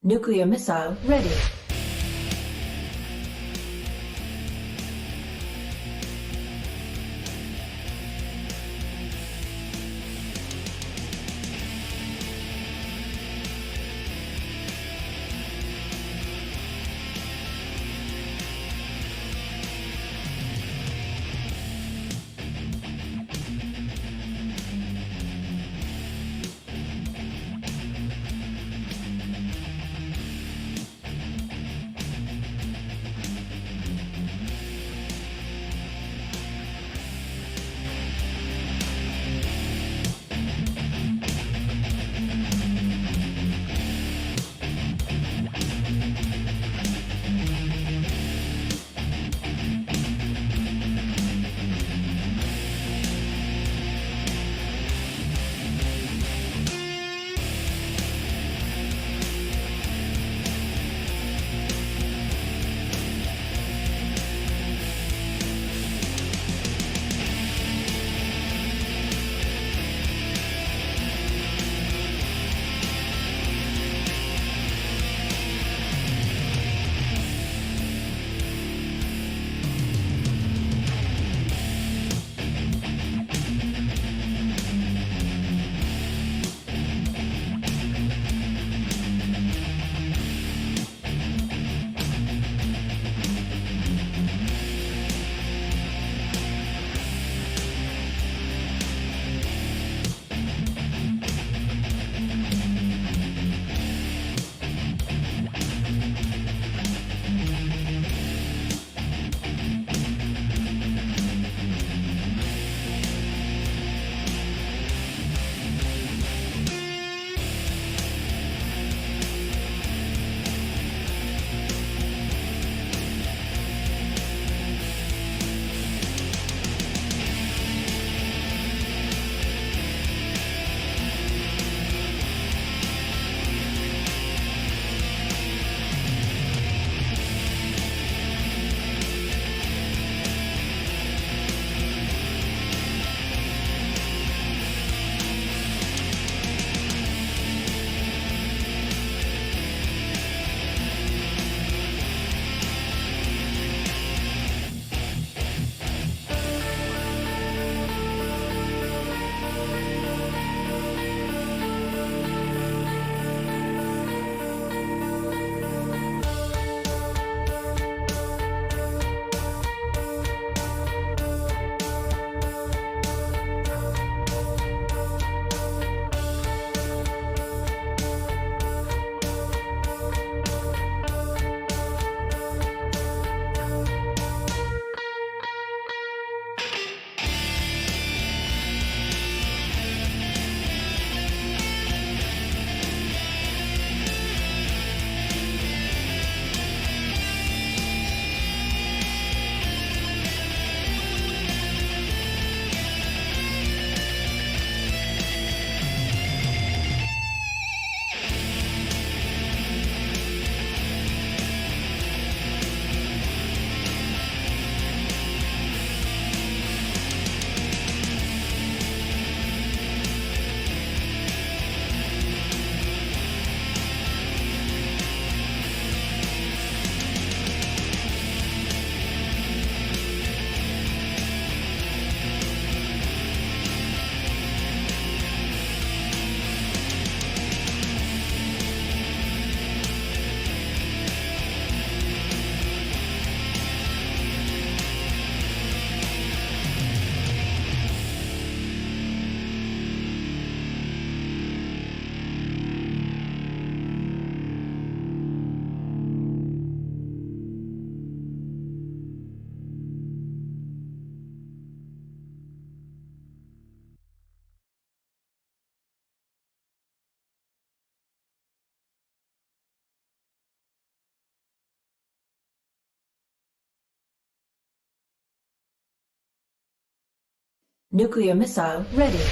Nuclear missile ready. Nuclear missile ready.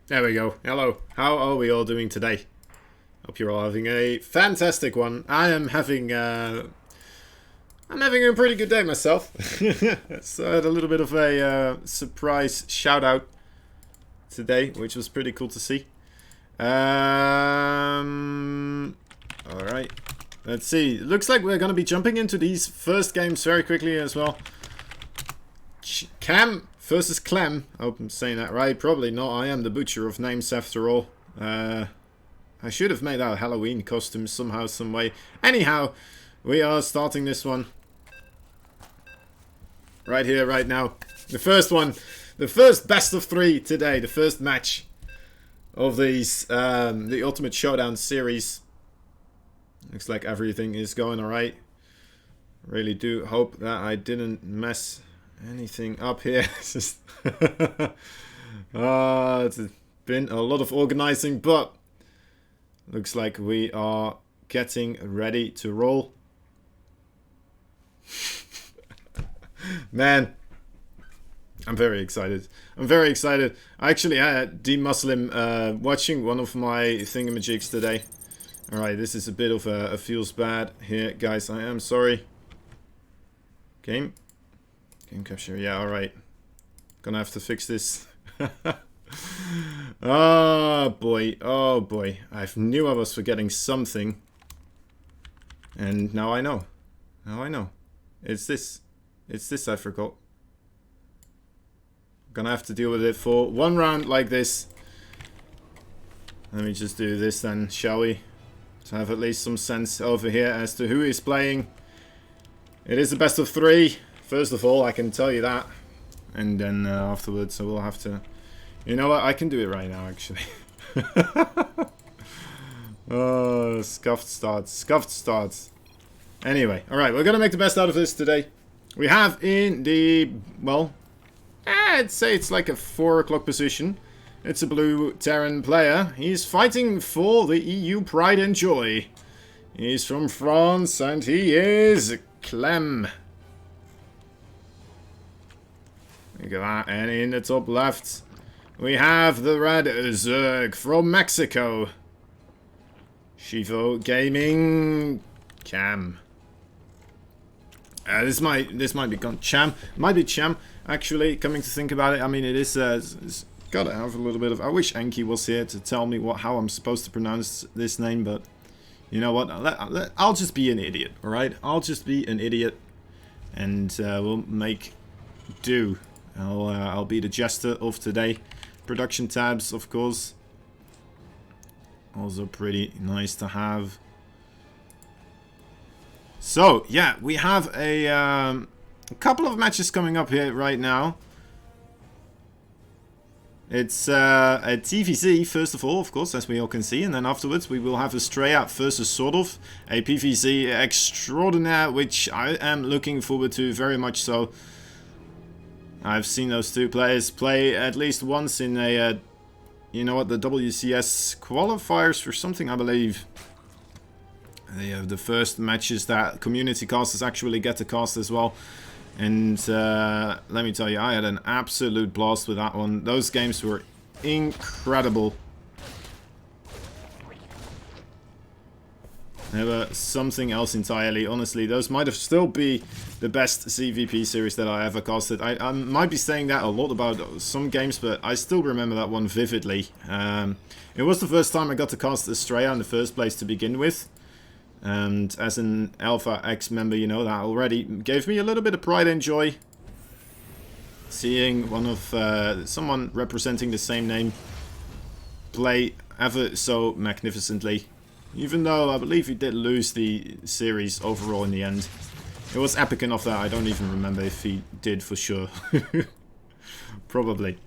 There we go. Hello. How are we all doing today? Hope you're all having a fantastic one. I'm having a pretty good day myself. So I had a little bit of a surprise shout out today, which was pretty cool to see. Alright. Let's see. Looks like we're going to be jumping into these first games very quickly as well. Cam versus Clem. I hope I'm saying that right. Probably not. I am the butcher of names after all. I should have made that Halloween costume somehow, some way. Anyhow, we are starting this one. Right here, right now. The first one. The first best of 3 today. The first match of these, the Ultimate Showdown series. Looks like everything is going alright. Really do hope that I didn't mess anything up here. It's just it's been a lot of organizing, but looks like we are getting ready to roll. Man, I'm very excited. I'm very excited. I actually had D-Muslim watching one of my thingamajigs today. Alright, this is a bit of a feels bad here, guys. I am sorry. Game capture, yeah, alright. Gonna have to fix this. Oh boy, oh boy. I knew I was forgetting something. And now I know. Now I know. It's this. It's this I forgot. Gonna have to deal with it for one round like this. Let me just do this then, shall we? To have at least some sense over here as to who is playing. It is the best of 3. First of all, I can tell you that. And then afterwards, so we'll have to... You know what? I can do it right now, actually. Oh, scuffed starts. Scuffed starts. Anyway, alright, we're going to make the best out of this today. We have in the... Well, I'd say it's like a 4 o'clock position. It's a blue Terran player. He's fighting for the EU pride and joy. He's from France and he is Clem. Look at that. And in the top left, we have the red Zerg from Mexico. Shivo Gaming Cam. This might be Cham. Might be Cham. Actually, coming to think about it, I mean, it is. It's gotta have a little bit of... I wish Enki was here to tell me how I'm supposed to pronounce this name, but you know what? I'll just be an idiot, alright? I'll just be an idiot, and we'll make do. I'll be the jester of today. Production tabs, of course. Also pretty nice to have. So, yeah, we have a couple of matches coming up here right now. It's a TVC, first of all, of course, as we all can see. And then afterwards, we will have a Strayat versus sort of a PVC extraordinaire, which I am looking forward to very much so. I've seen those two players play at least once in a, you know what, the WCS qualifiers for something, I believe. They have the first matches that community casters actually get to cast as well. And let me tell you, I had an absolute blast with that one. Those games were incredible. They were something else entirely. Honestly, those might have still be the best CVP series that I ever casted. I might be saying that a lot about some games, but I still remember that one vividly. It was the first time I got to cast Estrella in the first place to begin with. And as an Alpha X member, you know, that already gave me a little bit of pride and joy. Seeing one of someone representing the same name play ever so magnificently. Even though I believe he did lose the series overall in the end. It was epic enough that I don't even remember if he did for sure. Probably.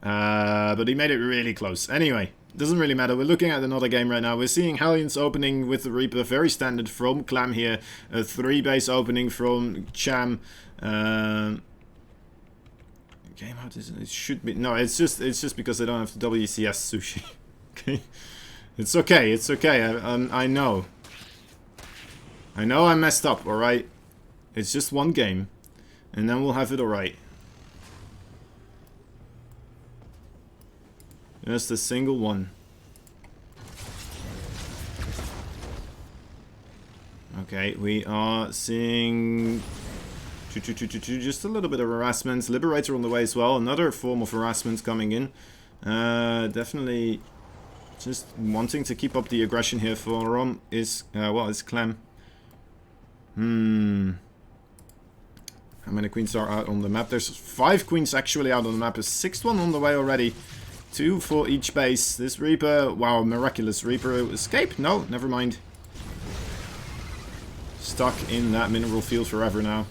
But he made it really close. Anyway. Doesn't really matter. We're looking at another game right now. We're seeing Hellions opening with the Reaper. Very standard from Clam here. A 3-base opening from Cham. Game out is it should be no. It's just because I don't have the WCS sushi. Okay, it's okay. It's okay. I know. I know I messed up. All right. It's just one game, and then we'll have it all right. Just a single one. Okay, we are seeing just a little bit of harassment. Liberator on the way as well. Another form of harassment coming in. Definitely just wanting to keep up the aggression here for Rom is, well, is Clem. How many queens are out on the map? There's 5 queens actually out on the map. A 6th one on the way already. 2 for each base. This Reaper, wow, miraculous. Reaper escape? No, never mind. Stuck in that mineral field forever now.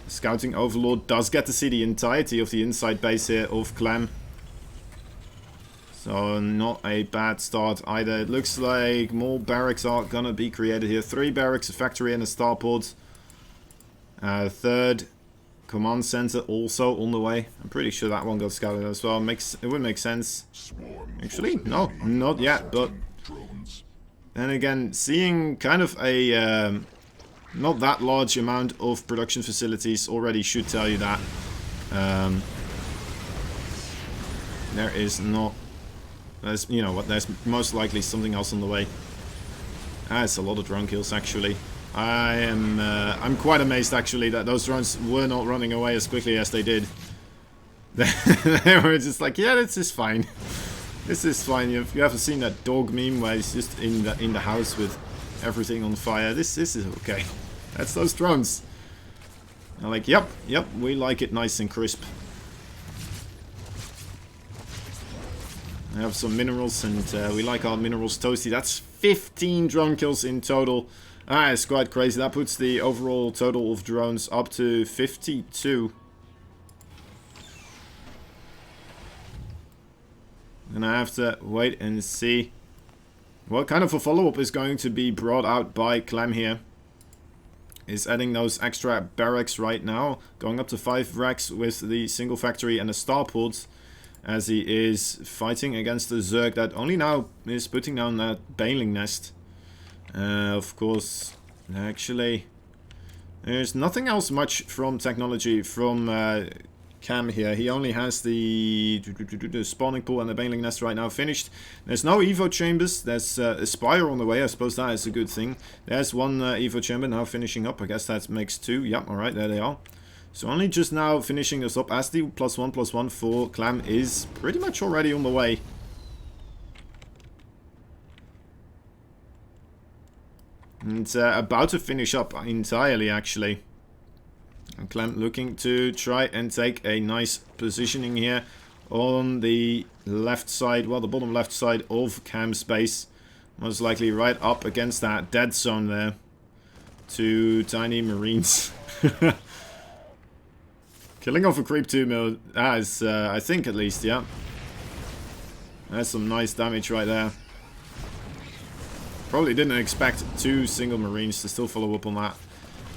Scouting Overlord does get to see the entirety of the inside base here of Clem. So not a bad start either. It looks like more barracks are gonna be created here. 3 barracks, a factory and a starport. 3rd command center also on the way. I'm pretty sure that one got scouted as well. It would make sense. Actually, no, not yet, but then again, seeing kind of a not that large amount of production facilities already should tell you that there is not. There's, you know what, there's most likely something else on the way. That's a lot of drone kills actually. I'm quite amazed actually that those drones were not running away as quickly as they did. They were just like, yeah, this is fine. This is fine. You haven't seen that dog meme where he's just in the house with everything on fire. This is okay. That's those drones. They're like, yep, we like it nice and crisp. I have some minerals, and we like our minerals toasty. That's 15 drone kills in total. It's quite crazy. That puts the overall total of drones up to 52. And I have to wait and see what kind of a follow-up is going to be brought out by Clem here. Is adding those extra barracks right now, going up to 5 racks with the single factory and the starports, as he is fighting against the Zerg that only now is putting down that baling nest. Of course, actually, there's nothing else much from technology from Cam here. He only has the spawning pool and the baling nest right now finished. There's no Evo chambers. There's a Spire on the way. I suppose that is a good thing. There's one Evo chamber now finishing up. I guess that makes 2. Yep, alright, there they are. So only just now finishing this up as the +1/+1 for Clam is pretty much already on the way. And about to finish up entirely actually. And Clem looking to try and take a nice positioning here on the left side, well, the bottom left side of Cam's base. Most likely right up against that dead zone there. 2 tiny marines. Killing off a creep 2 mil, as I think at least, yeah. That's some nice damage right there. Probably didn't expect 2 single marines to still follow up on that.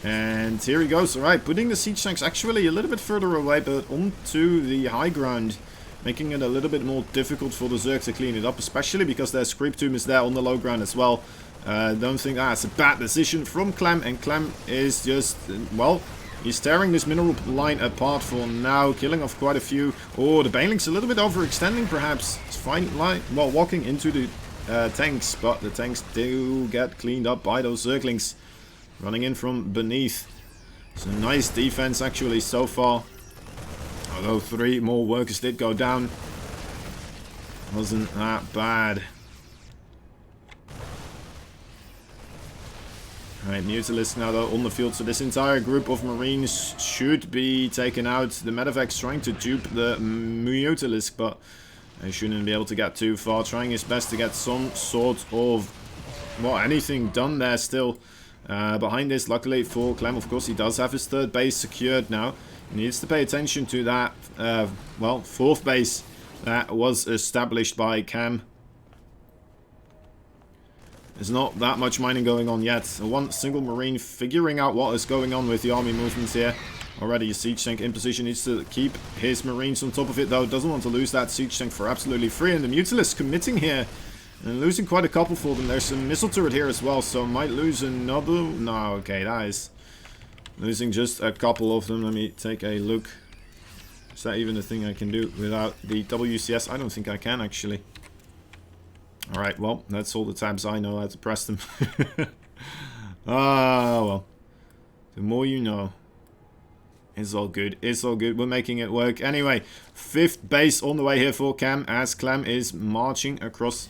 And here he goes. Alright, putting the siege tanks actually a little bit further away, but onto the high ground. Making it a little bit more difficult for the Zerg to clean it up, especially because their Creep Tomb is there on the low ground as well. Don't think that's a bad decision from Clem, and Clem is just, well, he's tearing this mineral line apart for now, killing off quite a few. Oh, the Baneling's a little bit overextending perhaps. It's fine, like, well, walking into the tanks, but the tanks do get cleaned up by those Zerglings running in from beneath. It's a nice defense actually so far. Although 3 more workers did go down. Wasn't that bad. Alright, Mutalisk now though on the field, so this entire group of Marines should be taken out. The Medivac trying to dupe the Mutalisk, but they shouldn't be able to get too far. Trying his best to get some sort of, well, anything done there still. Behind this, luckily for Clem, of course, he does have his 3rd base secured now. He needs to pay attention to that, well, 4th base that was established by Cam. There's not that much mining going on yet. One single Marine figuring out what is going on with the army movements here. Already a siege tank in position, needs to keep his Marines on top of it though. Doesn't want to lose that siege tank for absolutely free. And the Mutalisk committing here. And losing quite a couple for them. There's some missile turret here as well, so might lose another. No, okay, that is losing just a couple of them. Let me take a look. Is that even a thing I can do without the WCS? I don't think I can, actually. Alright, well, that's all the tabs I know how to press them. Ah, well. The more you know. It's all good. It's all good. We're making it work. Anyway, 5th base on the way here for Cam, as Clem is marching across,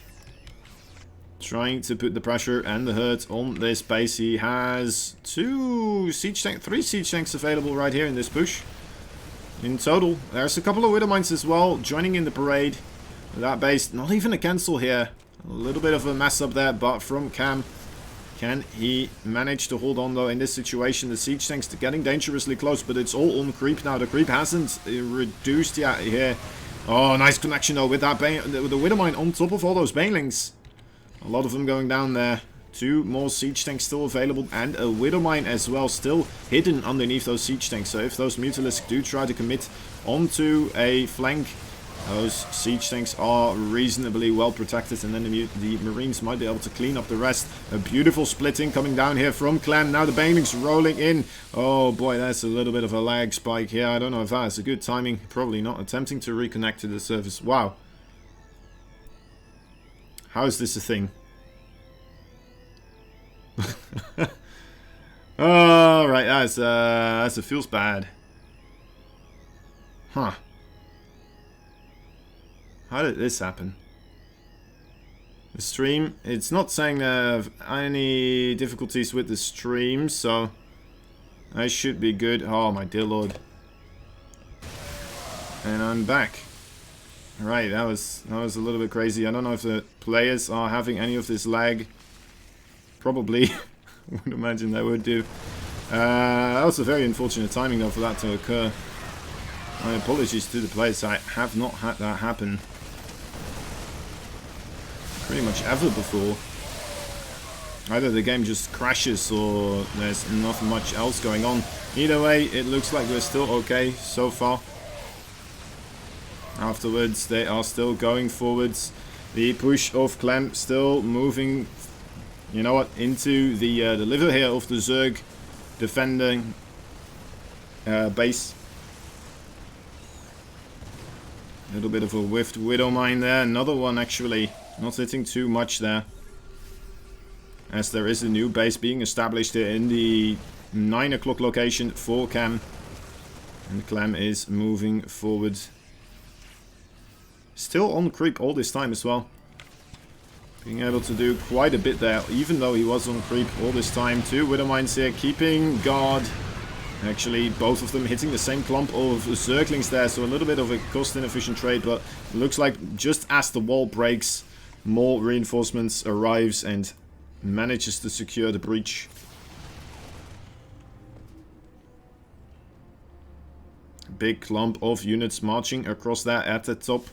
trying to put the pressure and the hurt on this base. He has 3 siege tanks available right here in this push. In total, there's a couple of Widow Mines as well joining in the parade. That base, not even a cancel here. A little bit of a mess up there, but from Cam. Can he manage to hold on though in this situation? The siege tanks are getting dangerously close, but it's all on creep now. The creep hasn't reduced yet here. Oh, nice connection though with that the Widow Mine on top of all those banelings. A lot of them going down there. 2 more siege tanks still available, and a Widow Mine as well, still hidden underneath those siege tanks. So if those Mutalisks do try to commit onto a flank, those siege tanks are reasonably well protected, and then the Marines might be able to clean up the rest. A beautiful splitting coming down here from Clem. Now the banelings rolling in. Oh boy, that's a little bit of a lag spike here. I don't know if that's a good timing. Probably not. Attempting to reconnect to the surface. Wow. How is this a thing? Alright, that feels bad. Huh. How did this happen? The stream, it's not saying there have any difficulties with the stream, so I should be good. Oh my dear lord. And I'm back. Right, that was a little bit crazy. I don't know if the players are having any of this lag. Probably. I would imagine they would do. That was a very unfortunate timing though for that to occur. My apologies to the players. I have not had that happen pretty much ever before. Either the game just crashes or there's not much else going on. Either way, it looks like we're still okay so far. Afterwards, they are still going forwards. The push of Clem still moving, you know what, into the liver here of the Zerg defending base. A little bit of a whiffed Widow Mine there. Another one actually. Not hitting too much there. As there is a new base being established here in the 9 o'clock location for Cam. And Clem is moving forward. Still on creep all this time as well. Being able to do quite a bit there, even though he was on creep all this time. 2 Widow Mines here, keeping guard. Actually, both of them hitting the same clump of Zerglings there, so a little bit of a cost-inefficient trade, but it looks like just as the wall breaks, more reinforcements arrives and manages to secure the breach. Big clump of units marching across there at the top.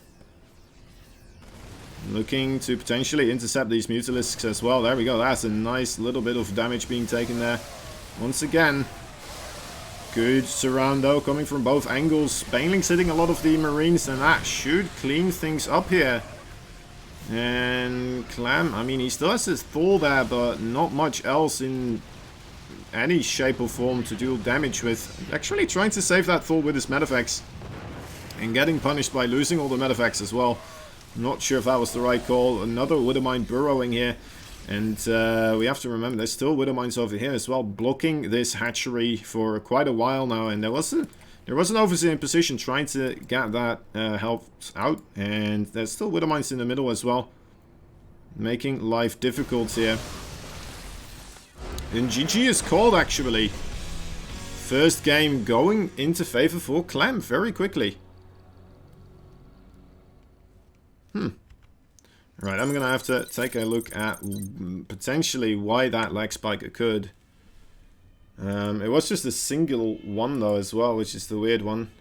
Looking to potentially intercept these Mutalisks as well. There we go. That's a nice little bit of damage being taken there. Once again, good surround though, coming from both angles. Banelings hitting a lot of the Marines, and that should clean things up here. And Clem, I mean, he still has his Thor there, but not much else in any shape or form to deal damage with. Actually trying to save that Thor with his medefacts. And getting punished by losing all the medefacts as well. Not sure if that was the right call. Another Widow Mine burrowing here. And we have to remember there's still Widow Mines over here as well, blocking this hatchery for quite a while now. And there was an overseer in position trying to get that helped out. And there's still Widow Mines in the middle as well, making life difficult here. And GG is called actually. First game going into favor for Clem very quickly. Right, I'm gonna have to take a look at potentially why that lag spike occurred. It was just a single one though as well, which is the weird one.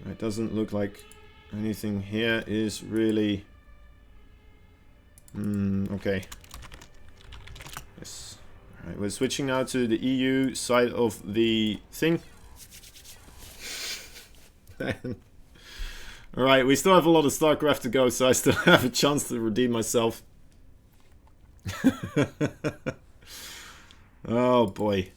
It doesn't look like anything here is really... okay. Yes. Alright, we're switching now to the EU side of the thing. Alright, we still have a lot of StarCraft to go, so I still have a chance to redeem myself. Oh boy.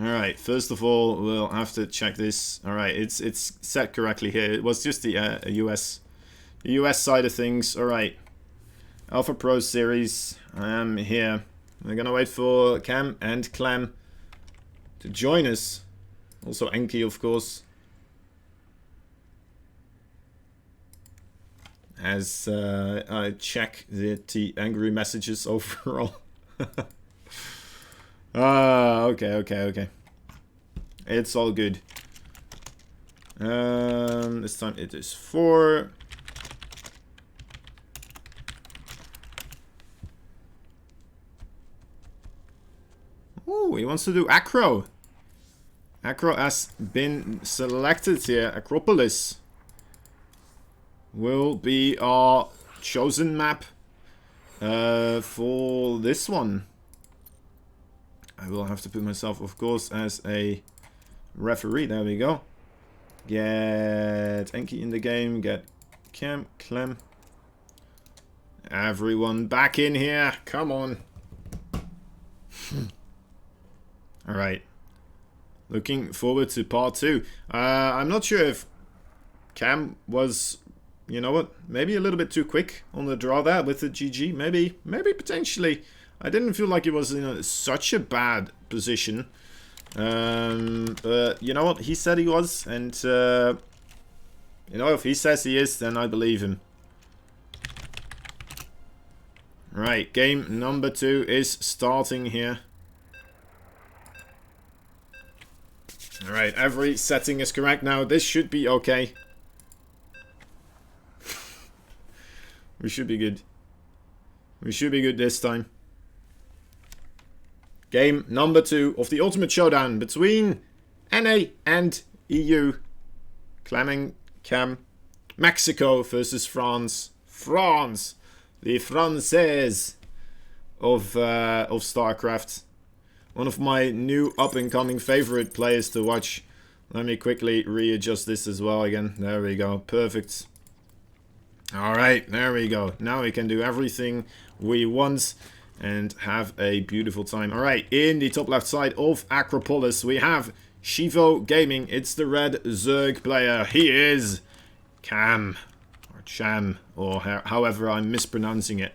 Alright, first of all, we'll have to check this. Alright, it's set correctly here. It was just the US side of things. Alright. Alpha Pro Series. I am here. We're gonna wait for Cam and Clem to join us. Also Enki, of course. As I check the angry messages overall. Okay. It's all good. This time it is 4. Ooh, he wants to do Acro. Acro has been selected here. Acropolis will be our chosen map for this one. I will have to put myself, of course, as a referee. There we go. Get Enki in the game. Get Cam, Clem. Everyone back in here. Come on. Alright. Looking forward to part 2. I'm not sure if Cam was, you know what, maybe a little bit too quick on the draw there with the GG. Maybe potentially. I didn't feel like he was in such a bad position. But you know what, he said he was, and you know, if he says he is, then I believe him. Right, game number 2 is starting here. Alright, every setting is correct now. This should be okay. We should be good. We should be good this time. Game number 2 of the Ultimate Showdown between NA and EU. Clemming Cam. Mexico versus France. France! The Français of StarCraft. One of my new up-and-coming favorite players to watch. Let me quickly readjust this as well again. There we go. Perfect. Alright, there we go. Now we can do everything we want and have a beautiful time. Alright, in the top left side of Acropolis, we have Shivo Gaming. It's the red Zerg player. He is Cam. Or Cham. Or however I'm mispronouncing it.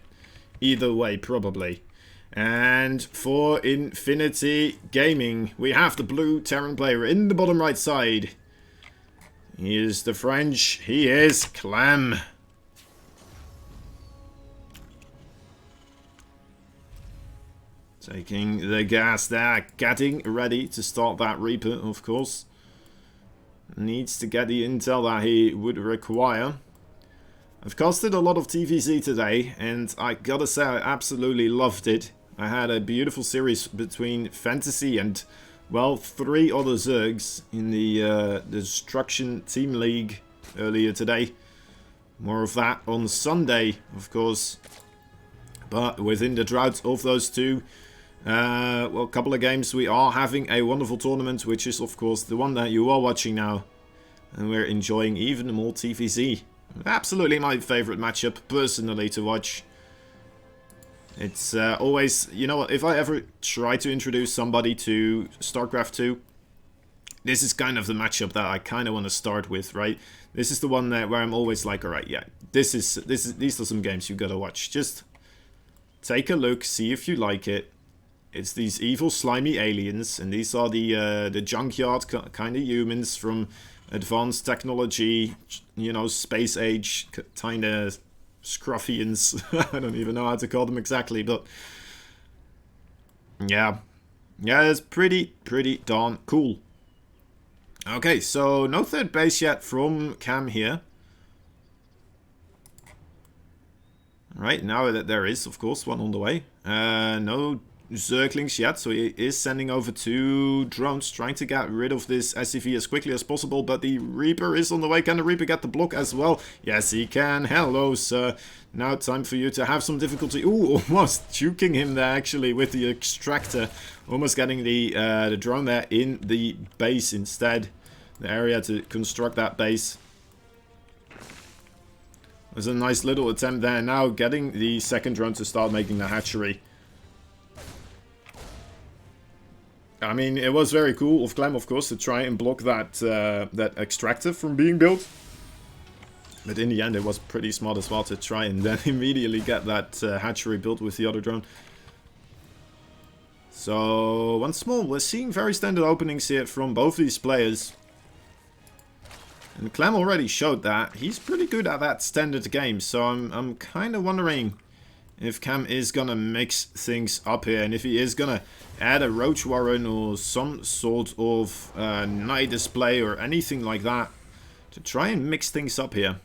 Either way, probably. And for Infinity Gaming, we have the blue Terran player in the bottom right side. He is the French. He is Clem. Taking the gas there. Getting ready to start that Reaper, of course. Needs to get the intel that he would require. I've casted a lot of TVZ today, and I gotta say I absolutely loved it. I had a beautiful series between Fantasy and, well, 3 other Zergs in the Destruction Team League earlier today. More of that on Sunday, of course. But within the drought of those 2, well, a couple of games, we are having a wonderful tournament, which is, of course, the one that you are watching now. And we're enjoying even more TVZ. Absolutely my favorite matchup, personally, to watch. It's always, you know what, if I ever try to introduce somebody to StarCraft 2, this is kind of the matchup that I kind of want to start with, right? This is the one that where I'm always like, alright, yeah, these are some games you gotta watch. Just take a look, see if you like it. It's these evil, slimy aliens, and these are the junkyard kind of humans from advanced technology, you know, space age kind of scruffians. I don't even know how to call them exactly, but yeah, it's pretty darn cool. Okay, so no third base yet from Cam here. Right, now that there is, of course, one on the way. No Zerglings yet, so he is sending over 2 drones, trying to get rid of this SCV as quickly as possible, but the Reaper is on the way. Can the Reaper get the block as well? Yes, he can. Hello, sir. Now time for you to have some difficulty. Ooh, almost juking him there, actually, with the extractor. Almost getting the drone there in the base instead. The area to construct that base. There's a nice little attempt there. Now getting the second drone to start making the hatchery. I mean, it was very cool of Clem, of course, to try and block that that extractor from being built. But in the end, it was pretty smart as well to try and then immediately get that hatchery built with the other drone. So, once more, we're seeing very standard openings here from both these players. And Clem already showed that. He's pretty good at that standard game. So, I'm kind of wondering if Cam is going to mix things up here. And if he is going to add a Roach Warren or some sort of night display or anything like that. To try and mix things up here.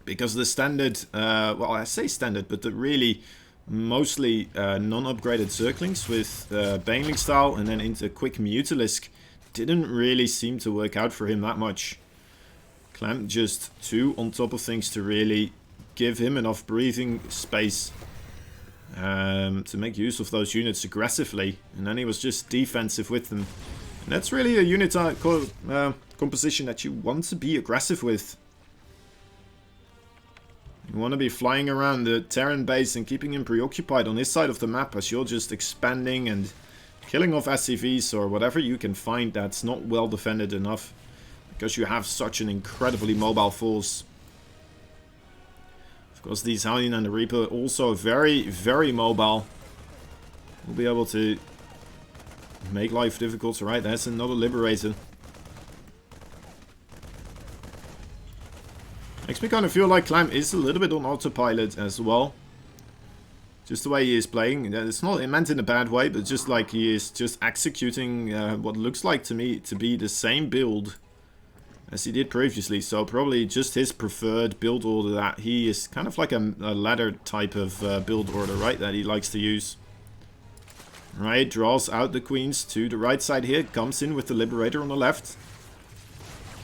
Because the standard, well, I say standard, but the really mostly non-upgraded Zerglings with Baneling style and then into quick Mutalisk didn't really seem to work out for him that much. Clem just too on top of things to really give him enough breathing space to make use of those units aggressively. And then he was just defensive with them. And that's really a unit composition that you want to be aggressive with. You want to be flying around the Terran base and keeping him preoccupied on this side of the map as you're just expanding and killing off SCVs or whatever you can find that's not well defended enough. Because you have such an incredibly mobile force. Of course, these Hellion and the Reaper also very, very mobile. We'll be able to make life difficult. Right, that's another Liberator. Makes me kind of feel like Clem is a little bit on autopilot as well. Just the way he is playing. It's not meant in a bad way, but just like he is just executing what looks like to me to be the same build as he did previously. So probably just his preferred build order that he is kind of like a ladder type of build order, right? That he likes to use. Right, draws out the Queens to the right side here. Comes in with the Liberator on the left.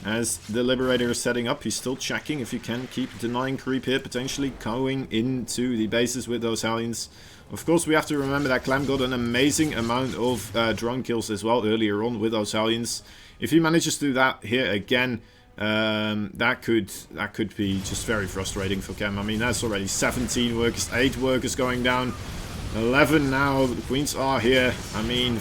As the Liberator is setting up, he's still checking if he can keep denying creep here, potentially going into the bases with those Hellions. Of course, we have to remember that Clem got an amazing amount of drone kills as well earlier on with those Hellions. If he manages to do that here again, that could be just very frustrating for Clem. I mean, that's already 17 workers, 8 workers going down, 11 now. The Queens are here. I mean,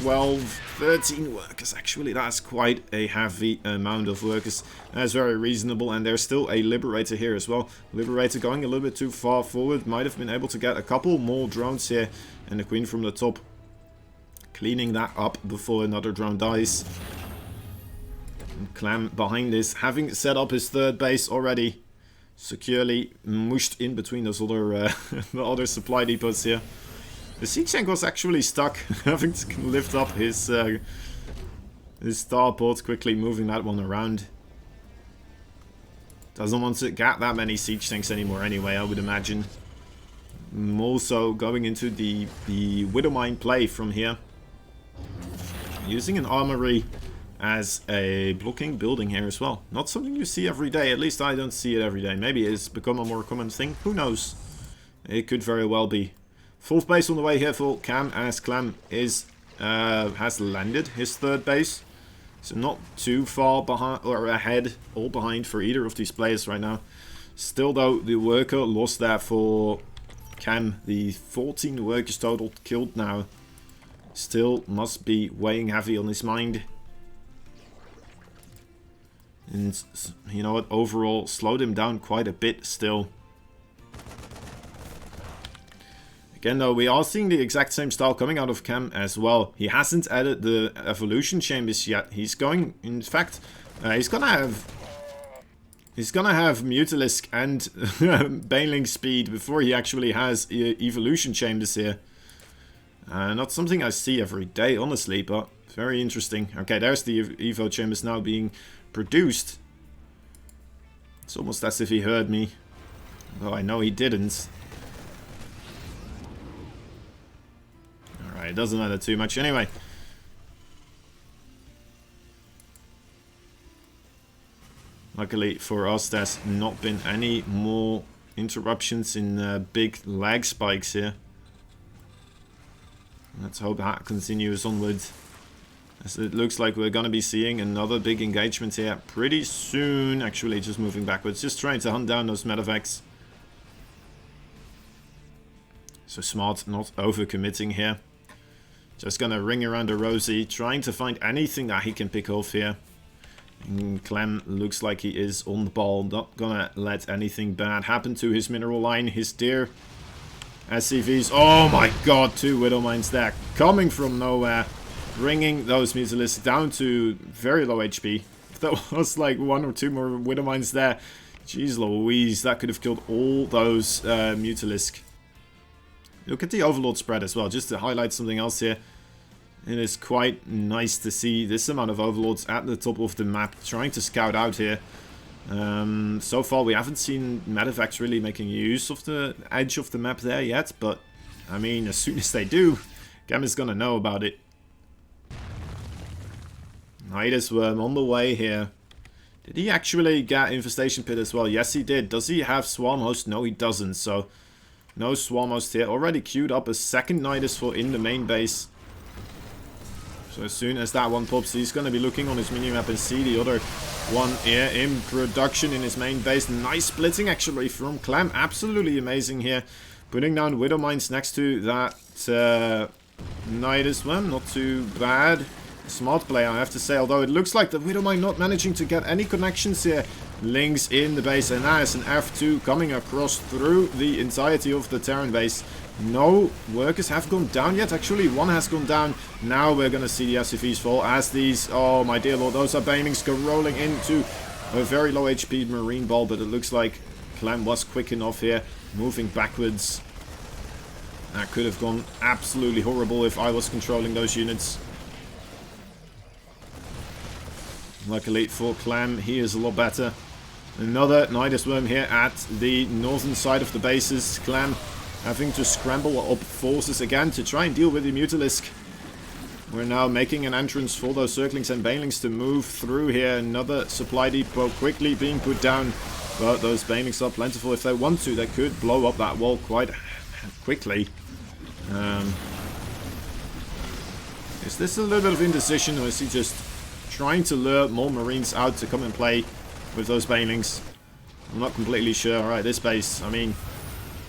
12... 13 workers, actually, that's quite a heavy amount of workers. That's very reasonable, and there's still a Liberator here as well. Liberator going a little bit too far forward, might have been able to get a couple more drones here, and the Queen from the top cleaning that up before another drone dies. And Clem behind this, having set up his third base already, securely mushed in between those other, the other supply depots here. The siege tank was actually stuck, having to lift up his starport, quickly moving that one around. Doesn't want to get that many siege tanks anymore anyway, I would imagine. More so going into the Widowmine play from here. Using an armory as a blocking building here as well. Not something you see every day, at least I don't see it every day. Maybe it's become a more common thing, who knows. It could very well be. Fourth base on the way here for Cam, as Clem is has landed his third base. So not too far behind or ahead or behind for either of these players right now. Still though, the worker lost that for Cam. The 14 workers total killed now. Still must be weighing heavy on his mind. And you know what, overall slowed him down quite a bit still. Again though, we are seeing the exact same style coming out of Cam as well. He hasn't added the evolution chambers yet. He's going, in fact, he's gonna have Mutalisk and Baneling speed before he actually has evolution chambers here. Not something I see every day, honestly, but very interesting. Okay, there's the Evo chambers now being produced. It's almost as if he heard me, though I know he didn't. Alright, it doesn't matter too much anyway. Luckily for us, there's not been any more interruptions in big lag spikes here. Let's hope that continues onwards. As it looks like we're going to be seeing another big engagement here pretty soon. Actually, just moving backwards. Just trying to hunt down those medevacs. So smart, not overcommitting here. Just gonna ring around a Rosie, trying to find anything that he can pick off here. And Clem looks like he is on the ball, not gonna let anything bad happen to his mineral line, his dear SCVs. Oh my god, 2 Widow Mines there, coming from nowhere, bringing those Mutalisks down to very low HP. If that was like 1 or 2 more Widow Mines there, jeez Louise, that could have killed all those Mutalisks. Look at the Overlord spread as well, just to highlight something else here. It is quite nice to see this amount of Overlords at the top of the map, trying to scout out here. So far we haven't seen Medivacs really making use of the edge of the map there yet, but I mean, as soon as they do, Gem is gonna know about it. Nidus Worm on the way here. Did he actually get Infestation Pit as well? Yes, he did. Does he have Swarm Host? No, he doesn't. So, no Swarm Host here. Already queued up a second Nidus for in the main base. So as soon as that one pops, he's going to be looking on his minimap and see the other one here in production in his main base. Nice splitting actually from Clem. Absolutely amazing here. Putting down Widow Mines next to that Nidus one. Not too bad. Smart play, I have to say, although it looks like the Widow Mine not managing to get any connections here. Links in the base, and that is an F2 coming across through the entirety of the Terran base. No workers have gone down yet. Actually, one has gone down. Now we're going to see the SCVs fall as these, oh my dear lord, those are Banings go rolling into a very low HP Marine Ball, but it looks like Clem was quick enough here, moving backwards. That could have gone absolutely horrible if I was controlling those units. Luckily for Clem, he is a lot better. Another Nidus Worm here at the northern side of the bases. Clem having to scramble up forces again to try and deal with the Mutalisk. We're now making an entrance for those Circlings and Banelings to move through here. Another supply depot quickly being put down. But those Banelings are plentiful. If they want to, they could blow up that wall quite quickly. Is this a little bit of indecision, or is he just trying to lure more Marines out to come and play with those Banelings? I'm not completely sure. Alright, this base, I mean,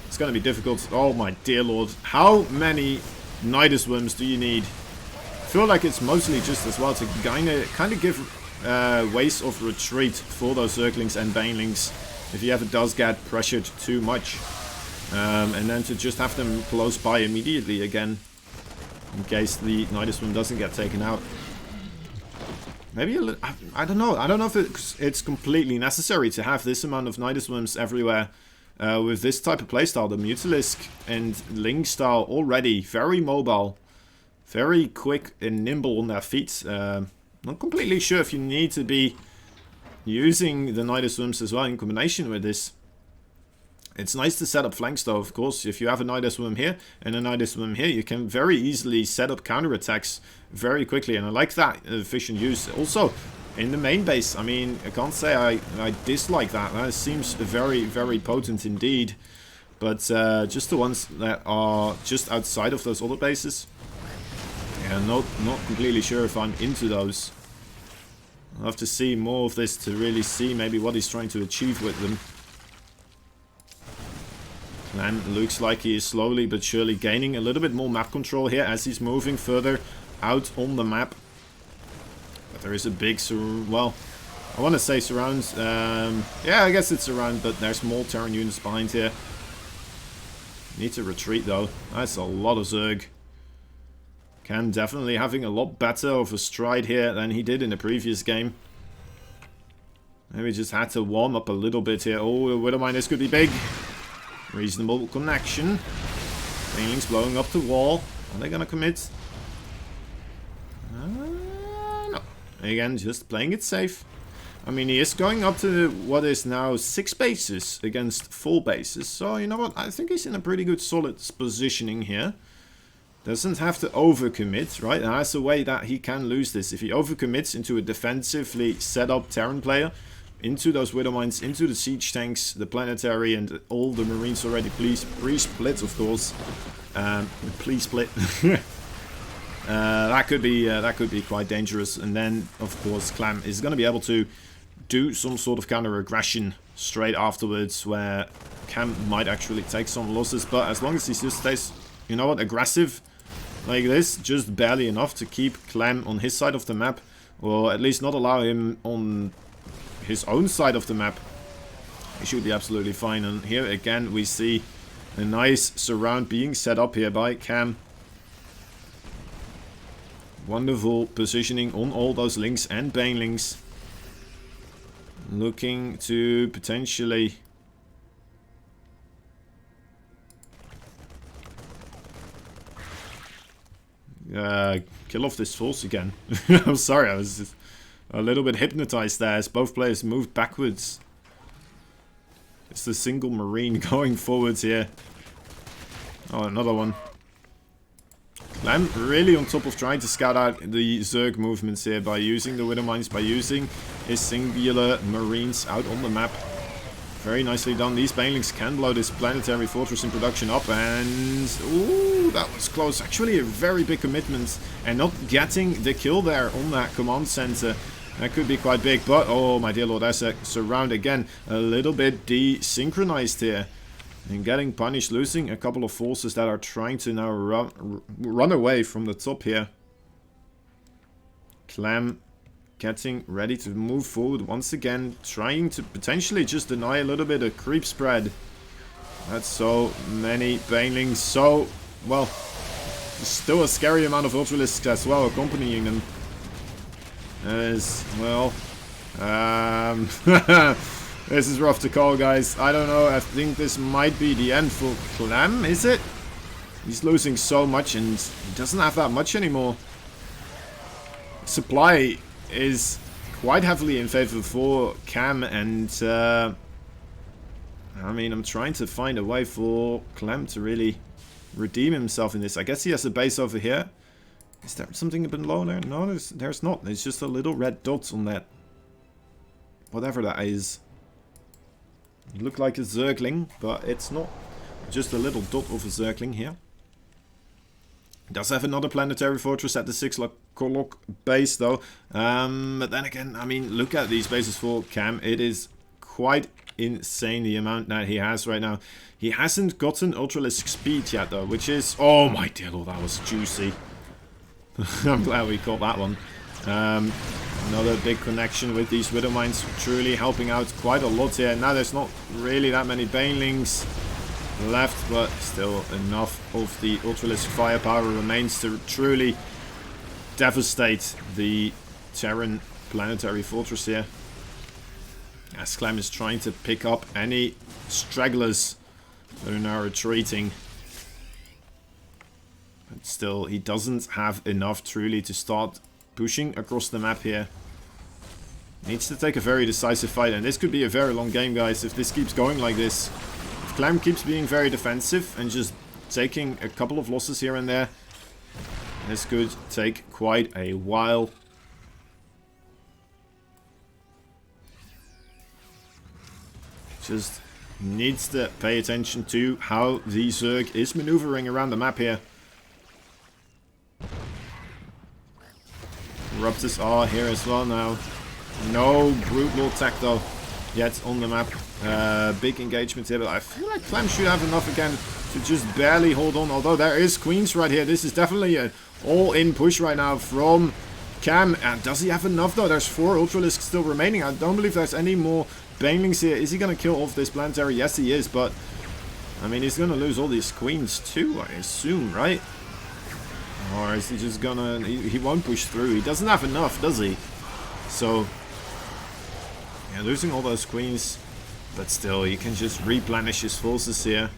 it's going to be difficult. Oh my dear lord. How many Nidus Worms do you need? I feel like it's mostly just as well to kind of give ways of retreat for those Circlings and Banelings if he ever does get pressured too much. And then to just have them close by immediately again in case the Nidus Worm doesn't get taken out. Maybe a little, I don't know. I don't know if it's completely necessary to have this amount of Nidus Worms everywhere. With this type of playstyle, the Mutalisk and Ling style already very mobile, very quick and nimble on their feet. Not completely sure if you need to be using the Nidus Worms as well in combination with this. It's nice to set up flanks though, of course. If you have a Nidus Worm here and a Nidus Worm here, you can very easily set up counterattacks very quickly, and I like that efficient use. Also, in the main base, I mean, I can't say I dislike that. That seems very, very potent indeed. But just the ones that are just outside of those other bases, yeah, not completely sure if I'm into those. I'll have to see more of this to really see maybe what he's trying to achieve with them. And looks like he is slowly but surely gaining a little bit more map control here as he's moving further out on the map. But there is a big well, I want to say surround. Yeah, I guess it's surround, but there's more Terran units behind here. Need to retreat though. That's a lot of Zerg. Cam definitely having a lot better of a stride here than he did in the previous game. Maybe just had to warm up a little bit here. Oh, the Widow Miners could be big. Reasonable connection. Banelings blowing up the wall. Are they gonna commit? No. Again, just playing it safe. I mean, he is going up to what is now 6 bases against 4 bases. So, you know what? I think he's in a pretty good solid positioning here. Doesn't have to overcommit, right? That's a way that he can lose this. If he overcommits into a defensively set up Terran player, into those Widow Mines, into the siege tanks, the planetary, and all the Marines already pre-split, of course. Please split. That could be quite dangerous. And then, of course, Clam is going to be able to do some sort of counter-aggression straight afterwards, where Cam might actually take some losses. But as long as he just stays, you know what, aggressive, like this, just barely enough to keep Clem on his side of the map, or at least not allow him on his own side of the map. He should be absolutely fine. And here again we see a nice surround being set up here by Cam. Wonderful positioning on all those links and banelings. Looking to potentially kill off this force again. I'm sorry, I was just a little bit hypnotized there as both players moved backwards. It's the single marine going forwards here. Oh, another one. Clem really on top of trying to scout out the Zerg movements here by using the Widow Mines, by using his singular marines out on the map. Very nicely done. These banelings can blow this planetary fortress in production up, and ooh, that was close. Actually a very big commitment, and not getting the kill there on that command center. That could be quite big, but oh my dear lord, that's a surround again. A little bit desynchronized here. And getting punished, losing a couple of forces that are trying to now run away from the top here. Clem getting ready to move forward once again, trying to potentially just deny a little bit of creep spread. That's so many banelings, so, well, still a scary amount of Ultralisks as well accompanying them. As, well, this is rough to call, guys. I don't know, I think this might be the end for Clem, is it? He's losing so much and he doesn't have that much anymore. Supply is quite heavily in favor for Cam, and I mean, I'm trying to find a way for Clem to really redeem himself in this. I guess he has a base over here. Is there something a bit low there? No, there's not. There's just a little red dot on that. Whatever that is. It looked like a Zergling, but it's not. Just a little dot of a Zergling here. Does have another planetary fortress at the 6 o'clock base though. But then again, I mean, look at these bases for Cam. It is quite insane the amount that he has right now. He hasn't gotten Ultralisk speed yet though, which is... Oh my dear lord, that was juicy. I'm glad we caught that one. Another big connection with these Widow Mines, truly helping out quite a lot here. Now there's not really that many banelings left, but still enough of the Ultralisk firepower remains to truly devastate the Terran planetary fortress here. As Clem is trying to pick up any stragglers that are now retreating. But still, he doesn't have enough truly to start pushing across the map here. Needs to take a very decisive fight, and this could be a very long game, guys, if this keeps going like this. If Clem keeps being very defensive and just taking a couple of losses here and there, this could take quite a while. Just needs to pay attention to how the Zerg is maneuvering around the map here. Raptors are here as well now. No Brute Lord tech though yet on the map. Big engagement here, but I feel like Clem should have enough again to just barely hold on. Although there is Queens right here. This is definitely an all-in push right now from Cam. And does he have enough though? There's 4 Ultralisks still remaining. I don't believe there's any more banelings here. Is he going to kill off this planetary? Yes, he is, but I mean, he's going to lose all these Queens too, I assume, right? Or is he just gonna... He won't push through. He doesn't have enough, does he? So... yeah, losing all those queens. But still, he can just replenish his forces here.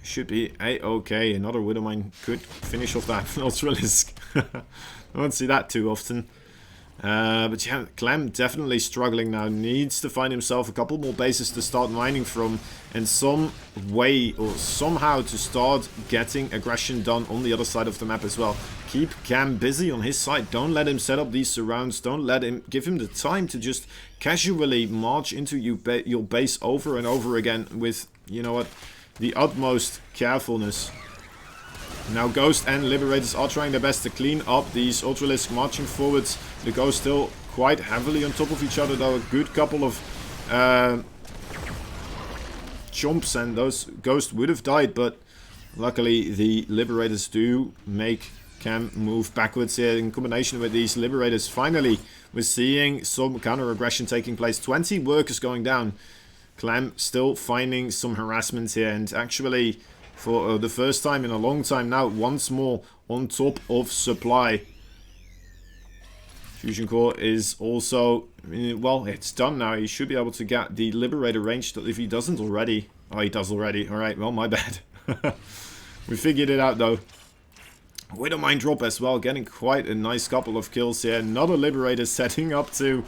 Should be a-okay. Another Widowmine could finish off that Ultralisk. I don't see that too often. But yeah, Clem definitely struggling now. Needs to find himself a couple more bases to start mining from. And some way or somehow to start getting aggression done on the other side of the map as well. Keep Cam busy on his side. Don't let him set up these surrounds. Don't let him... give him the time to just casually march into your base over and over again with, you know what, the utmost carefulness. Now Ghost and Liberators are trying their best to clean up these Ultralisk marching forwards. The Ghost still quite heavily on top of each other though. A good couple of chomps and those Ghosts would have died, but Luckily, the Liberators do make Cam move backwards here. In combination with these Liberators, finally, we're seeing some counter-aggression taking place. 20 workers going down. Clem still finding some harassment here, and actually, for the first time in a long time now, once more on top of supply. Fusion Core is also, well, it's done now. He should be able to get the Liberator ranged if he doesn't already. Oh, he does already. Alright, well, my bad. We figured it out, though. Widow Mine drop as well, getting quite a nice couple of kills here. Another Liberator setting up to...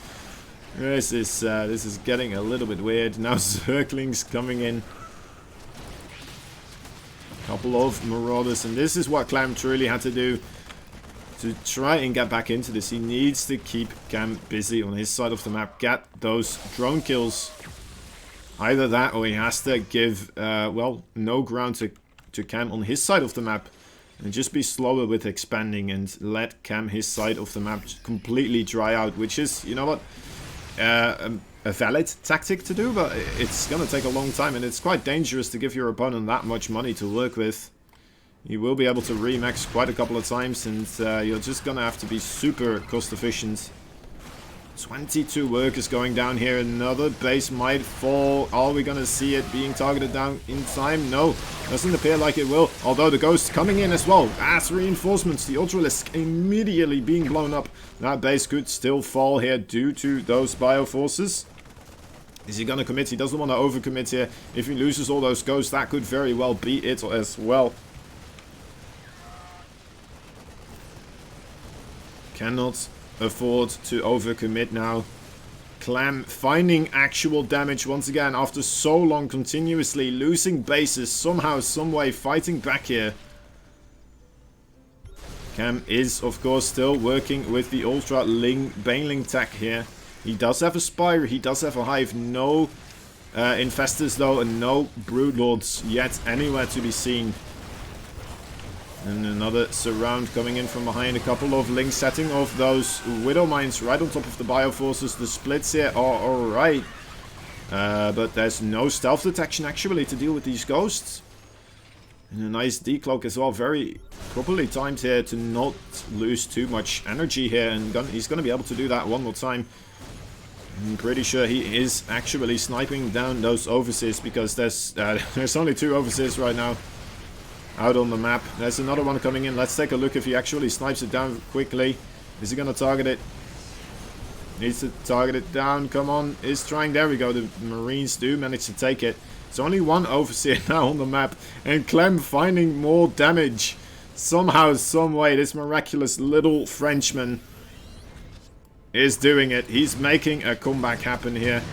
This is getting a little bit weird. Now Zerglings coming in. Couple of Marauders, and this is what Clam truly had to do to try and get back into this. He needs to keep Cam busy on his side of the map, get those drone kills. Either that, or he has to give, well, no ground to Cam on his side of the map. And just be slower with expanding and let Cam his side of the map completely dry out. Which is, you know what, a valid tactic to do, but it's going to take a long time. And it's quite dangerous to give your opponent that much money to work with. You will be able to remax quite a couple of times, and you're just going to have to be super cost efficient. 22 workers going down here. Another base might fall. Are we going to see it being targeted down in time? No, doesn't appear like it will. Although the Ghost coming in as well as reinforcements. The Ultralisk immediately being blown up. That base could still fall here due to those bioforces. Is he going to commit? He doesn't want to overcommit here. If he loses all those Ghosts, that could very well be it as well. Cannot afford to overcommit now. Clam finding actual damage once again after so long, continuously losing bases, somehow, someway fighting back here. Cam is, of course, still working with the Ultra Baneling tech here. He does have a Spire, he does have a Hive. No Infestors though, and no Broodlords yet anywhere to be seen. And another surround coming in from behind. A couple of Link setting off those Widow Mines right on top of the Bioforces. The splits here are alright. But there's no stealth detection actually to deal with these Ghosts. And a nice decloak as well. Very properly timed here to not lose too much energy here. And he's going to be able to do that one more time. I'm pretty sure he is actually sniping down those Overseers, because there's only 2 Overseers right now out on the map. There's another one coming in. Let's take a look if he actually snipes it down quickly. Is he going to target it? Needs to target it down. Come on. Is trying. There we go. The Marines do manage to take it. It's only 1 Overseer now on the map. And Clem finding more damage. Somehow, some way, this miraculous little Frenchman is doing it. He's making a comeback happen here.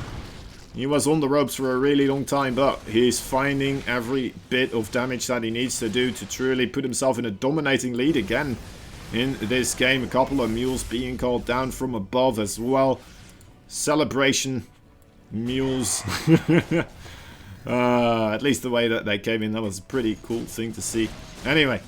He was on the ropes for a really long time, but he's finding every bit of damage that he needs to do to truly put himself in a dominating lead again in this game. A couple of mules being called down from above as well. Celebration mules. At least the way that they came in, that was a pretty cool thing to see. Anyway,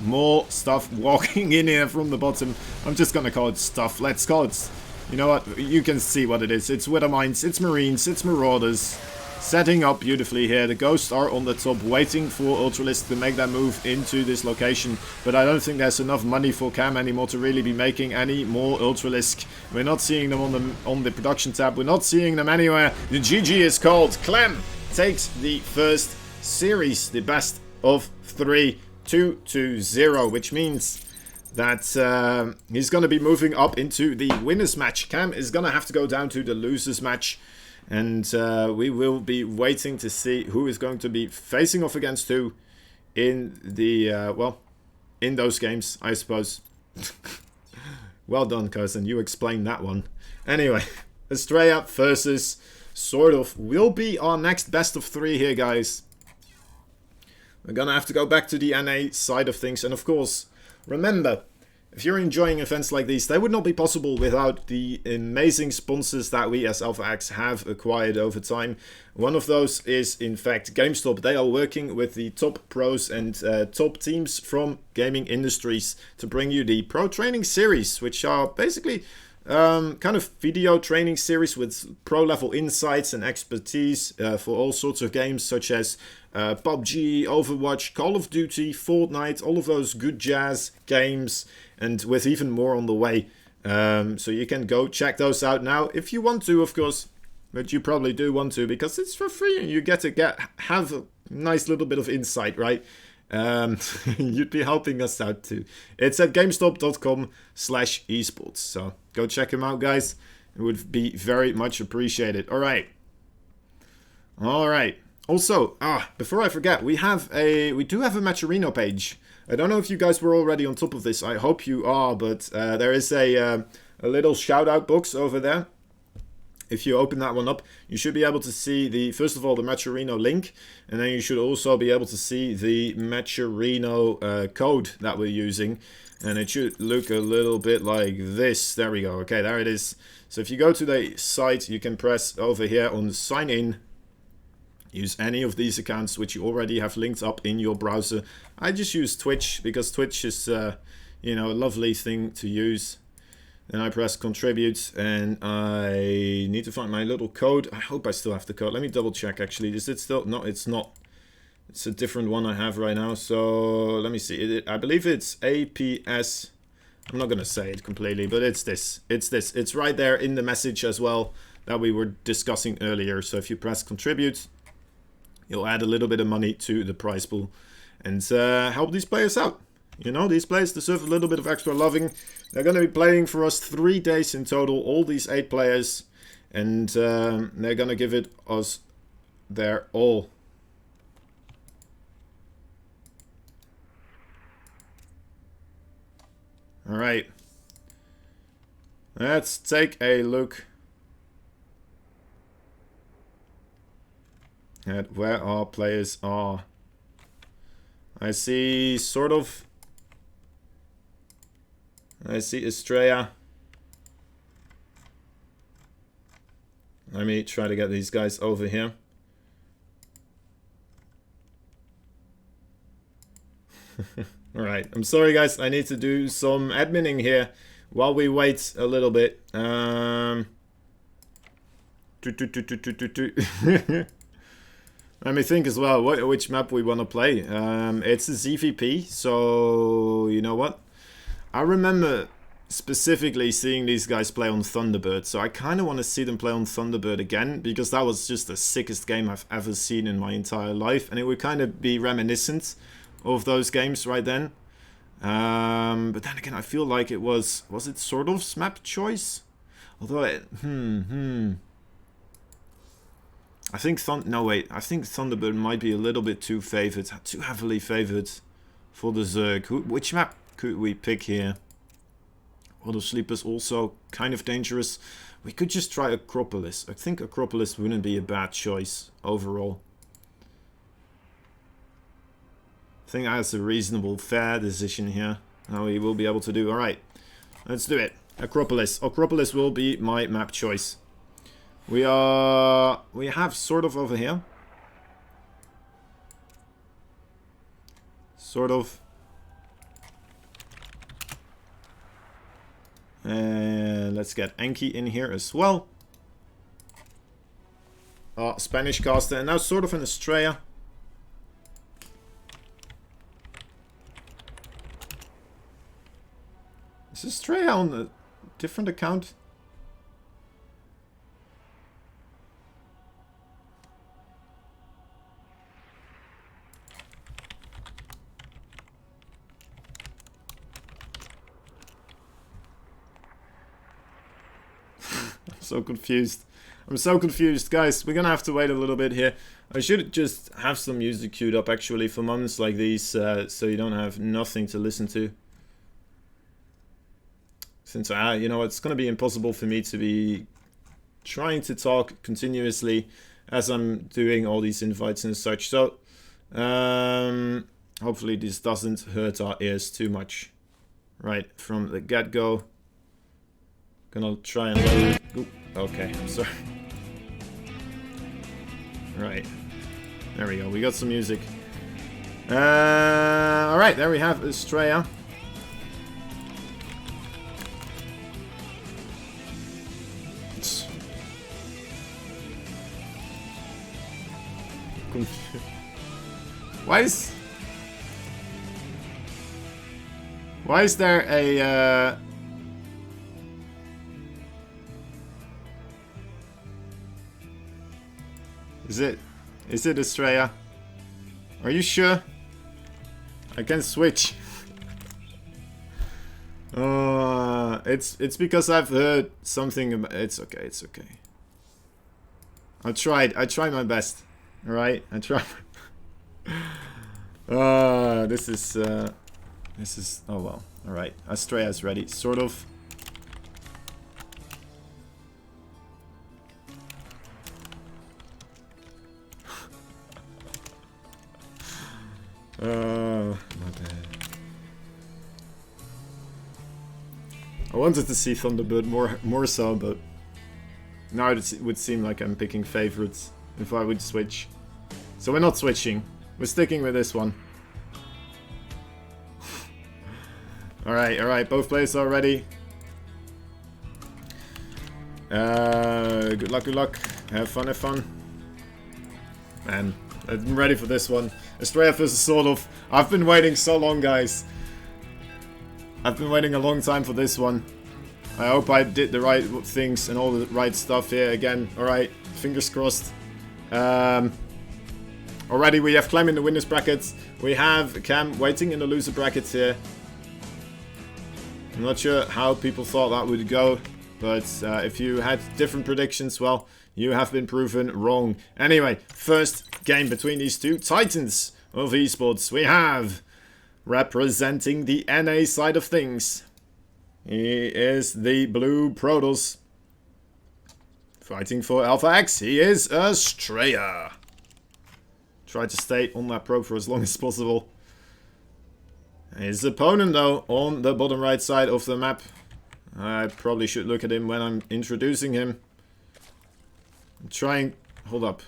more stuff walking in here from the bottom. I'm just going to call it stuff. Let's call it... You know what? You can see what it is. It's Widow Mines, it's Marines, it's Marauders. Setting up beautifully here. The Ghosts are on the top, waiting for Ultralisk to make that move into this location. But I don't think there's enough money for Cam anymore to really be making any more Ultralisk. We're not seeing them on the production tab. We're not seeing them anywhere. The GG is called. Clem takes the first series, the best of 3, 2-0, which means that he's going to be moving up into the winners match. Cam is going to have to go down to the losers match. And we will be waiting to see who is going to be facing off against who in the, well, in those games, I suppose. Well done, cousin. You explained that one. Anyway, Estrella versus Sort of will be our next best of 3 here, guys. We're going to have to go back to the NA side of things. And of course, remember, if you're enjoying events like these, they would not be possible without the amazing sponsors that we as Alpha X have acquired over time. One of those is, in fact, GameStop. They are working with the top pros and top teams from gaming industries to bring you the Pro Training Series, which are basically kind of video training series with pro level insights and expertise for all sorts of games, such as PUBG, Overwatch, Call of Duty, Fortnite, all of those good jazz games, and with even more on the way. So you can go check those out now if you want to, of course. But you probably do want to because it's for free and you get to have a nice little bit of insight, right? You'd be helping us out too. It's at gamestop.com/esports. So go check them out, guys. It would be very much appreciated. All right. Also, before I forget, we do have a Matcherino page. I don't know if you guys were already on top of this. I hope you are, but there is a little shout out box over there. If you open that one up, you should be able to see first of all, the Matcherino link, and then you should also be able to see the Matcherino code that we're using, and it should look a little bit like this. There we go. Okay, there it is. So if you go to the site, you can press over here on sign in. Use any of these accounts which you already have linked up in your browser. I just use Twitch because Twitch is, a lovely thing to use. Then I press contribute and I need to find my little code. I hope I still have the code. Let me double check actually. Is it still? No, it's not. It's a different one I have right now. So let me see. I believe it's APS. I'm not going to say it completely, but it's this. It's right there in the message as well that we were discussing earlier. So if you press contribute, you'll add a little bit of money to the prize pool and help these players out. You know, these players deserve a little bit of extra loving. They're going to be playing for us 3 days in total, all these 8 players. And they're going to give it us their all. Alright. Let's take a look at where our players are. I see I see Estrella. Let me try to get these guys over here. Alright, I'm sorry guys, I need to do some adminning here while we wait a little bit. Let me think as well, which map we want to play. It's a ZVP, so you know what? I remember specifically seeing these guys play on Thunderbird, so I kind of want to see them play on Thunderbird again, because that was just the sickest game I've ever seen in my entire life, and it would kind of be reminiscent of those games right then. But then again, I feel like it was it sort of map choice? Although it, I think I think Thunderbird might be a little bit too favored, too heavily favored for the Zerg. Which map could we pick here? World of Sleep is also kind of dangerous. We could just try Acropolis. I think Acropolis wouldn't be a bad choice overall. I think that's a reasonable, fair decision here. Now we will be able to do. Alright, let's do it. Acropolis. Acropolis will be my map choice. We have sort of over here. Sort of. And let's get Enki in here as well. Spanish caster, and now sort of an Estrella. Is Estrella on a different account? So confused. I'm so confused, guys. We're gonna have to wait a little bit here. I should just have some music queued up actually for moments like these, so you don't have nothing to listen to. Since you know, it's gonna be impossible for me to be trying to talk continuously as I'm doing all these invites and such. So hopefully this doesn't hurt our ears too much. Right from the get-go. Gonna try and load. Ooh, okay, I'm sorry. Right. There we go. We got some music. Alright, there we have Estrella. Why is there a Is it Estrella? Are you sure? I can switch. It's because I've heard something about. It's okay. It's okay. I tried my best. All right, I tried. This is. Oh well. All right, Estrella's ready. Sort of. My bad. I wanted to see Thunderbird more so, but now it would seem like I'm picking favorites if I would switch. So we're not switching. We're sticking with this one. Alright, both players are ready. Good luck. Have fun. Man, I'm ready for this one. Estrella versus sort of. I've been waiting so long, guys. I've been waiting a long time for this one. I hope I did the right things and all the right stuff here again. Alright, fingers crossed. Already we have Clem in the winners brackets. We have Cam waiting in the loser brackets here. I'm not sure how people thought that would go. But if you had different predictions, well, you have been proven wrong. Anyway, first game between these two titans of esports. We have, representing the NA side of things, he is the blue Protoss. Fighting for Alpha X, he is Estrella. Try to stay on that probe for as long as possible. His opponent, though, on the bottom right side of the map. I probably should look at him when I'm introducing him. I'm trying... Hold up.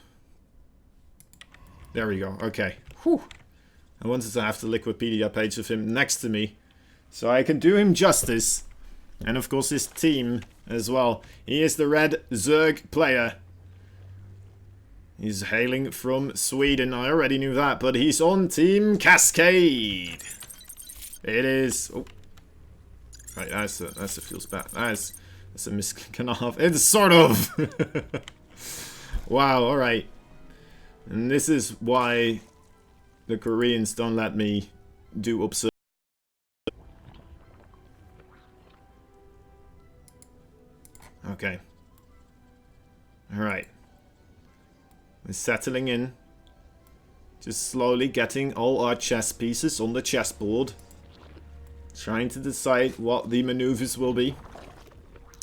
There we go. Okay. Whew. I wanted to have the Liquipedia page of him next to me, so I can do him justice. And of course his team as well. He is the red Zerg player. He's hailing from Sweden. I already knew that, but he's on Team Cascade. It is... Oh. Right, that feels bad. That's a miscanav. It's sort of. Wow, alright. And this is why the Koreans don't let me do absurd. Okay. Alright. We're settling in. Just slowly getting all our chess pieces on the chessboard. Trying to decide what the maneuvers will be.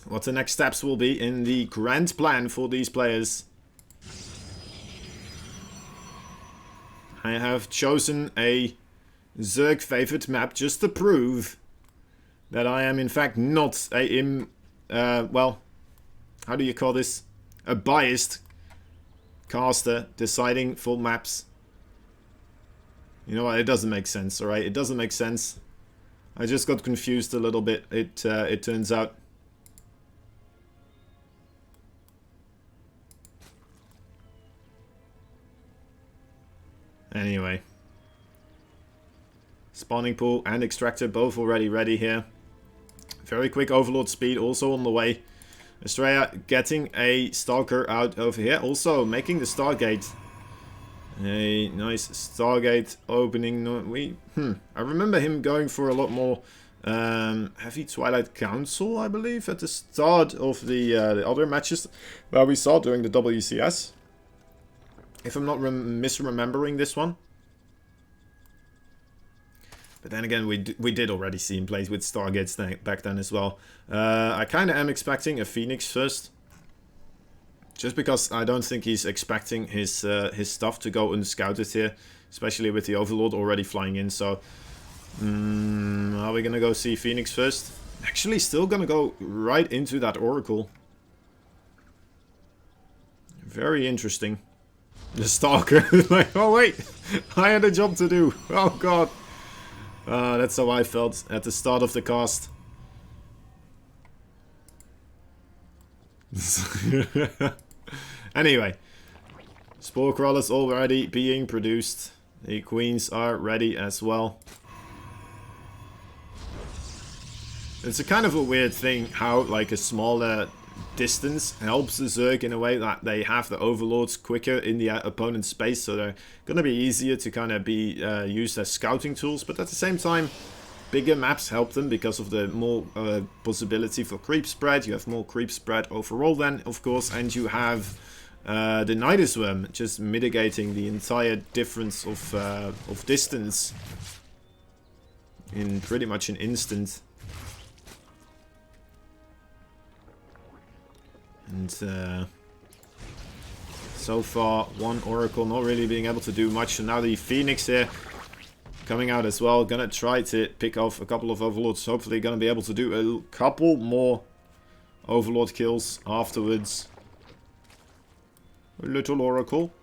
What the next steps will be in the grand plan for these players. I have chosen a Zerg favored map just to prove that I am in fact not a well, how do you call this? A biased caster deciding for maps. You know what? It doesn't make sense, alright? It doesn't make sense. I just got confused a little bit, it turns out. Anyway. Spawning pool and extractor both already ready here. Very quick overlord speed also on the way. Estrella getting a stalker out over here. Also making the Stargate. A nice Stargate opening. I remember him going for a lot more heavy Twilight Council, I believe, at the start of the other matches that we saw during the WCS. If I'm not misremembering this one. But then again, we did already see him play with Stargates back then as well. I kind of am expecting a Phoenix first. Just because I don't think he's expecting his stuff to go unscouted here. Especially with the Overlord already flying in. So, are we going to go see Phoenix first? Actually, still going to go right into that Oracle. Very interesting. The Stalker. Like, oh wait, I had a job to do. Oh god. That's how I felt at the start of the cast. Anyway, Spore Crawlers already being produced. The queens are ready as well. It's a kind of a weird thing how like a smaller distance helps the Zerg in a way that they have the overlords quicker in the opponent's space, so they're going to be easier to kind of be used as scouting tools, but at the same time bigger maps help them because of the more possibility for creep spread. You have more creep spread overall then, of course, and you have the Nidus Worm just mitigating the entire difference of distance in pretty much an instant. And so far, one Oracle not really being able to do much. So now the Phoenix here coming out as well. Gonna try to pick off a couple of Overlords. Hopefully gonna be able to do a couple more Overlord kills afterwards. A little Oracle.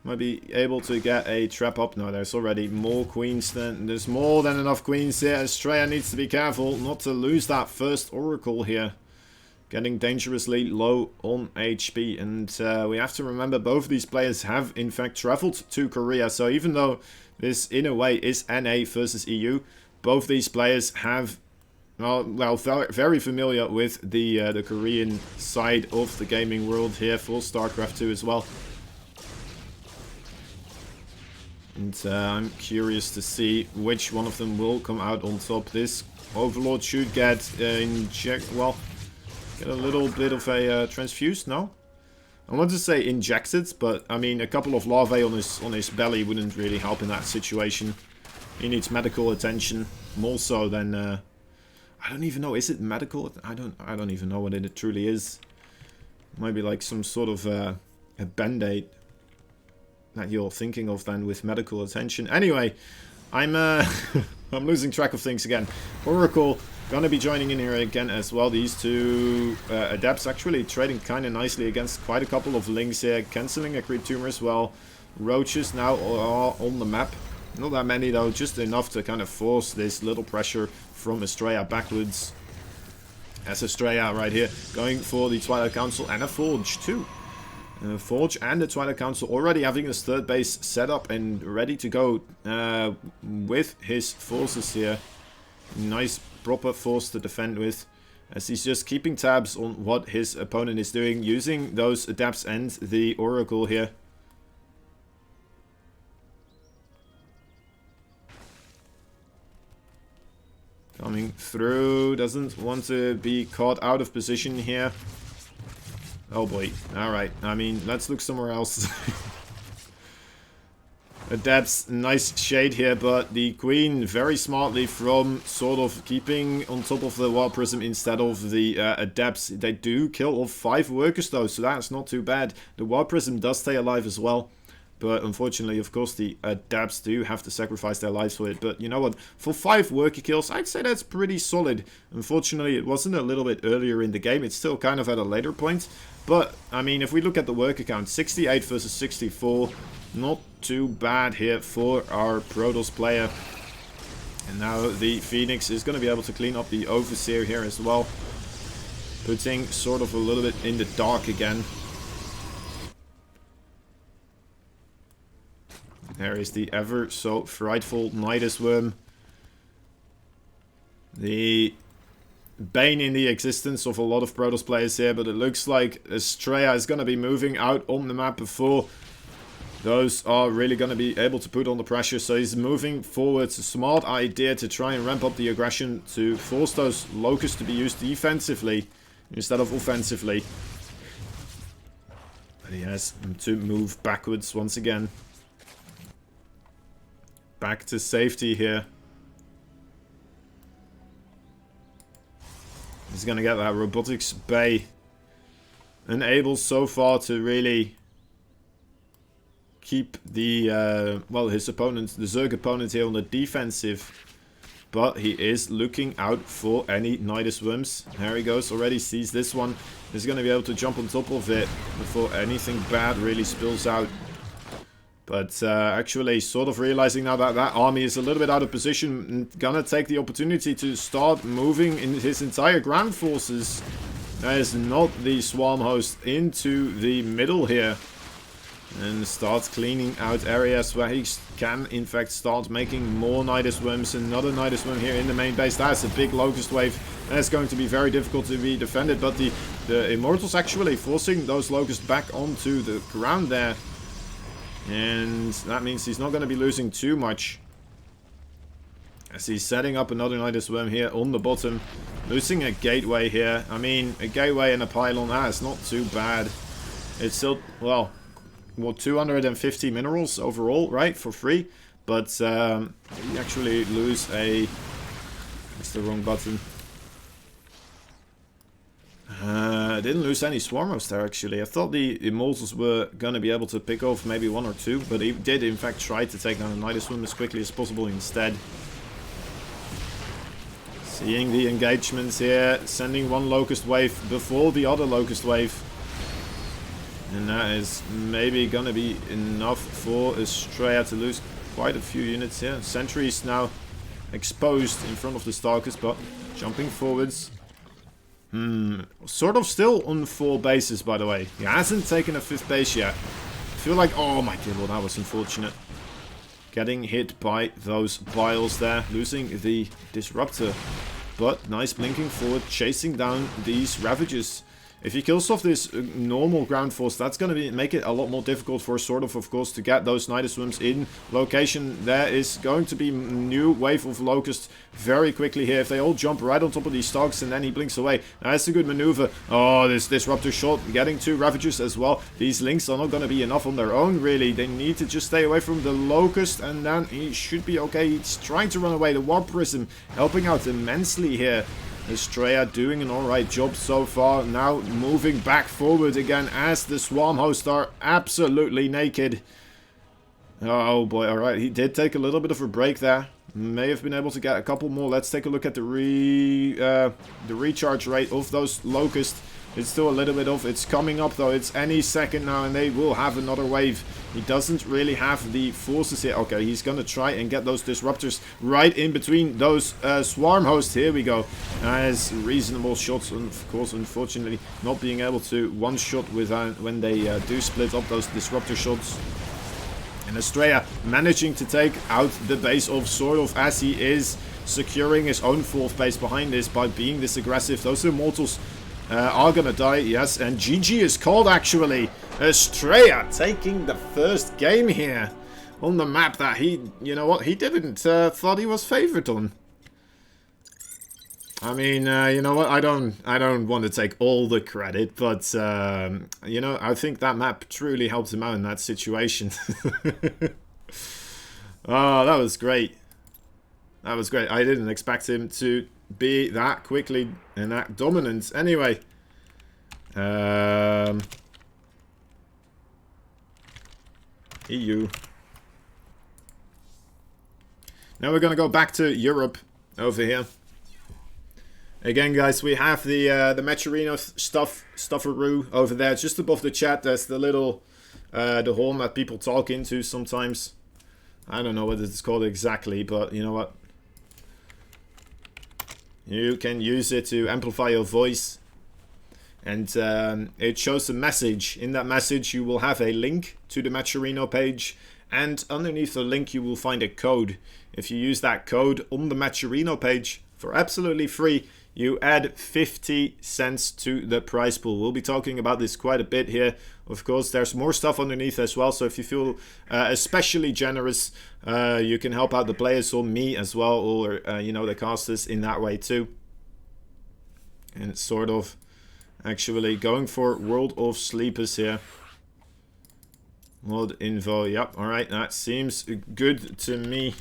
Might be able to get a trap up. No, there's already more queens than... There's more than enough queens here. Estrella needs to be careful not to lose that first Oracle here. Getting dangerously low on HP, and we have to remember both of these players have in fact traveled to Korea, so even though this in a way is NA versus EU, both these players have well very familiar with the Korean side of the gaming world here for StarCraft 2 as well. And I'm curious to see which one of them will come out on top. This Overlord should get well, get a little bit of a transfused, no? I want to say injected, but I mean a couple of larvae on his belly wouldn't really help in that situation. He needs medical attention more so than I don't even know, is it medical? I don't even know what it truly is. Maybe like some sort of a band-aid that you're thinking of then with medical attention. Anyway, I'm I'm losing track of things again. Oracle gonna be joining in here again as well. These two adepts actually trading kind of nicely against quite a couple of links here. Cancelling a creep tumor as well. Roaches now are on the map. Not that many though, just enough to kind of force this little pressure from Estrella backwards. As Estrella right here going for the Twilight Council and a Forge too. Forge and the Twilight Council already having his third base set up and ready to go with his forces here. Nice proper force to defend with, as he's just keeping tabs on what his opponent is doing, using those adepts and the Oracle here. Coming through, doesn't want to be caught out of position here. Oh boy, alright, I mean, let's look somewhere else. Adepts, nice shade here, but the Queen very smartly from sort of keeping on top of the Wild Prism instead of the Adepts. They do kill off 5 workers though, so that's not too bad. The Wild Prism does stay alive as well. But unfortunately, of course, the Adepts do have to sacrifice their lives for it. But you know what? For 5 worker kills, I'd say that's pretty solid. Unfortunately, it wasn't a little bit earlier in the game. It's still kind of at a later point. But, I mean, if we look at the worker count, 68 versus 64, not too bad here for our Protoss player. And now the Phoenix is going to be able to clean up the Overseer here as well. Putting sort of a little bit in the dark again. There is the ever so frightful Nidus Worm. The bane in the existence of a lot of Protoss players here, but it looks like Estrella is going to be moving out on the map before those are really going to be able to put on the pressure. So he's moving forward. It's a smart idea to try and ramp up the aggression to force those Locusts to be used defensively instead of offensively. But he has to move backwards once again. Back to safety here. He's going to get that robotics bay. Unable so far to really keep the, well, his opponent, the Zerg opponent here on the defensive. But he is looking out for any Nidus Worms. There he goes, already sees this one. He's going to be able to jump on top of it before anything bad really spills out. But actually sort of realizing now that that army is a little bit out of position and gonna take the opportunity to start moving in his entire ground forces. That is not the Swarm host into the middle here. And starts cleaning out areas where he can, in fact, start making more Night Swims. Another Night Swim here in the main base. That's a big Locust Wave. That's going to be very difficult to be defended. But the Immortals actually forcing those Locusts back onto the ground there. And that means he's not going to be losing too much. As he's setting up another Night Swim here on the bottom. Losing a Gateway here. I mean, a Gateway and a Pylon, that's not too bad. It's still, well... 250 minerals overall, right, for free. But you actually lose a... That's the wrong button. Didn't lose any Swarmos there, actually. I thought the Immortals were going to be able to pick off maybe 1 or 2. But he did, in fact, try to take down the Night Swim as quickly as possible instead. Seeing the engagements here. Sending 1 Locust Wave before the other Locust Wave. And that is maybe going to be enough for Estrella to lose quite a few units here. Sentries now exposed in front of the Stalkers, but jumping forwards. Sort of still on 4 bases, by the way. He hasn't taken a 5th base yet. I feel like, oh my dear lord, that was unfortunate. Getting hit by those Biles there, losing the Disruptor. But nice blinking forward, chasing down these Ravagers. If he kills off this normal ground force, that's going to make it a lot more difficult for sort of course, to get those Night Swims in location. There is going to be new wave of Locusts very quickly here. If they all jump right on top of these Stalks and then he blinks away. That's a good maneuver. Oh, this Disruptor shot getting 2 Ravagers as well. These Links are not going to be enough on their own, really. They need to just stay away from the Locust and then he should be okay. He's trying to run away. The Warp Prism helping out immensely here. Estrella doing an alright job so far. Now moving back forward again as the Swarm hosts are absolutely naked. Oh boy, alright. He did take a little bit of a break there. May have been able to get a couple more. Let's take a look at the recharge rate of those Locusts. It's still a little bit off. It's coming up though. It's any second now and they will have another wave. He doesn't really have the forces here. Okay, he's going to try and get those Disruptors right in between those Swarm hosts. Here we go. As reasonable shots, of course, unfortunately, not being able to one-shot without when they do split up those Disruptor shots. And Estrella managing to take out the base of sort of as he is securing his own 4th base behind this by being this aggressive. Those Immortals are gonna die, yes, and GG is called actually. Estrella taking the first game here on the map that he, you know what, he didn't thought he was favored on. I mean, you know what, I don't want to take all the credit, but you know, I think that map truly helped him out in that situation. Oh, that was great. That was great. I didn't expect him to be that quickly and that dominant. Anyway, EU. Now we're gonna go back to Europe over here. Again, guys, we have the Maturino stufferoo over there, just above the chat. There's the little the horn that people talk into sometimes. I don't know what it's called exactly, but you know what? You can use it to amplify your voice. And it shows a message. In that message, you will have a link to the Maturino page. And underneath the link, you will find a code. If you use that code on the Maturino page for absolutely free, you add 50 cents to the prize pool. We'll be talking about this quite a bit here. Of course, there's more stuff underneath as well. So if you feel especially generous, you can help out the players or me as well, or you know, the casters in that way too. And it's sort of actually going for World of Sleepers here. Mod info, yep, alright, that seems good to me.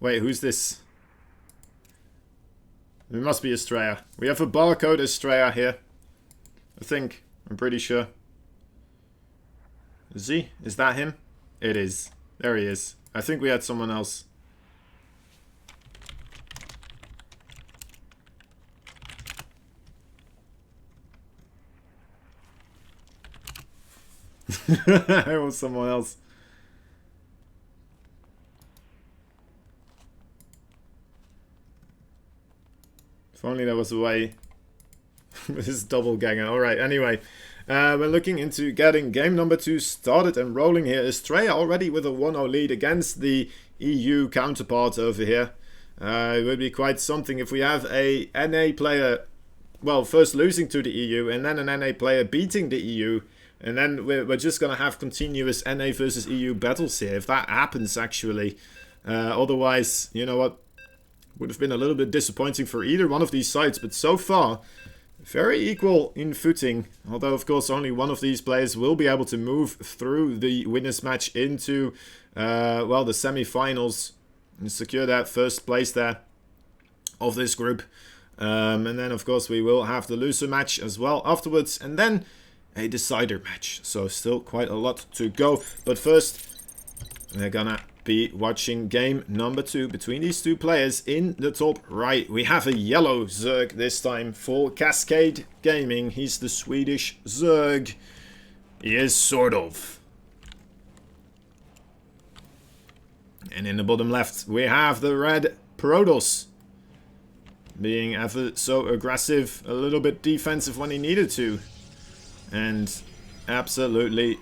Wait, who's this? It must be Estrella. We have a barcode Estrella here. I think. I'm pretty sure. Is he? Is that him? It is. There he is. I think we had someone else. It was someone else. If only there was a way. This double ganger. Alright, anyway. We're looking into getting game number 2 started and rolling here. Estrella already with a 1-0 lead against the EU counterpart over here. It would be quite something if we have a NA player, well, first losing to the EU and then an NA player beating the EU. And then we're just going to have continuous NA versus EU battles here, if that happens actually. Otherwise, you know what, would have been a little bit disappointing for either one of these sides. But so far, very equal in footing. Although, of course, only one of these players will be able to move through the winners match into, well, the semi-finals. And secure that first place there of this group. And then, of course, we will have the loser match as well afterwards. And then a decider match. So still quite a lot to go. But first, we're gonna be watching game number 2 between these two players. In the top right, we have a yellow Zerg this time for Cascade Gaming. He's the Swedish Zerg. He is sort of. And in the bottom left, we have the red Protoss. Being ever so aggressive, a little bit defensive when he needed to. And absolutely,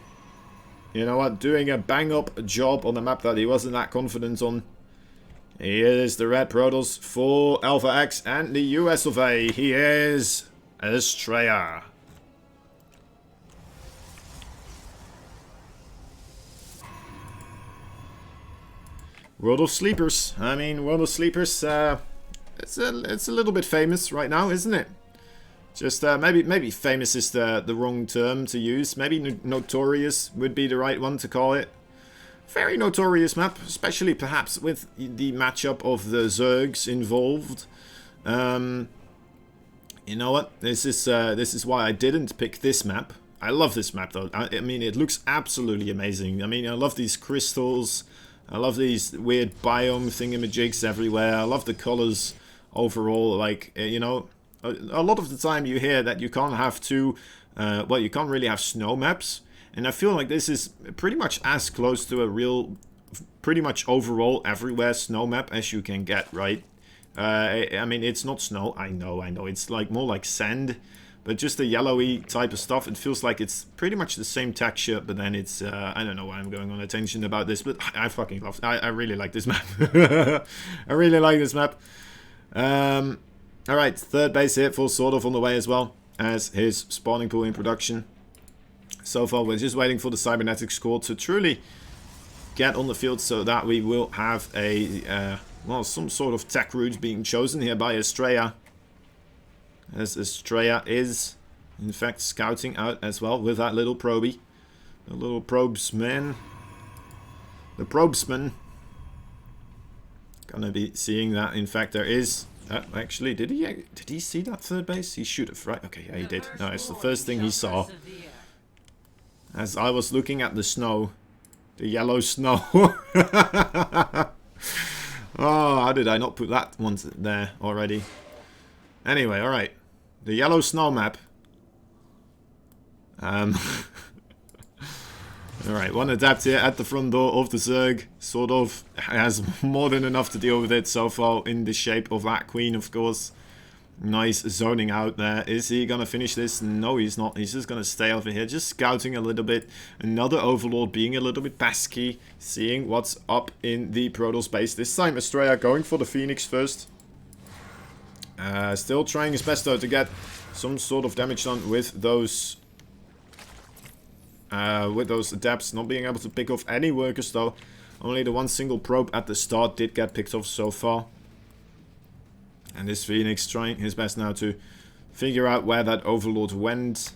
you know what, doing a bang-up job on the map that he wasn't that confident on. He is the red Protoss for Alpha X and the US of A. He is Estrella. World of Sleepers. I mean, World of Sleepers, it's a little bit famous right now, isn't it? Just maybe famous is the wrong term to use. Maybe notorious would be the right one to call it. Very notorious map, especially perhaps with the matchup of the Zergs involved. You know what? This is why I didn't pick this map. I love this map though. I mean, it looks absolutely amazing. I mean, I love these crystals. I love these weird biome thingamajigs everywhere. I love the colors overall. Like, you know, a lot of the time you hear that you can't have two, well, you can't really have snow maps. And I feel like this is pretty much as close to a real, pretty much overall everywhere snow map as you can get, right? I mean, it's not snow. I know. It's like more like sand. But just the yellowy type of stuff, it feels like it's pretty much the same texture, but then it's, I don't know why I'm going on a tangent about this, but I fucking love it. I really like this map. I really like this map. Alright, third base here for sort of on the way as well as his spawning pool in production. So far, we're just waiting for the cybernetic squad to truly get on the field so that we will have a, well, some sort of tech route being chosen here by Estrella. As Estrella is, in fact, scouting out as well with that little probie. The little probesman. The probesman. Gonna be seeing that, in fact, there is... actually, did he see that third base? He should have, right? Okay, yeah, he did. No, it's the first thing he saw. As I was looking at the snow. The yellow snow. Oh, how did I not put that one there already? Anyway, alright. The yellow snow map. Alright, one adapt here at the front door of the Zerg. Sort of has more than enough to deal with it so far in the shape of that queen, of course. Nice zoning out there. Is he gonna finish this? No, he's not. He's just gonna stay over here, just scouting a little bit. Another Overlord being a little bit pesky, seeing what's up in the Protoss base. This time Estrella going for the Phoenix first. Still trying his best though to get some sort of damage done with those adepts. Not being able to pick off any workers though. Only the one single probe at the start did get picked off so far. And this Phoenix trying his best now to figure out where that Overlord went.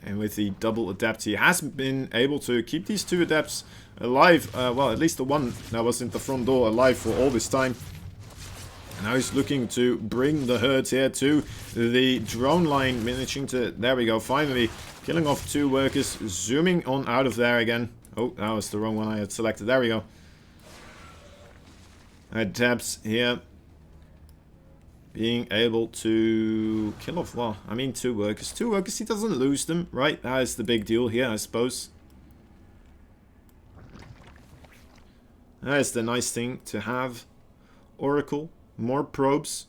And with the double adept, he has been able to keep these two adepts alive. Well, at least the one that was in the front door alive for all this time. And now he's looking to bring the herd here to the drone line, managing to, there we go, finally killing off two workers, zooming on out of there again. Oh, that was the wrong one I had selected. There we go. Adepts here. being able to kill off, well, I mean 2 workers. 2 workers, he doesn't lose them, right? That is the big deal here, I suppose. That is the nice thing to have. Oracle, more probes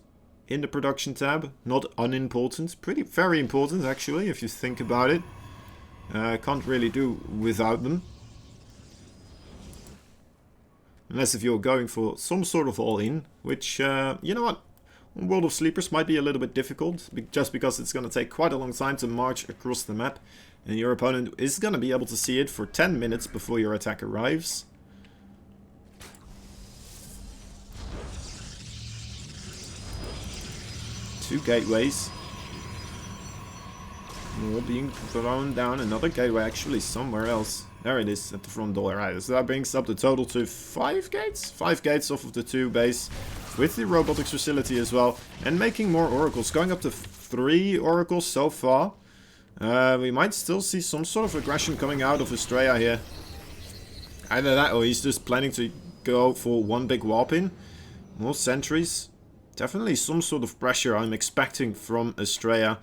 in the production tab. Not unimportant. Very important, actually, if you think about it. Can't really do without them. Unless if you're going for some sort of all-in, which, you know what? World of Sleepers might be a little bit difficult, just because it's going to take quite a long time to march across the map. And your opponent is going to be able to see it for 10 minutes before your attack arrives. Two gateways. More being thrown down. Another gateway actually somewhere else. There it is at the front door. Right, so that brings up the total to 5 gates? 5 gates off of the 2 base. With the robotics facility as well. And making more oracles. Going up to 3 oracles so far. We might still see some sort of aggression coming out of Estrella here. Either that or he's just planning to go for one big warp in. More sentries. Definitely some sort of pressure I'm expecting from Estrella.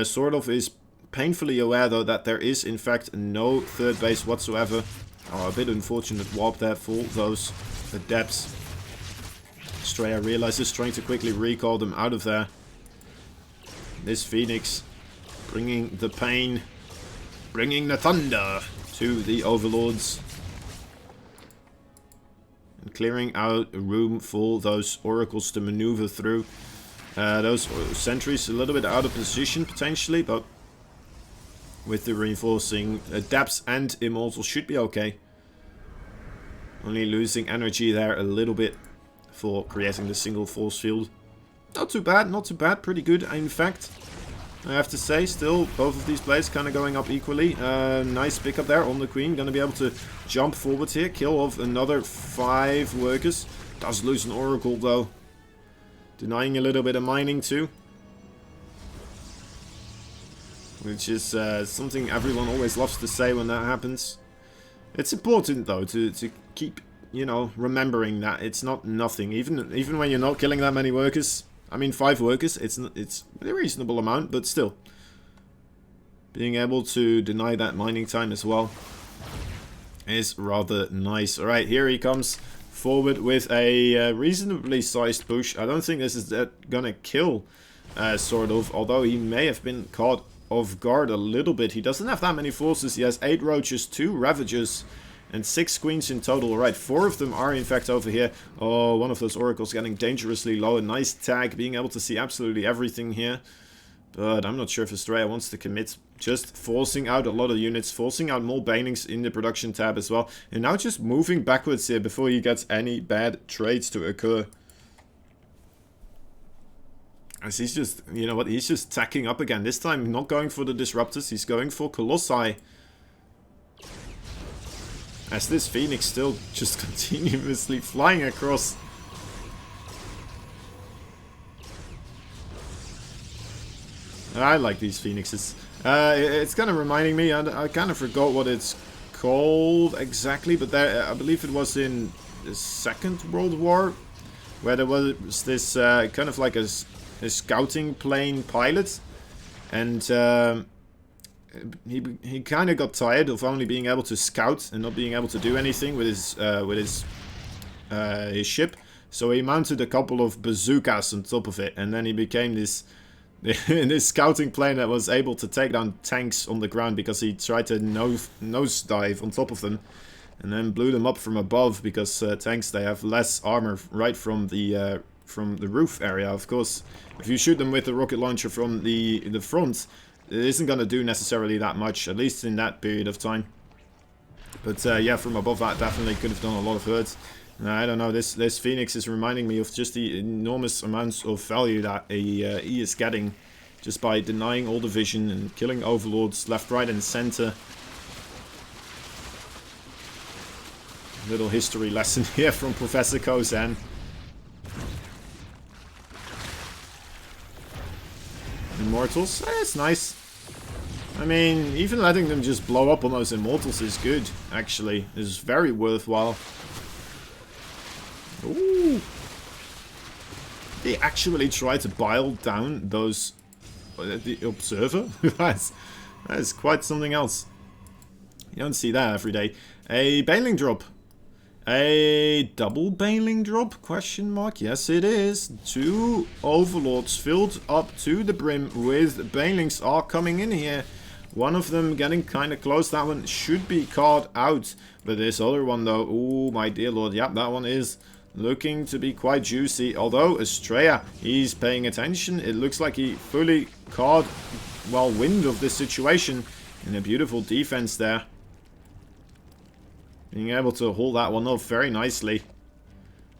Sort of is painfully aware though that there is in fact no 3rd base whatsoever. Oh, a bit unfortunate warp there for those adepts. Estrella realizes trying to quickly recall them out of there. This Phoenix bringing the pain, bringing the thunder to the overlords. And clearing out a room for those oracles to maneuver through. Those sentries a little bit out of position potentially, but with the reinforcing adepts and immortals should be okay. Only losing energy there a little bit for creating the single force field. Not too bad, not too bad. Pretty good, in fact. I have to say, still, both of these plays kind of going up equally. Nice pickup there on the Queen. Going to be able to jump forward here. Kill off another 5 workers. Does lose an Oracle, though. Denying a little bit of mining, too. Which is something everyone always loves to say when that happens. It's important, though, to keep, you know, remembering that it's not nothing. Even when you're not killing that many workers. I mean, 5 workers, it's a reasonable amount, but still. Being able to deny that mining time as well is rather nice. Alright, here he comes forward with a reasonably sized push. I don't think this is gonna kill, sort of, although he may have been caught off guard a little bit. He doesn't have that many forces. He has 8 roaches, 2 ravagers, and 6 queens in total. Right, 4 of them are in fact over here. Oh, one of those oracles getting dangerously low. A nice tag, being able to see absolutely everything here. But I'm not sure if Estrella wants to commit. Just forcing out a lot of units, forcing out more banings in the production tab as well. And now just moving backwards here before he gets any bad trades to occur. As he's just, you know what, he's just tacking up again. This time not going for the disruptors, he's going for Colossi. As this Phoenix still just continuously flying across. I like these Phoenixes. It's kind of reminding me, I kind of forgot what it's called exactly, but there, I believe it was in the Second World War, where there was this kind of like a scouting plane pilot, and he kind of got tired of only being able to scout and not being able to do anything with his ship. So he mounted a couple of bazookas on top of it, and then he became this scouting plane that was able to take down tanks on the ground because he tried to nosedive on top of them, and then blew them up from above because tanks, they have less armor right from the roof area. Of course, if you shoot them with a rocket launcher from the front, it isn't going to do necessarily that much, at least in that period of time. But yeah, from above that definitely could have done a lot of hurt. I don't know, this Phoenix is reminding me of just the enormous amounts of value that he is getting just by denying all the vision and killing overlords left, right and center. Little history lesson here from Professor Kozan. Immortals, it's nice. I mean, even letting them just blow up on those immortals is good, actually. It's very worthwhile. Ooh. They actually try to bile down those... the observer? That's quite something else. You don't see that every day. A bailing drop. A double bailing drop? Question mark. Yes, it is. 2 overlords filled up to the brim with bailings are coming in here. One of them getting kind of close. That one should be caught out. But this other one, though, oh my dear lord. Yep, that one is looking to be quite juicy. Although Estrella, he's paying attention. It looks like he fully caught, well, wind of this situation. And a beautiful defense there. Being able to hold that one off very nicely.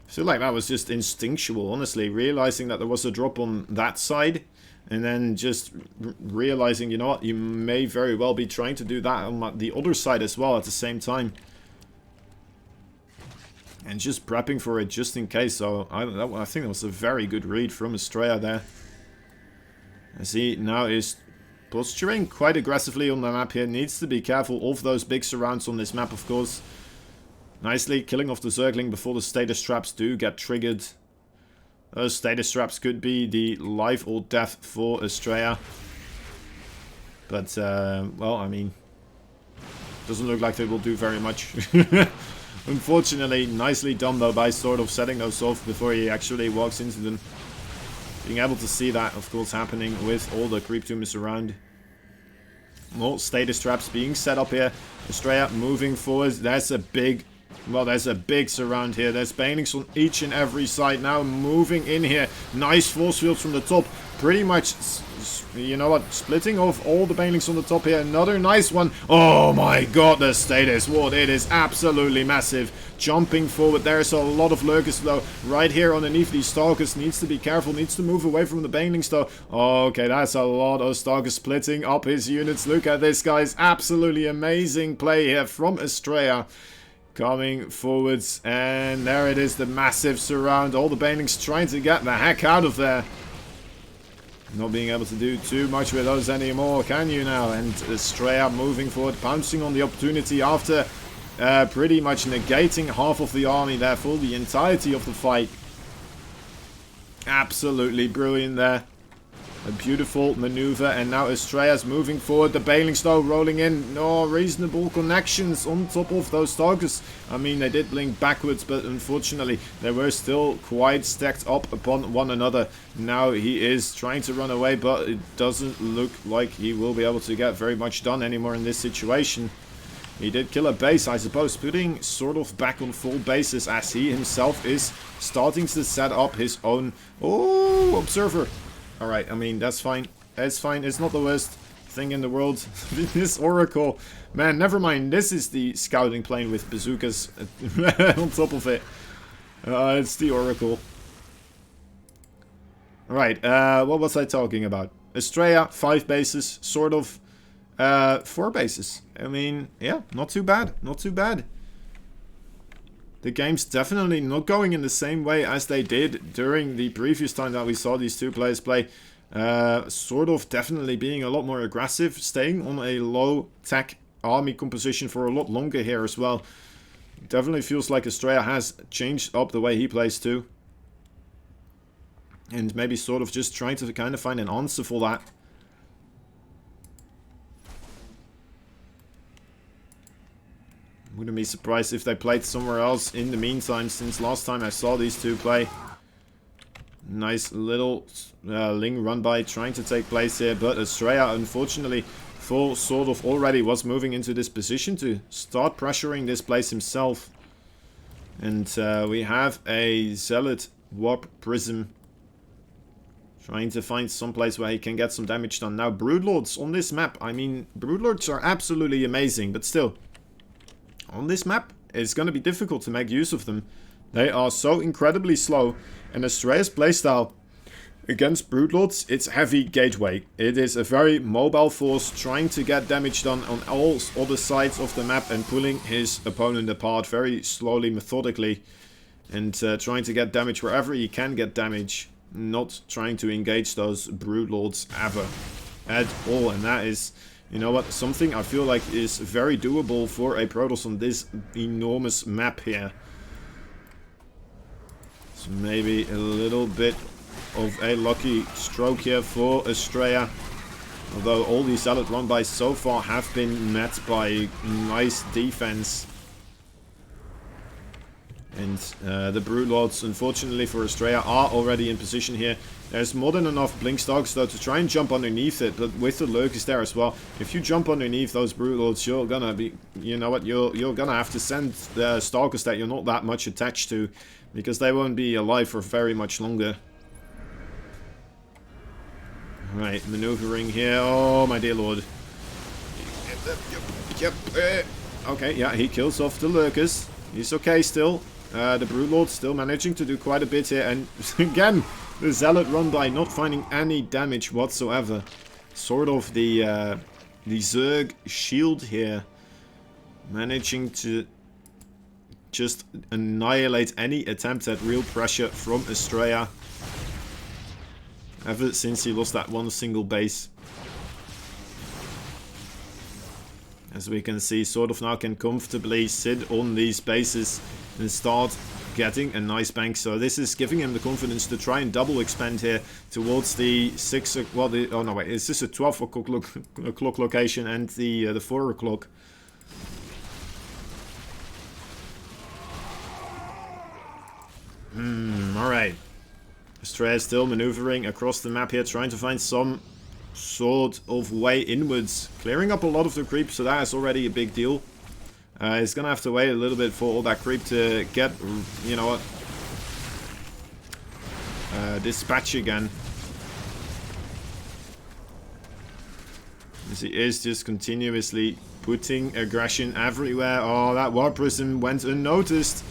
I feel like that was just instinctual, honestly. Realizing that there was a drop on that side. And then just realizing, you know what, you may very well be trying to do that on the other side as well at the same time. And just prepping for it just in case. So I think that was a very good read from Estrella there. As he now is posturing quite aggressively on the map here. Needs to be careful of those big surrounds on this map, of course. Nicely killing off the Zergling before the status traps do get triggered. Those status traps could be the life or death for Estrella. But, well, I mean, doesn't look like they will do very much. Unfortunately, nicely done though by sort of setting those off before he actually walks into them. Being able to see that, of course, happening with all the creep tumors around. More status traps being set up here. Estrella moving forward. There's a big... Well, there's a big surround here. There's banings on each and every side now moving in here. Nice force fields from the top. Pretty much, you know what, splitting off all the banelings on the top here. Another nice one. Oh my god, the status. What, it is absolutely massive. Jumping forward. There's a lot of lurkers though. Right here underneath these stalkers. Needs to be careful. Needs to move away from the banelings though. Okay, that's a lot of stalkers splitting up his units. Look at this, guys. Absolutely amazing play here from Estrella. Coming forwards, and there it is, the massive surround. All the banelings trying to get the heck out of there. Not being able to do too much with those anymore, can you now? And Estrella moving forward, pouncing on the opportunity after pretty much negating half of the army there for the entirety of the fight. Absolutely brilliant there. A beautiful maneuver, and now Estrella's moving forward. The Bailings though rolling in. No reasonable connections on top of those stalkers. I mean, they did blink backwards, but unfortunately they were still quite stacked up upon one another. Now he is trying to run away, but it doesn't look like he will be able to get very much done anymore in this situation. He did kill a base, I suppose, putting sort of back on full bases as he himself is starting to set up his own... Oh, observer. Alright, I mean, that's fine. It's fine. It's not the worst thing in the world. This Oracle. Man, never mind. This is the scouting plane with bazookas on top of it. It's the Oracle. Alright, what was I talking about? Estrella, 5 bases. Sort of 4 bases. I mean, yeah, not too bad. Not too bad. The game's definitely not going in the same way as they did during the previous time that we saw these two players play. Sort of definitely being a lot more aggressive, staying on a low-tech army composition for a lot longer here as well. Definitely feels like Estrella has changed up the way he plays too. And maybe sort of just trying to kind of find an answer for that. Wouldn't be surprised if they played somewhere else in the meantime, since last time I saw these two play. Nice little Ling run by trying to take place here, but Estrella, unfortunately, full sort of already was moving into this position to start pressuring this place himself. And we have a Zealot Warp Prism trying to find some place where he can get some damage done. Now, Broodlords on this map, I mean, Broodlords are absolutely amazing, but still... On this map, it's going to be difficult to make use of them. They are so incredibly slow, and Estrella's playstyle against Broodlords, it's heavy gateway. It is a very mobile force trying to get damage done on all other sides of the map and pulling his opponent apart very slowly, methodically, and trying to get damage wherever he can get damage, not trying to engage those Broodlords ever at all, and that is... You know what, something I feel like is very doable for a Protoss on this enormous map here. So maybe a little bit of a lucky stroke here for Estrella. Although all these Zealot run-bys so far have been met by nice defense. And the Broodlords, unfortunately for Estrella, are already in position here. There's more than enough Blink Dogs though to try and jump underneath it, but with the Lurkers there as well, if you jump underneath those Broodlords, you're gonna be, you know what, you're gonna have to send the Stalkers that you're not that much attached to, because they won't be alive for very much longer. Right, maneuvering here. Oh my dear lord. Yep. Okay, yeah, he kills off the Lurkers. He's okay still. The Broodlord still managing to do quite a bit here. And again, the Zealot run-by not finding any damage whatsoever. Sort of the Zerg shield here. Managing to just annihilate any attempt at real pressure from Estrella. Ever since he lost that one single base. As we can see, sort of now can comfortably sit on these bases and start getting a nice bank. So this is giving him the confidence to try and double expand here towards the 6 o'clock. Well, oh no, wait, it's just a 12 o'clock location and the 4 o'clock. Alright. Estrella still maneuvering across the map here, trying to find some sort of way inwards. Clearing up a lot of the creep, so that is already a big deal. He's gonna have to wait a little bit for all that creep to get, you know what, dispatch again. As he is just continuously putting aggression everywhere. Oh, that War Prism went unnoticed.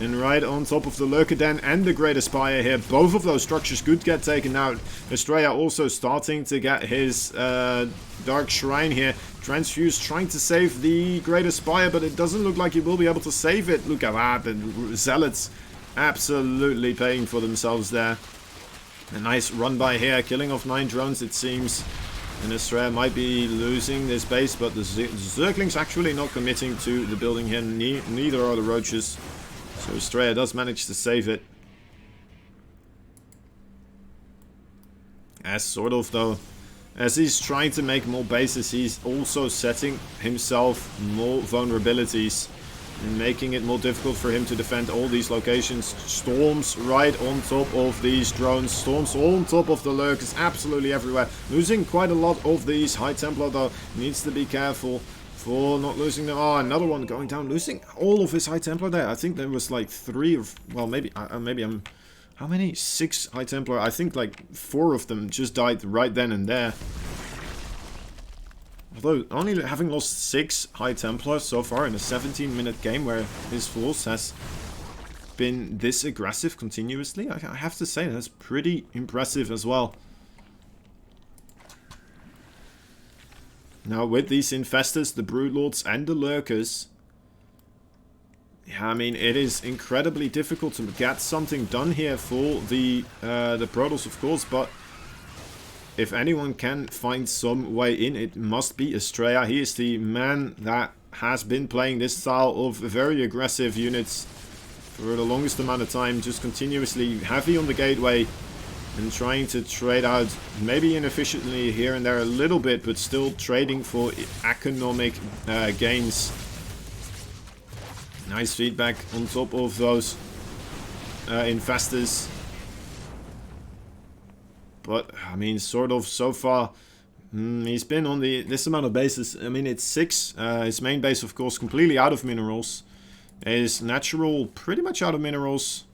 And right on top of the Lurker Den and the Great Aspire here. Both of those structures could get taken out. Estrella also starting to get his Dark Shrine here. Transfuse trying to save the Great Aspire, but it doesn't look like he will be able to save it. Look at that. The Zealots absolutely paying for themselves there. A nice run by here. Killing off 9 drones, it seems. And Estrella might be losing this base, but the Zerglings actually not committing to the building here. Neither are the Roaches. So Estrella does manage to save it. As sort of though, as he's trying to make more bases, he's also setting himself more vulnerabilities. And making it more difficult for him to defend all these locations. Storms right on top of these drones. Storms on top of the Lurkers. Absolutely everywhere. Losing quite a lot of these. High Templar though needs to be careful for not losing them. Oh, another one going down. Losing all of his High Templar there. I think there was like 3 or... Well, maybe I'm... How many? 6 High Templar. I think like 4 of them just died right then and there. Although, only having lost 6 High Templars so far in a 17-minute game where his force has been this aggressive continuously, I have to say that's pretty impressive as well. Now, with these Infestors, the Broodlords and the Lurkers, yeah, I mean, it is incredibly difficult to get something done here for the Protoss, of course, but if anyone can find some way in, it must be Estrella. He is the man that has been playing this style of very aggressive units for the longest amount of time. Just continuously heavy on the gateway and trying to trade out, maybe inefficiently here and there a little bit, but still trading for economic gains. Nice feedback on top of those Infestors. But, I mean, sort of, so far, he's been on this amount of bases. I mean, it's 6. His main base, of course, completely out of minerals. His natural, pretty much out of minerals.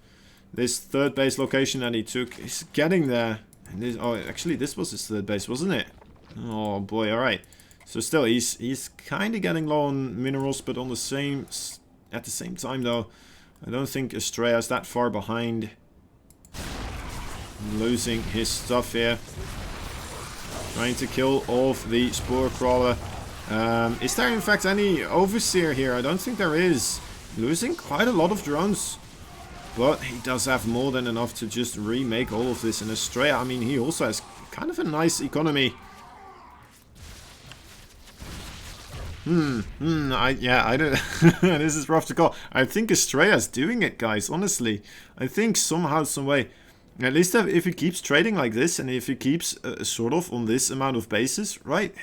This 3rd base location that he took is getting there. And this, oh, actually, this was his 3rd base, wasn't it? Oh, boy, alright. So still, he's kind of getting low on minerals, but on at the same time, though, I don't think Estrella's that far behind. Losing his stuff here. Trying to kill off the Spore Crawler. Is there in fact any Overseer here? I don't think there is. Losing quite a lot of drones. But he does have more than enough to just remake all of this. And Estrella, I mean, he also has kind of a nice economy. I don't... This is rough to call. I think Estrella's doing it, guys, honestly. I think somehow, some way... At least if he keeps trading like this, and if he keeps sort of on this amount of bases, right?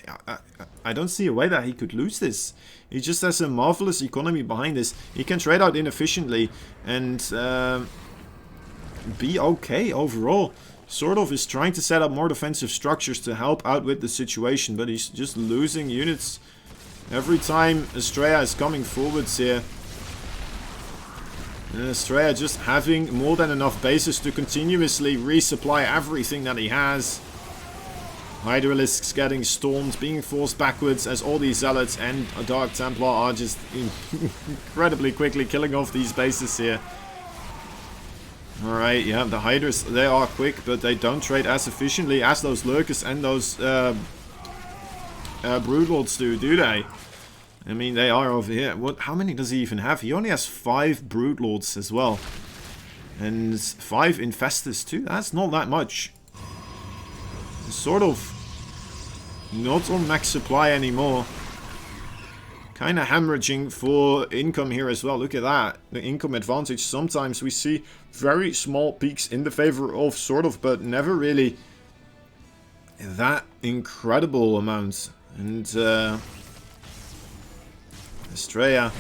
I don't see a way that he could lose this. He just has a marvelous economy behind this. He can trade out inefficiently and be okay overall. Sort of is trying to set up more defensive structures to help out with the situation, but he's just losing units every time Estrella is coming forwards here. And Estrella just having more than enough bases to continuously resupply everything that he has. Hydralisks getting stormed, being forced backwards as all these Zealots and a Dark Templar are just incredibly quickly killing off these bases here. Alright, yeah, the Hydras, they are quick, but they don't trade as efficiently as those Lurkers and those Broodlords do they? I mean, they are over here. What? How many does he even have? He only has 5 Broodlords as well. And 5 Infestors too. That's not that much. Sort of not on max supply anymore. Kind of hemorrhaging for income here as well. Look at that. The income advantage. Sometimes we see very small peaks in the favor of sort of, but never really that incredible amounts. And Estrella,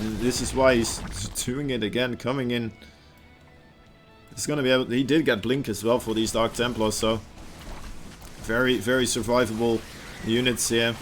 this is why he's doing it again, coming in. It's gonna be able. He did get Blink as well for these Dark Templars, so very, very survivable units here.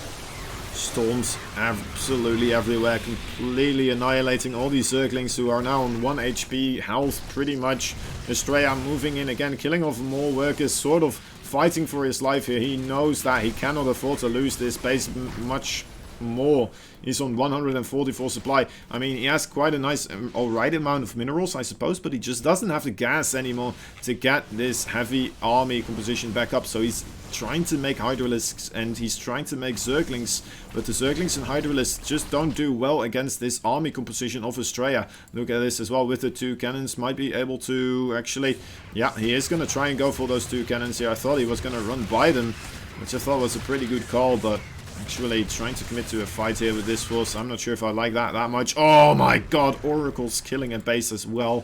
Storms absolutely everywhere, completely annihilating all these Zerglings who are now on 1 HP health pretty much. Estrella moving in again, killing off more workers, sort of fighting for his life here. He knows that he cannot afford to lose this base much more. He's on 144 supply. I mean, he has quite a nice, alright amount of minerals, I suppose, but he just doesn't have the gas anymore to get this heavy army composition back up. So he's trying to make Hydralisks and he's trying to make Zerglings, but the Zerglings and Hydralisks just don't do well against this army composition of Estrella. Look at this as well with the 2 cannons. Might be able to actually, yeah, he is going to try and go for those 2 cannons here. I thought he was going to run by them, which I thought was a pretty good call, but actually trying to commit to a fight here with this force. I'm not sure if I like that much. Oh my god, Oracle's killing a base as well.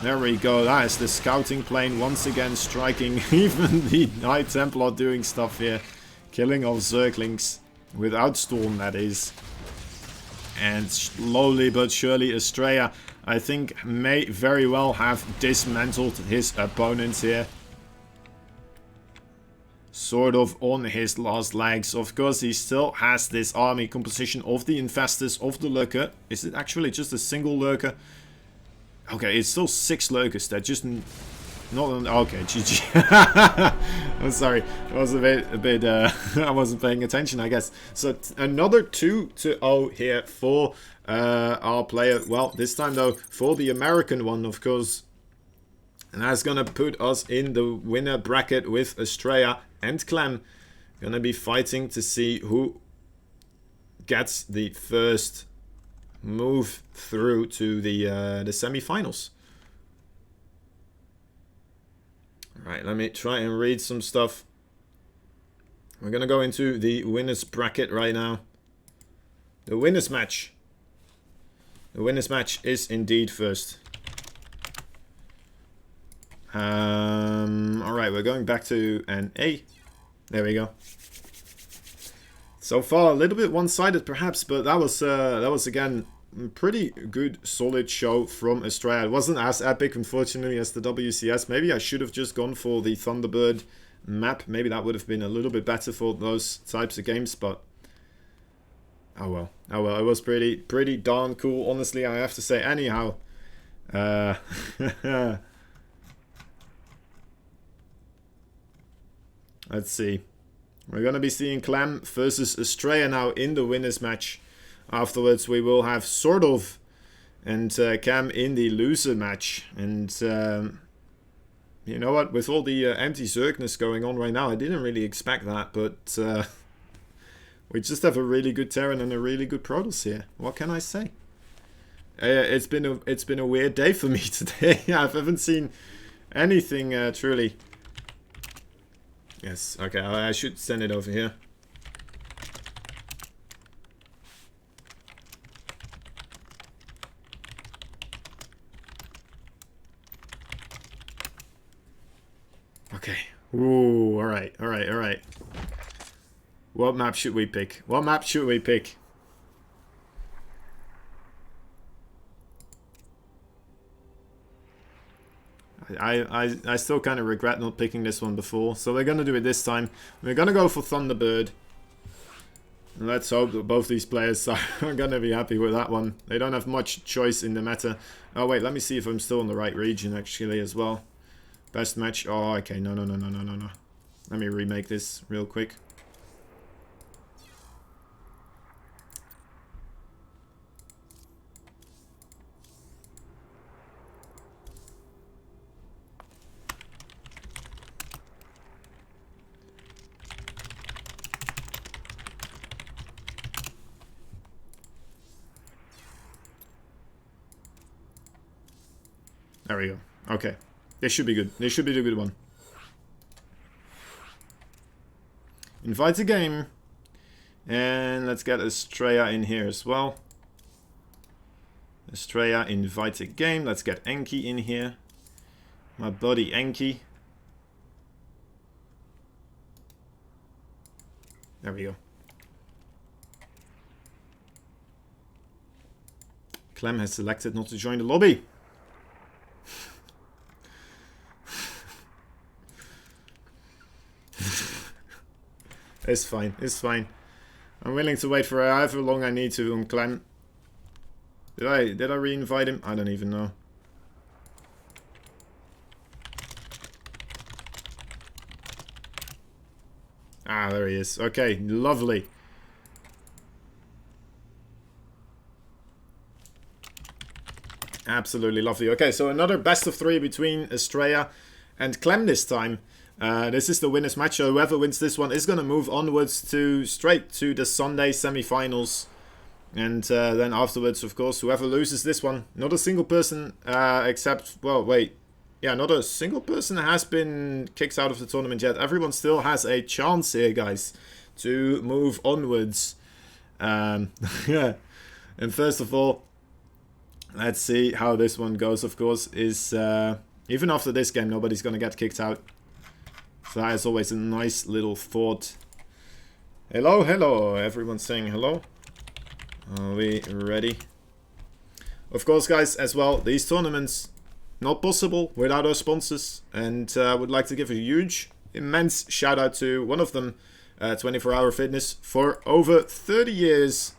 There we go. That is the scouting plane once again striking. Even the Knight Templar doing stuff here. Killing off Zerglings. Without Storm, that is. And slowly but surely Estrella, I think, may very well have dismantled his opponents here. Sort of on his last legs. Of course, he still has this army composition of the Infestors, of the Lurker. Is it actually just a single Lurker? Okay, it's still 6 Lurkers. They're just not on. Okay, GG. I'm sorry. It was a bit. I wasn't paying attention, I guess. So another 2-0 here for our player. Well, this time though for the American one, of course. And that's gonna put us in the winner bracket with Estrella and Clem. Gonna be fighting to see who gets the first move through to the semi-finals. Alright, let me try and read some stuff. We're gonna go into the winners bracket right now. The winners match. The winners match is indeed first. Alright, we're going back to an A. There we go. So far, a little bit one-sided perhaps, but that was again a pretty good, solid show from Estrella. It wasn't as epic, unfortunately, as the WCS. Maybe I should have just gone for the Thunderbird map. Maybe that would have been a little bit better for those types of games, but oh well. Oh well, it was pretty darn cool, honestly, I have to say. Anyhow, let's see. We're going to be seeing Clem versus Estrella now in the winners match. Afterwards, we will have Sort of and Cam in the loser match. And you know what? With all the empty Zergness going on right now, I didn't really expect that. But we just have a really good Terran and a really good Protoss here. What can I say? It's been a weird day for me today. I haven't seen anything truly. Yes, okay, I should send it over here. Okay. Ooh, alright, alright, alright. What map should we pick? What map should we pick? I still kind of regret not picking this one before, so we're gonna do it this time. We're gonna go for Thunderbird. Let's hope that both these players are gonna be happy with that one. They don't have much choice in the meta. Oh wait, let me see if I'm still in the right region actually as well. Best match. Oh, okay. No. Let me remake this real quick. There we go. Okay. This should be good. This should be the good one. Invite a game. And let's get Estrella in here as well. Estrella, invite a game. Let's get Enki in here. My buddy Enki. There we go. Clem has selected not to join the lobby. It's fine, it's fine. I'm willing to wait for however long I need to on Clem. Did I re-invite him? I don't even know. Ah, there he is. Okay, lovely. Absolutely lovely. Okay, so another best of 3 between Estrella and Clem this time. This is the winner's match, so whoever wins this one is going to move onwards to straight to the Sunday semi-finals. And then afterwards, of course, whoever loses this one, not a single person except, well, wait. Yeah, not a single person has been kicked out of the tournament yet. Everyone still has a chance here, guys, to move onwards. Yeah. And first of all, let's see how this one goes, of course, is even after this game, nobody's going to get kicked out. So that is always a nice little thought. Hello, hello. Everyone's saying hello. Are we ready? Of course, guys, as well, these tournaments not possible without our sponsors. And I would like to give a huge, immense shout out to one of them, 24 Hour Fitness. For over 30 years,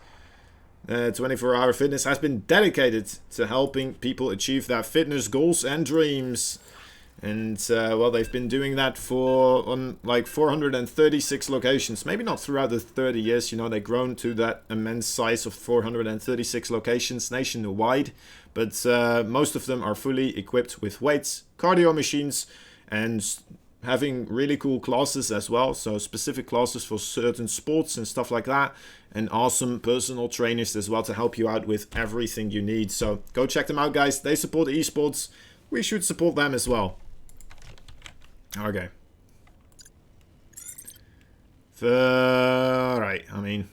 24 Hour Fitness has been dedicated to helping people achieve their fitness goals and dreams. And, well, they've been doing that on like 436 locations. Maybe not throughout the 30 years, you know, they've grown to that immense size of 436 locations nationwide. But most of them are fully equipped with weights, cardio machines, and having really cool classes as well. So specific classes for certain sports and stuff like that. And awesome personal trainers as well to help you out with everything you need. So go check them out, guys. They support esports. We should support them as well. Okay. Right, I mean,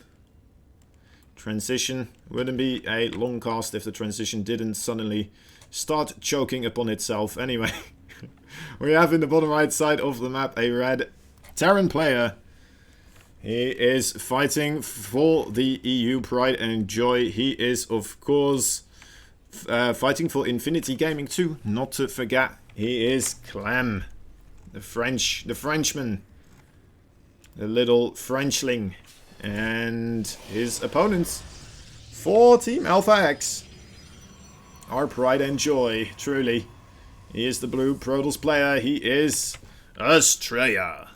transition wouldn't be a long cast if the transition didn't suddenly start choking upon itself. Anyway, we have in the bottom right side of the map a red Terran player. He is fighting for the EU pride and joy. He is, of course, fighting for Infinity Gaming too. Not to forget, he is Clem. The Frenchman, the little Frenchling, and his opponents for Team Alpha X. Our pride and joy, truly. He is the blue Protoss player. He is Estrella.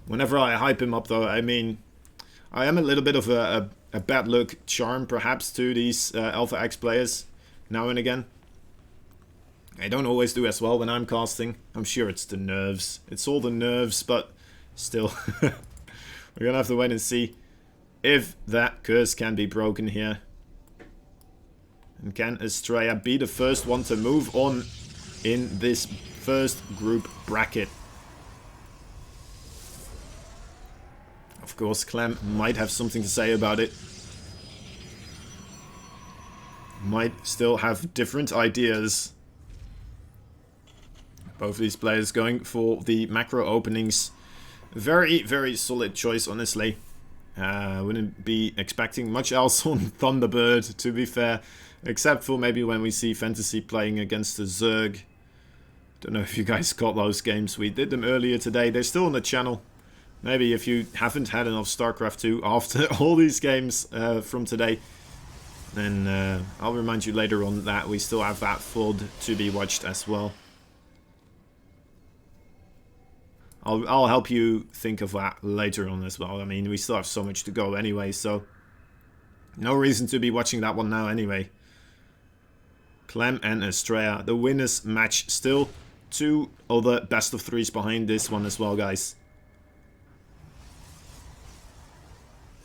Whenever I hype him up, though, I mean, I am a little bit of a bad luck charm, perhaps, to these Alpha X players. Now and again. I don't always do as well when I'm casting. I'm sure it's the nerves. It's all the nerves, but still. We're gonna have to wait and see if that curse can be broken here. And can Estrella be the first one to move on in this first group bracket? Of course, Clem might have something to say about it. might still have different ideas. Both these players going for the macro openings. Very, very solid choice, honestly. Wouldn't be expecting much else on Thunderbird, to be fair. Except for maybe when we see Fantasy playing against the Zerg. Don't know if you guys got those games. We did them earlier today. They're still on the channel. Maybe if you haven't had enough StarCraft 2 after all these games from today, then I'll remind you later on that we still have that VOD to be watched as well. I'll help you think of that later on as well. I mean, we still have so much to go anyway, so no reason to be watching that one now anyway. Clem and Estrella, the winners match still. 2 other best of 3s behind this one as well, guys.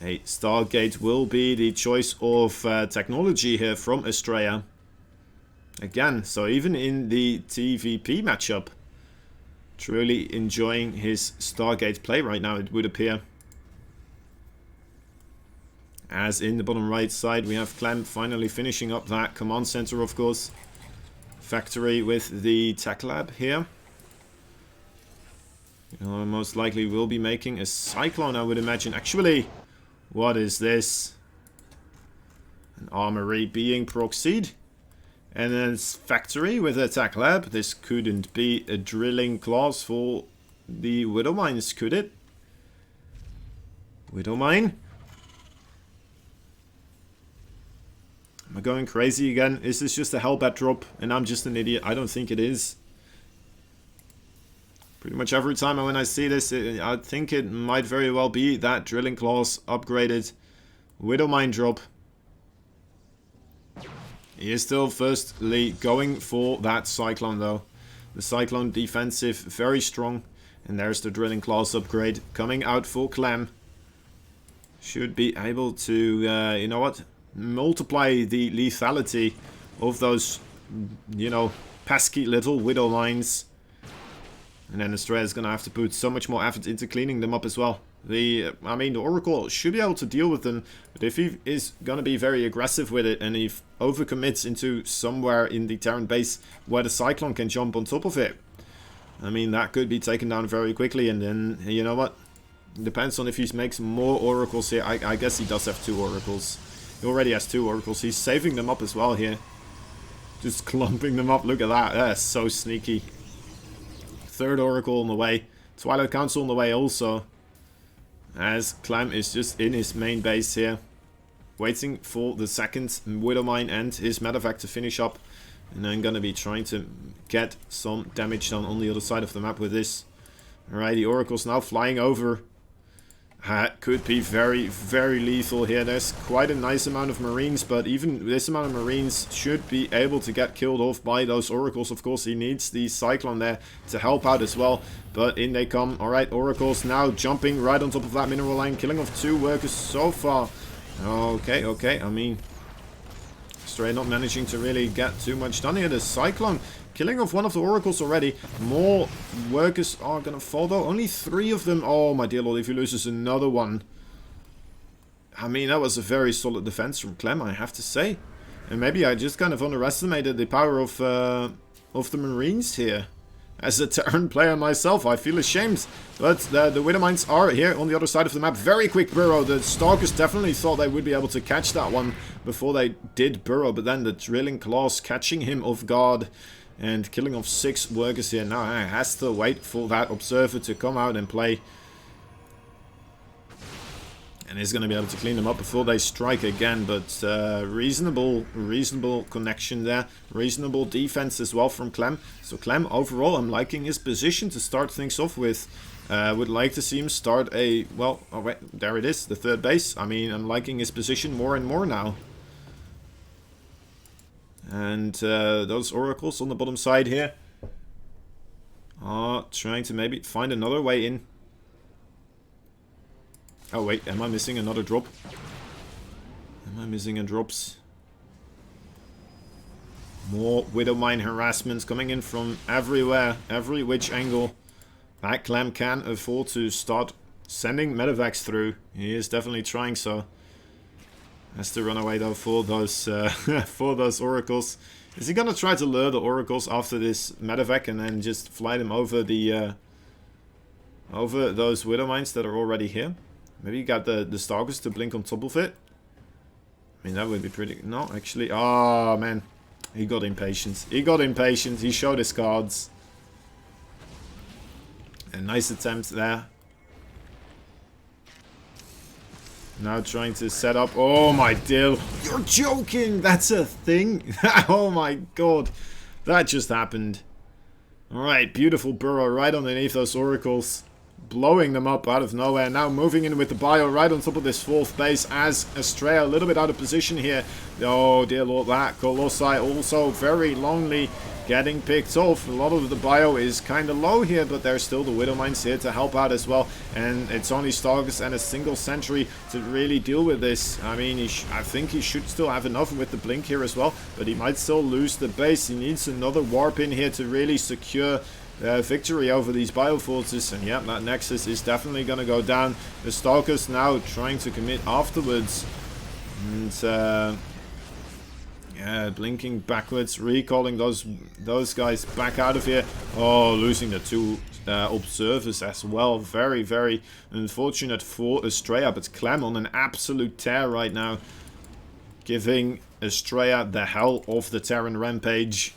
A Stargate will be the choice of technology here from Estrella. Again, so even in the TVP matchup, truly enjoying his Stargate play right now, it would appear. As in the bottom right side, we have Clem finally finishing up that command center, of course. Factory with the tech lab here. Most likely will be making a Cyclone, I would imagine. Actually, what is this? An armory being proxied. And then it's factory with a tech lab. This couldn't be a drilling class for the Widow Mines, could it? Widow Mine? Am I going crazy again? Is this just a Hellbat drop and I'm just an idiot? I don't think it is. Pretty much every time when I see this, I think it might very well be that drilling class upgraded Widow Mine drop. He is still firstly going for that Cyclone though. The Cyclone defensive, very strong. And there's the drilling class upgrade coming out for Clem. Should be able to, you know what, multiply the lethality of those, you know, pesky little Widow Mines. And then Estrella's going to have to put so much more effort into cleaning them up as well. The Oracle should be able to deal with them, but if he is going to be very aggressive with it and he overcommits into somewhere in the Terran base where the Cyclone can jump on top of it, I mean, that could be taken down very quickly. And then, you know what, depends on if he makes more Oracles here. I guess he does have 2 Oracles. He already has 2 Oracles. He's saving them up as well here. Just clumping them up. Look at that. That's so sneaky. 3rd Oracle on the way. Twilight Council on the way also. As Clem is just in his main base here. Waiting for the 2nd Widow Mine and his medevac to finish up. And then gonna be trying to get some damage done on the other side of the map with this. Alright, the Oracle's now flying over. Could be very, very lethal here. There's quite a nice amount of Marines, but even this amount of Marines should be able to get killed off by those Oracles. Of course, he needs the Cyclone there to help out as well. But in they come. Alright, Oracles now jumping right on top of that mineral line. Killing off 2 workers so far. Okay, okay. I mean, Stray not managing to really get too much done here. The Cyclone killing off one of the Oracles already. More workers are going to fall though. Only 3 of them. Oh my dear lord, if he loses another one. I mean, that was a very solid defense from Clem, I have to say. And maybe I just kind of underestimated the power of the Marines here. As a Terran player myself, I feel ashamed. But the Widow Mines are here on the other side of the map. Very quick burrow. The Stalkers definitely thought they would be able to catch that one before they did burrow. But then the drilling claws catching him off guard. And killing off 6 workers here. Now I has to wait for that observer to come out and play. And he's going to be able to clean them up before they strike again. But reasonable connection there. Reasonable defense as well from Clem. So Clem, overall, I'm liking his position to start things off with. Would like to see him start a... Well, oh wait, there it is. The 3rd base. I mean, I'm liking his position more and more now. And those Oracles on the bottom side here are trying to maybe find another way in. Oh wait, am I missing another drop? Am I missing a drops? More Widow Mine harassments coming in from everywhere, every which angle. That Clem can afford to start sending medevacs through. He is definitely trying so. Has to run away though for those for those oracles. Is he gonna try to lure the oracles after this medevac and then just fly them over the over those widow mines that are already here? Maybe you got the stalkers to blink on top of it. I mean, that would be pretty... No, actually... Oh, man. He got impatient. He got impatient. He showed his cards. A nice attempt there. Now trying to set up... Oh, my dear. You're joking! That's a thing? Oh, my God. That just happened. Alright, beautiful burrow right underneath those oracles. Blowing them up out of nowhere. Now moving in with the bio right on top of this 4th base as Astrea a little bit out of position here. Oh dear lord, that Colossi also very lonely, getting picked off. A lot of the bio is kind of low here, but there's still the Widow Mines here to help out as well. And it's only Stargers and a single sentry to really deal with this. I mean, I think he should still have enough with the blink here as well, but he might still lose the base. He needs another warp in here to really secure victory over these bioforces, and yeah, that Nexus is definitely going to go down. The Stalkers now trying to commit afterwards, and yeah, blinking backwards, recalling those guys back out of here. Oh, losing the 2 observers as well. Very, very unfortunate for Astrea, but Clem on an absolute tear right now, giving Astrea the hell of the Terran Rampage.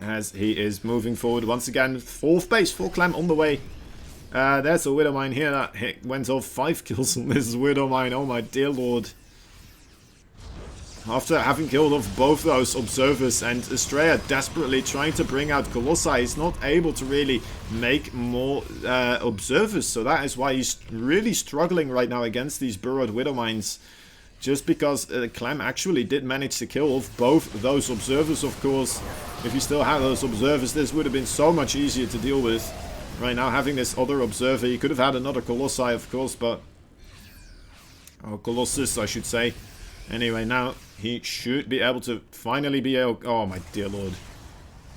As he is moving forward once again. 4th base for Clem on the way. There's a Widow Mine here that went off 5 kills on this Widow Mine. Oh my dear lord. After having killed off both those observers, and Astrea desperately trying to bring out Colossi, he's not able to really make more observers. So that is why he's really struggling right now against these burrowed Widow Mines. Just because Clem actually did manage to kill off both those observers, of course. If he still had those observers, this would have been so much easier to deal with. Right now, having this other observer, he could have had another Colossi, of course, but... Oh, Colossus, I should say. Anyway, now he should be able to finally be able... Oh, my dear lord.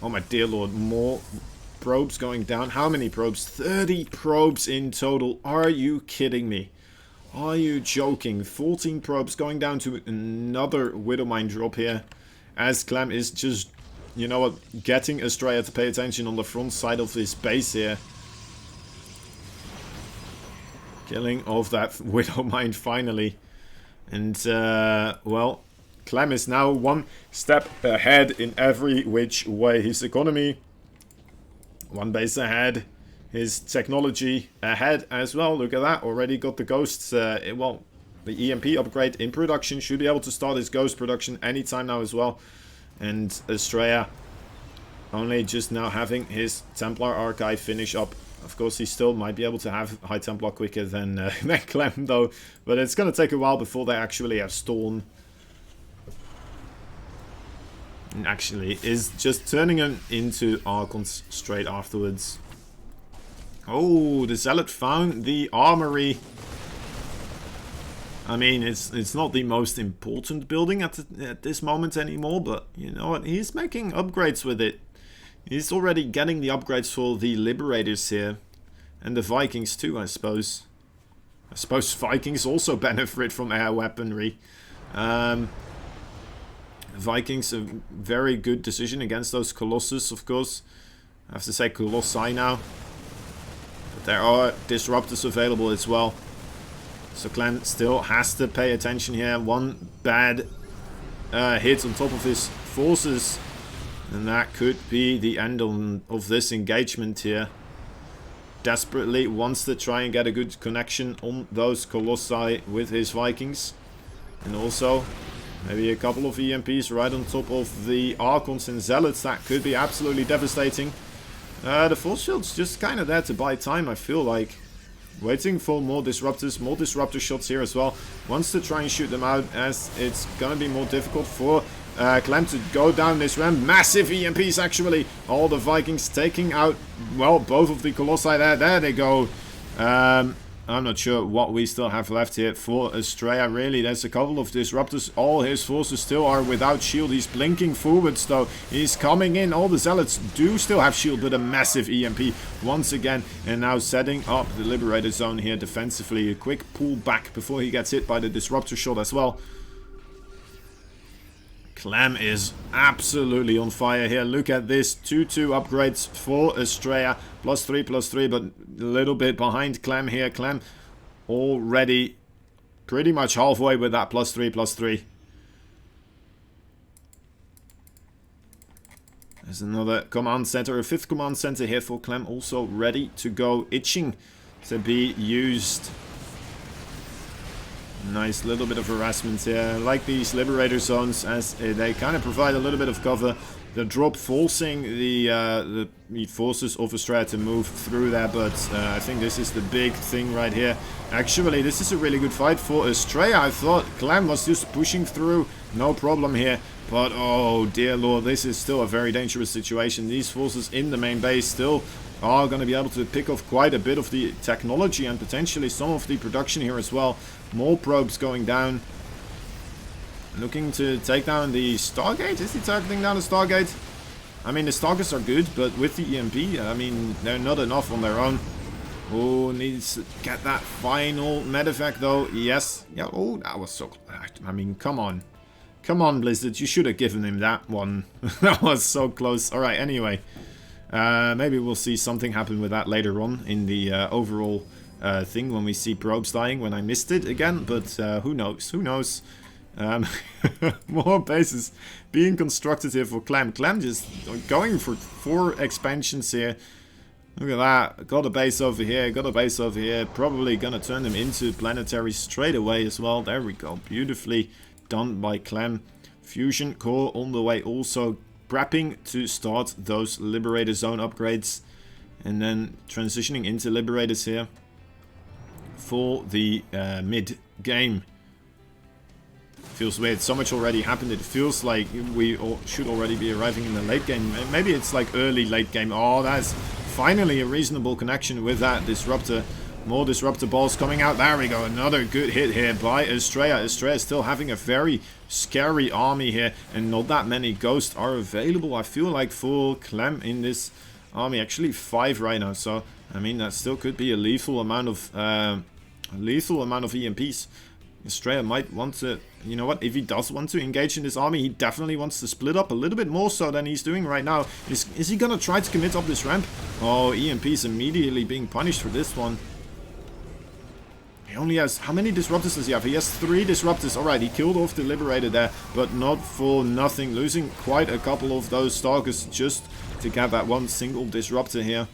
Oh, my dear lord. More probes going down. How many probes? 30 probes in total. Are you kidding me? Are you joking? 14 probes going down to another Widow Mine drop here. As Clem is just, you know what, getting Astrea to pay attention on the front side of this base here. Killing off that Widow Mine finally. And, well, Clem is now 1 step ahead in every which way. His economy, 1 base ahead. His technology ahead as well. Look at that. Already got the ghosts. Well, the EMP upgrade in production. Should be able to start his ghost production anytime now as well. And Astrea only just now having his Templar archive finish up. Of course, he still might be able to have High Templar quicker than Clem though. But it's going to take a while before they actually have Storm. And actually is just turning him into Archons straight afterwards. Oh, the Zealot found the armory. I mean, it's not the most important building at this moment anymore, but you know what? He's making upgrades with it. He's already getting the upgrades for the Liberators here. And the Vikings too, I suppose. I suppose Vikings also benefit from air weaponry. Vikings, a very good decision against those Colossus, of course. I have to say Colossi now. There are disruptors available as well. So Clem still has to pay attention here. 1 bad hit on top of his forces. And that could be the end of this engagement here. Desperately wants to try and get a good connection on those Colossi with his Vikings. And also maybe a couple of EMPs right on top of the Archons and Zealots. That could be absolutely devastating. The force field's just kind of there to buy time, I feel like. Waiting for more disruptors, more disruptor shots here as well. Wants to try and shoot them out, as it's going to be more difficult for Clem to go down this ramp. Massive EMPs, actually. All the Vikings taking out, well, both of the Colossi there. There they go. I'm not sure what we still have left here for Estrella. Really, there's a couple of disruptors. All his forces still are without shield. He's blinking forwards, though. He's coming in. All the zealots do still have shield, but a massive EMP once again. And now setting up the Liberator Zone here defensively. A quick pull back before he gets hit by the disruptor shot as well. Clem is absolutely on fire here. Look at this. 2-2 upgrades for Estrella. +3/+3, but a little bit behind Clem here. Clem already pretty much halfway with that +3/+3. There's another command center, a 5th command center here for Clem. Also ready to go. Itching to be used. Nice little bit of harassment here. I like these Liberator Zones as they kind of provide a little bit of cover. The drop forcing the forces of Estrella to move through there, but I think this is the big thing right here. Actually, this is a really good fight for Estrella. I thought Clem was just pushing through, no problem here. But oh dear lord, this is still a very dangerous situation. These forces in the main base still are going to be able to pick off quite a bit of the technology and potentially some of the production here as well. More probes going down. Looking to take down the Stargate. Is he taking down the Stargate? I mean, the Stargates are good, but with the EMP, I mean, they're not enough on their own. Oh, needs to get that final medevac though. Yes. Yeah. Oh, that was so... I mean, come on. Come on, Blizzard. You should have given him that one. That was so close. Alright, anyway. Maybe we'll see something happen with that later on in the overall thing when we see probes dying when I missed it again. But who knows? Who knows? More bases being constructed here for Clem. Clem just going for 4 expansions here. Look at that. Got a base over here. Got a base over here. Probably gonna turn them into planetary straight away as well. There we go. Beautifully done by Clem. Fusion core on the way also. Prepping to start those Liberator Zone upgrades. And then transitioning into Liberators here. For the mid-game. Feels weird. So much already happened. It feels like we should already be arriving in the late game. Maybe it's like early late game. Oh, that's finally a reasonable connection with that disruptor. More disruptor balls coming out. There we go. Another good hit here by Estrella. Estrella is still having a very scary army here. And not that many ghosts are available, I feel like, for Clem in this army. Actually 5 right now. So, I mean, that still could be a lethal amount of EMPs. Estrella might want to, you know what, if he does want to engage in this army, he definitely wants to split up a little bit more so than he's doing right now. Is he gonna try to commit up this ramp? Oh, EMP's immediately being punished for this one. He only has, how many disruptors does he have? He has 3 disruptors. Alright, he killed off the Liberator there, but not for nothing. Losing quite a couple of those Stalkers just to get that one single disruptor here.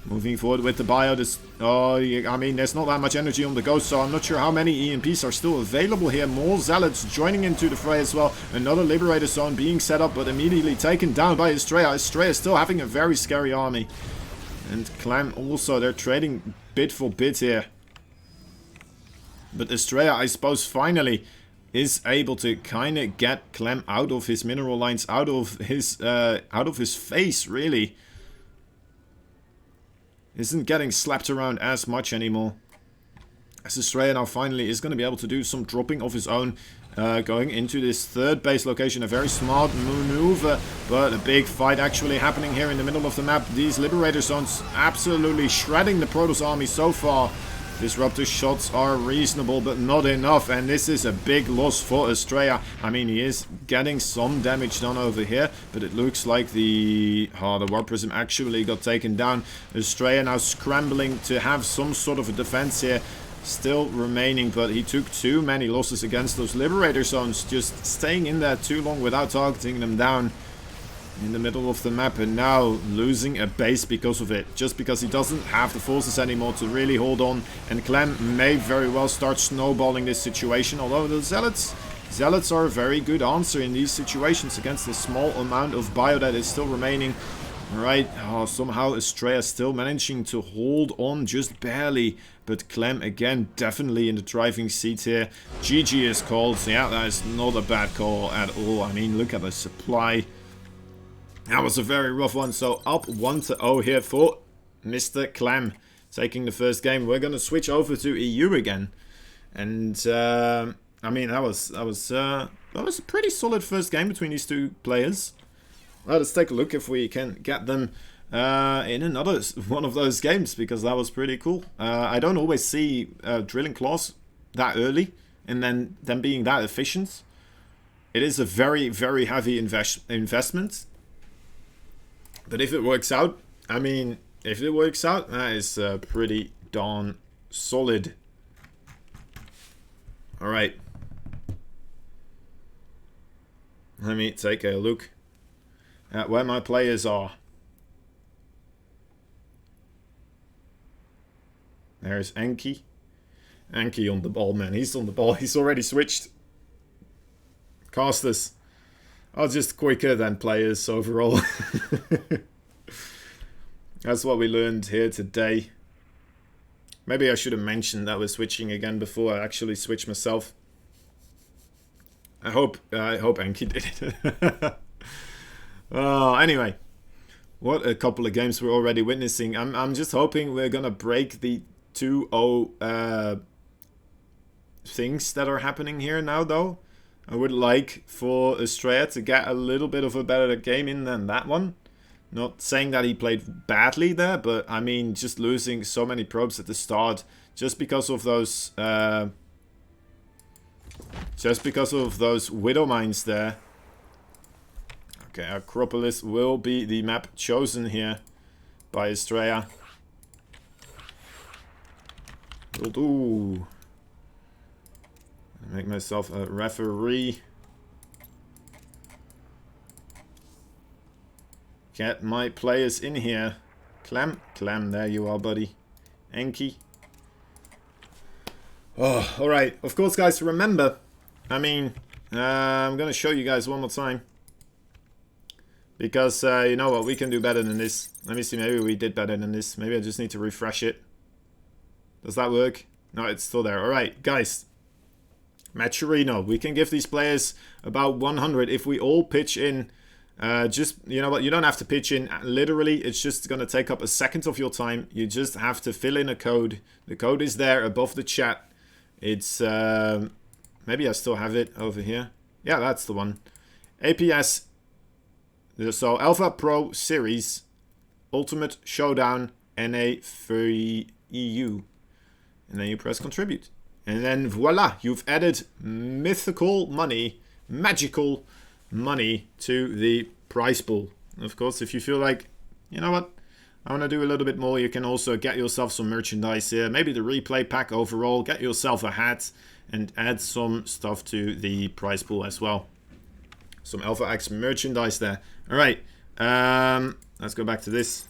Moving forward with the bio. I mean, there's not that much energy on the Ghost, so I'm not sure how many EMPs are still available here. More Zealots joining into the fray as well. Another Liberator Zone being set up, but immediately taken down by Estrella. Estrella is still having a very scary army. And Clem also, they're trading bit for bit here. But Estrella, I suppose, finally is able to kind of get Clem out of his mineral lines, out of his face, really. Isn't getting slapped around as much anymore. As Estrella now finally is going to be able to do some dropping of his own. Going into this 3rd base location. A very smart maneuver. But a big fight actually happening here in the middle of the map. These Liberator Zones absolutely shredding the Protoss army so far. Disruptor shots are reasonable, but not enough. And this is a big loss for Estrella. I mean, he is getting some damage done over here. But it looks like the Warp Prism actually got taken down. Estrella now scrambling to have some sort of a defense here. Still remaining, but he took too many losses against those Liberator Zones. Just staying in there too long without targeting them down. In the middle of the map, and now losing a base because of it. Just because he doesn't have the forces anymore to really hold on. And Clem may very well start snowballing this situation. Although the Zealots are a very good answer in these situations against the small amount of bio that is still remaining. Alright, somehow Estrella still managing to hold on just barely. But Clem again definitely in the driving seat here. GG is called. Yeah, that is not a bad call at all. I mean, look at the supply. That was a very rough one. So up 1-0 here for Mr. Clem. taking the first game. We're going to switch over to EU again. And, I mean, that was a pretty solid first game between these two players. Well, let's take a look if we can get them in another one of those games, because that was pretty cool. I don't always see drilling claws that early and then them being that efficient. It is a very, very heavy investment. But if it works out, I mean, if it works out, that is pretty darn solid. Alright. Let me take a look at where my players are. There's Enki. Enki on the ball, man. He's on the ball. He's already switched. Casters are just quicker than players overall. That's what we learned here today. Maybe I should have mentioned that we're switching again before I actually switch myself. I hope Enki did it. Anyway, what a couple of games we're already witnessing. I'm just hoping we're gonna break the 2-0 things that are happening here now, though. I would like for Estrella to get a little bit of a better game in than that one. Not saying that he played badly there, but I mean, just losing so many probes at the start just because of those Widow Mines there. Okay, Acropolis will be the map chosen here by Estrella. Will do. Make myself a referee. Get my players in here. Clem, there you are, buddy. Enki. Oh, alright. Of course, guys, remember, I mean, I'm going to show you guys one more time. Because, you know what, we can do better than this. Let me see, maybe we did better than this. Maybe I just need to refresh it. Does that work? No, it's still there. Alright, guys. Maturino. We can give these players about 100 if we all pitch in. Just, you know what, you don't have to pitch in. Literally, it's just going to take up a second of your time. You just have to fill in a code. The code is there above the chat. It's, maybe I still have it over here. Yeah, that's the one. APS. So, Alpha Pro Series, Ultimate Showdown, NA for EU. And then you press contribute. And then voila, you've added mythical money, magical money to the prize pool. Of course, if you feel like, you know what, I want to do a little bit more, you can also get yourself some merchandise here. Maybe the replay pack overall, get yourself a hat and add some stuff to the prize pool as well. Some Alpha X merchandise there. All right, let's go back to this.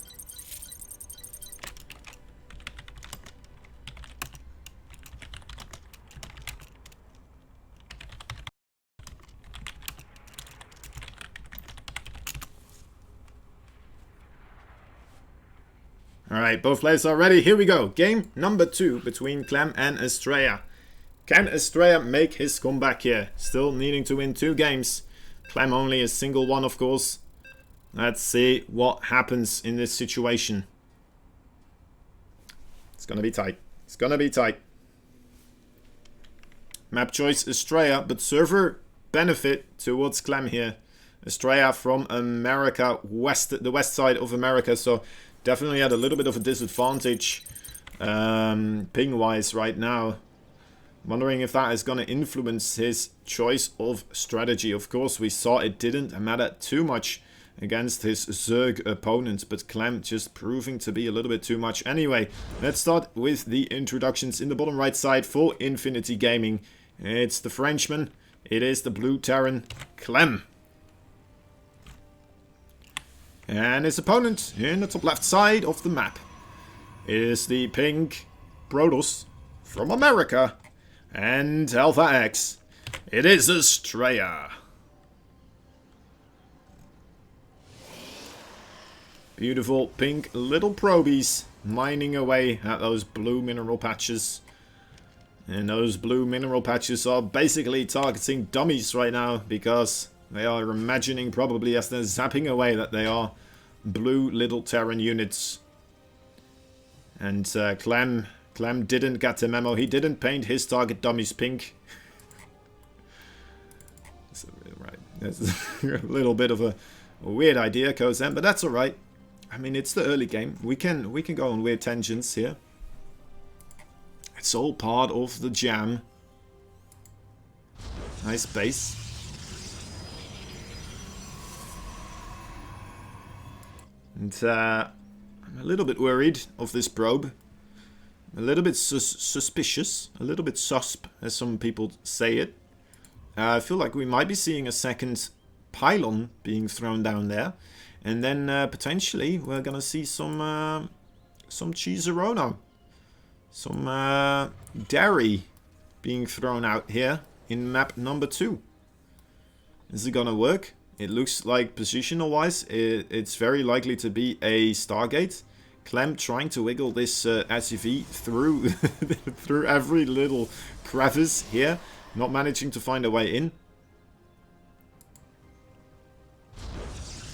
Alright, both players are ready. Here we go. Game number 2 between Clem and Estrella. Can Estrella make his comeback here? Still needing to win 2 games. Clem only a single one, of course. Let's see what happens in this situation. It's gonna be tight. It's gonna be tight. Map choice Estrella, but server benefit towards Clem here. Estrella from America, the west side of America, so definitely had a little bit of a disadvantage ping-wise right now. Wondering if that is going to influence his choice of strategy. Of course, we saw it didn't matter too much against his Zerg opponent, but Clem just proving to be a little bit too much. Anyway, let's start with the introductions in the bottom right side for Infinity Gaming. It's the Frenchman. It is the Blue Terran, Clem. And his opponent in the top left side of the map is the pink Protoss from America and Alpha X. It is Estrella. Beautiful pink little probies mining away at those blue mineral patches. And those blue mineral patches are basically targeting dummies right now because they are imagining probably as they're zapping away that they are blue little Terran units. And Clem didn't get the memo. He didn't paint his target dummies pink. So, right, that's a little bit of a weird idea, Kozem, but that's all right. I mean, it's the early game. We can go on weird tangents here. It's all part of the jam. Nice base. And I'm a little bit worried of this probe. A little bit suspicious. A little bit susp, as some people say it. I feel like we might be seeing a second pylon being thrown down there. And then potentially we're going to see some cheeserono. Some dairy being thrown out here in map number 2. Is it going to work? It looks like positional-wise, it's very likely to be a Stargate. Clem trying to wiggle this SUV through through every little crevice here, not managing to find a way in.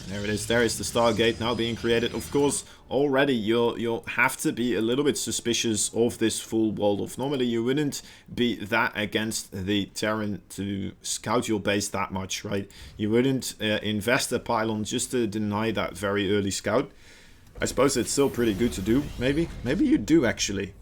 There it is. There is the Stargate now being created. Of course, already you'll have to be a little bit suspicious of this full Waldorf. Normally, you wouldn't be that against the Terran to scout your base that much, right? You wouldn't invest a pylon just to deny that very early scout. I suppose it's still pretty good to do, maybe. Maybe you do, actually.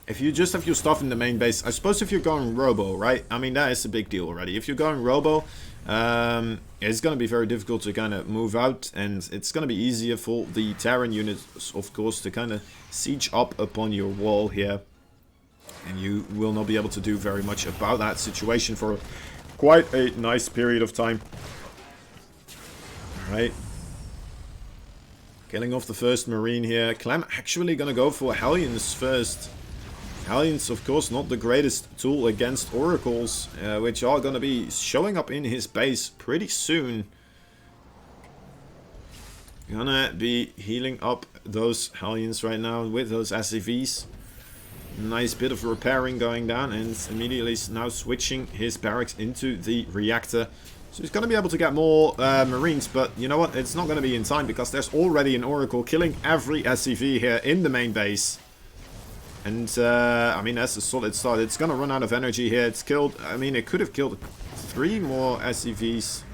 If you just have your stuff in the main base, I suppose if you're going Robo, right? I mean, that is a big deal already. If you're going Robo, it's going to be very difficult to kind of move out, and it's going to be easier for the Terran units, of course, to kind of siege up upon your wall here. And you will not be able to do very much about that situation for quite a nice period of time. Alright. Killing off the first Marine here. Clem actually going to go for Hellions first. Hellions, of course, not the greatest tool against Oracles, which are going to be showing up in his base pretty soon. Gonna be healing up those Hellions right now with those SCVs. Nice bit of repairing going down, and immediately now switching his barracks into the reactor. So he's going to be able to get more Marines, but you know what? It's not going to be in time because there's already an Oracle killing every SCV here in the main base. And, I mean, that's a solid start. It's going to run out of energy here. It's killed, I mean, it could have killed 3 more SCVs.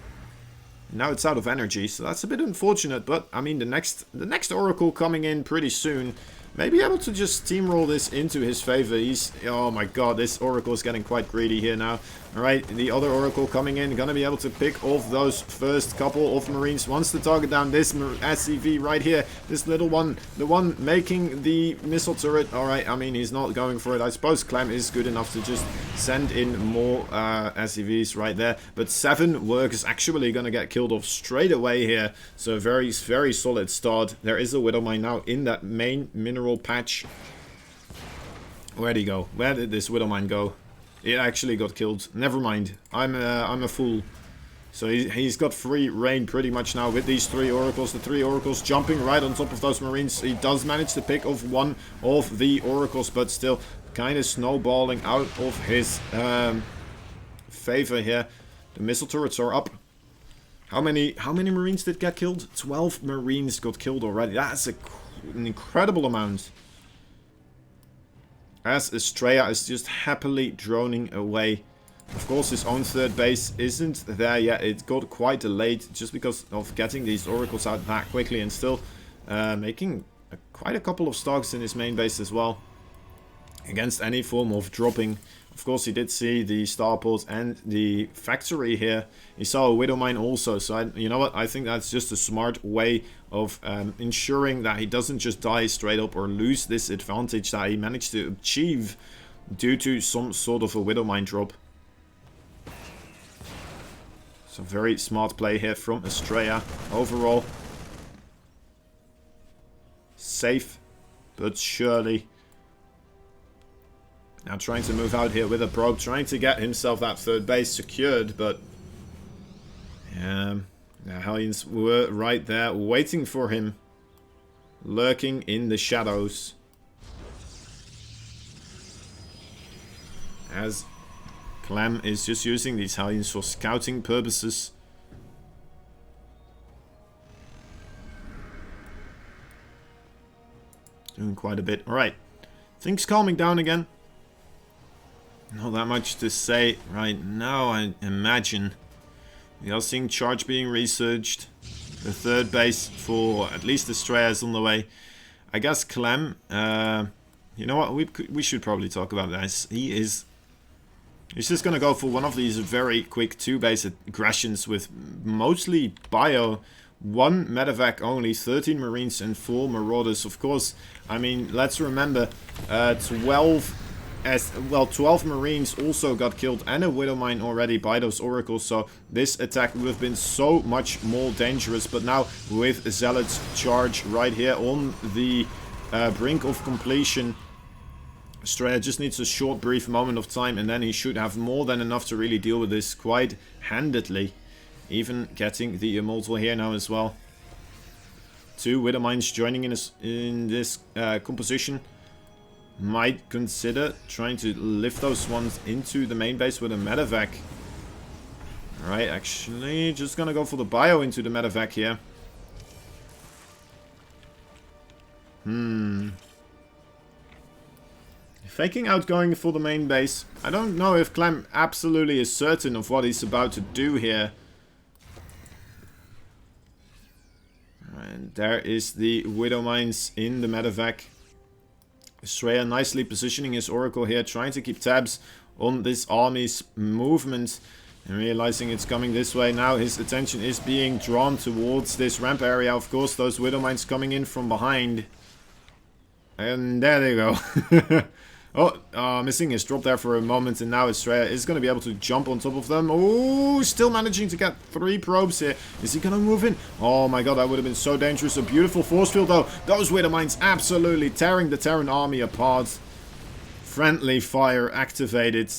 Now it's out of energy, so that's a bit unfortunate. But, I mean, the next Oracle coming in pretty soon may be able to just steamroll this into his favor. He's, oh my god, this Oracle is getting quite greedy here now. Alright, the other Oracle coming in, gonna be able to pick off those first couple of Marines. Wants to target down this SCV right here, this little one, the one making the missile turret. Alright, I mean, he's not going for it. I suppose Clem is good enough to just send in more SCVs right there. But 7 workers actually gonna get killed off straight away here. So very, very solid start. There is a Widowmine now in that main mineral patch. Where'd he go? Where did this Widowmine go? It actually got killed. Never mind. I'm a fool. So he's got free reign pretty much now with these 3 Oracles. The 3 Oracles jumping right on top of those Marines. He does manage to pick off one of the Oracles, but still kind of snowballing out of his favor here. The missile turrets are up. How many Marines did get killed? 12 Marines got killed already. That's an incredible amount. As Estrella is just happily droning away. Of course, his own third base isn't there yet. It got quite delayed just because of getting these Oracles out that quickly, and still making quite a couple of stocks in his main base as well. Against any form of dropping. Of course, he did see the starport and the factory here. He saw a Widowmine also. So, you know what? I think that's just a smart way of ensuring that he doesn't just die straight up or lose this advantage that he managed to achieve due to some sort of a Widowmine drop. So, very smart play here from Estrella. Overall, safe, but surely. Now trying to move out here with a probe, trying to get himself that third base secured, but the Hellions were right there waiting for him, lurking in the shadows. As Clem is just using these Hellions for scouting purposes. doing quite a bit. Alright, things calming down again. Not that much to say right now, I imagine. We are seeing charge being researched. The third base for at least Estrella is on the way. I guess Clem, you know what, we should probably talk about this. He's just gonna go for one of these very quick 2-base aggressions with mostly bio. 1 medevac only, 13 marines and 4 marauders. Of course, I mean, let's remember, 12 marines also got killed and a widow mine already by those oracles, so this attack would have been so much more dangerous. But now with Zealot's charge right here on the brink of completion, Estrella just needs a short brief moment of time and then he should have more than enough to really deal with this quite handedly. Even getting the Immortal here now as well. 2 Widow Mines joining in this composition. Might consider trying to lift those ones into the main base with a medevac. Alright, actually, just gonna go for the bio into the medevac here. Faking out going for the main base. I don't know if Clem absolutely is certain of what he's about to do here. And there is the Widow Mines in the medevac. Estrella nicely positioning his Oracle here, trying to keep tabs on this army's movement. And realizing it's coming this way now, his attention is being drawn towards this ramp area. Of course, those Widow Mines coming in from behind. And there they go. Missing his drop there for a moment, and now Estrella is going to be able to jump on top of them. Oh, still managing to get 3 probes here. Is he going to move in? Oh my god, that would have been so dangerous. A beautiful force field though. Those Widow Mines absolutely tearing the Terran army apart. Friendly fire activated.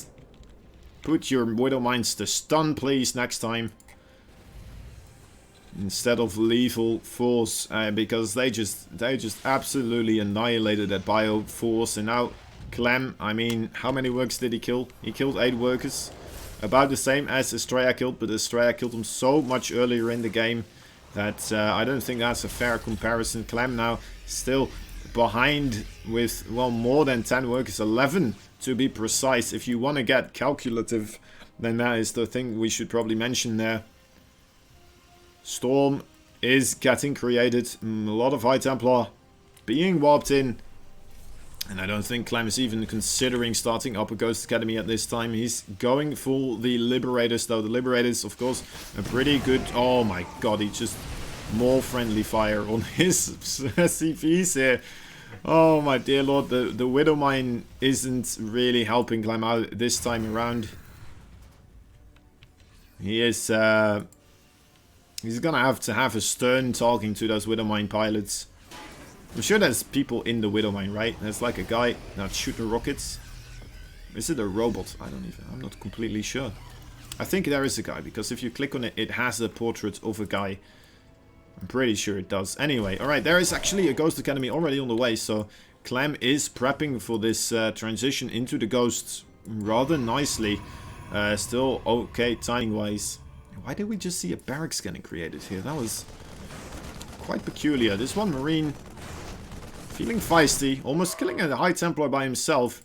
Put your Widow Mines to stun, please, next time. Instead of lethal force, because they just absolutely annihilated that bio force. And now Clem, I mean, how many workers did he kill? He killed 8 workers. About the same as Estrella killed, but Estrella killed him so much earlier in the game that I don't think that's a fair comparison. Clem now still behind with, well, more than 10 workers, 11 to be precise. If you want to get calculative, then that is the thing we should probably mention there. Storm is getting created. A lot of High Templar being warped in. And I don't think Clem is even considering starting up a Ghost Academy at this time. He's going for the Liberators, though. The Liberators, of course, a pretty good... Oh my god, he just... More friendly fire on his SCVs here. Oh my dear lord, the Widow Mine isn't really helping Clem out this time around. He is... He's gonna have to have a stern talking to those Widow Mine pilots. I'm sure there's people in the Widow Mine, right? There's like a guy that's shooting rockets. Is it a robot? I'm not completely sure. I think there is a guy, because if you click on it, it has a portrait of a guy. I'm pretty sure it does. Anyway, alright, there is actually a Ghost Academy already on the way, so Clem is prepping for this transition into the Ghosts rather nicely. Still okay timing-wise. Why did we just see a barracks getting created here? That was quite peculiar. This one Marine... feeling feisty, almost killing a High Templar by himself.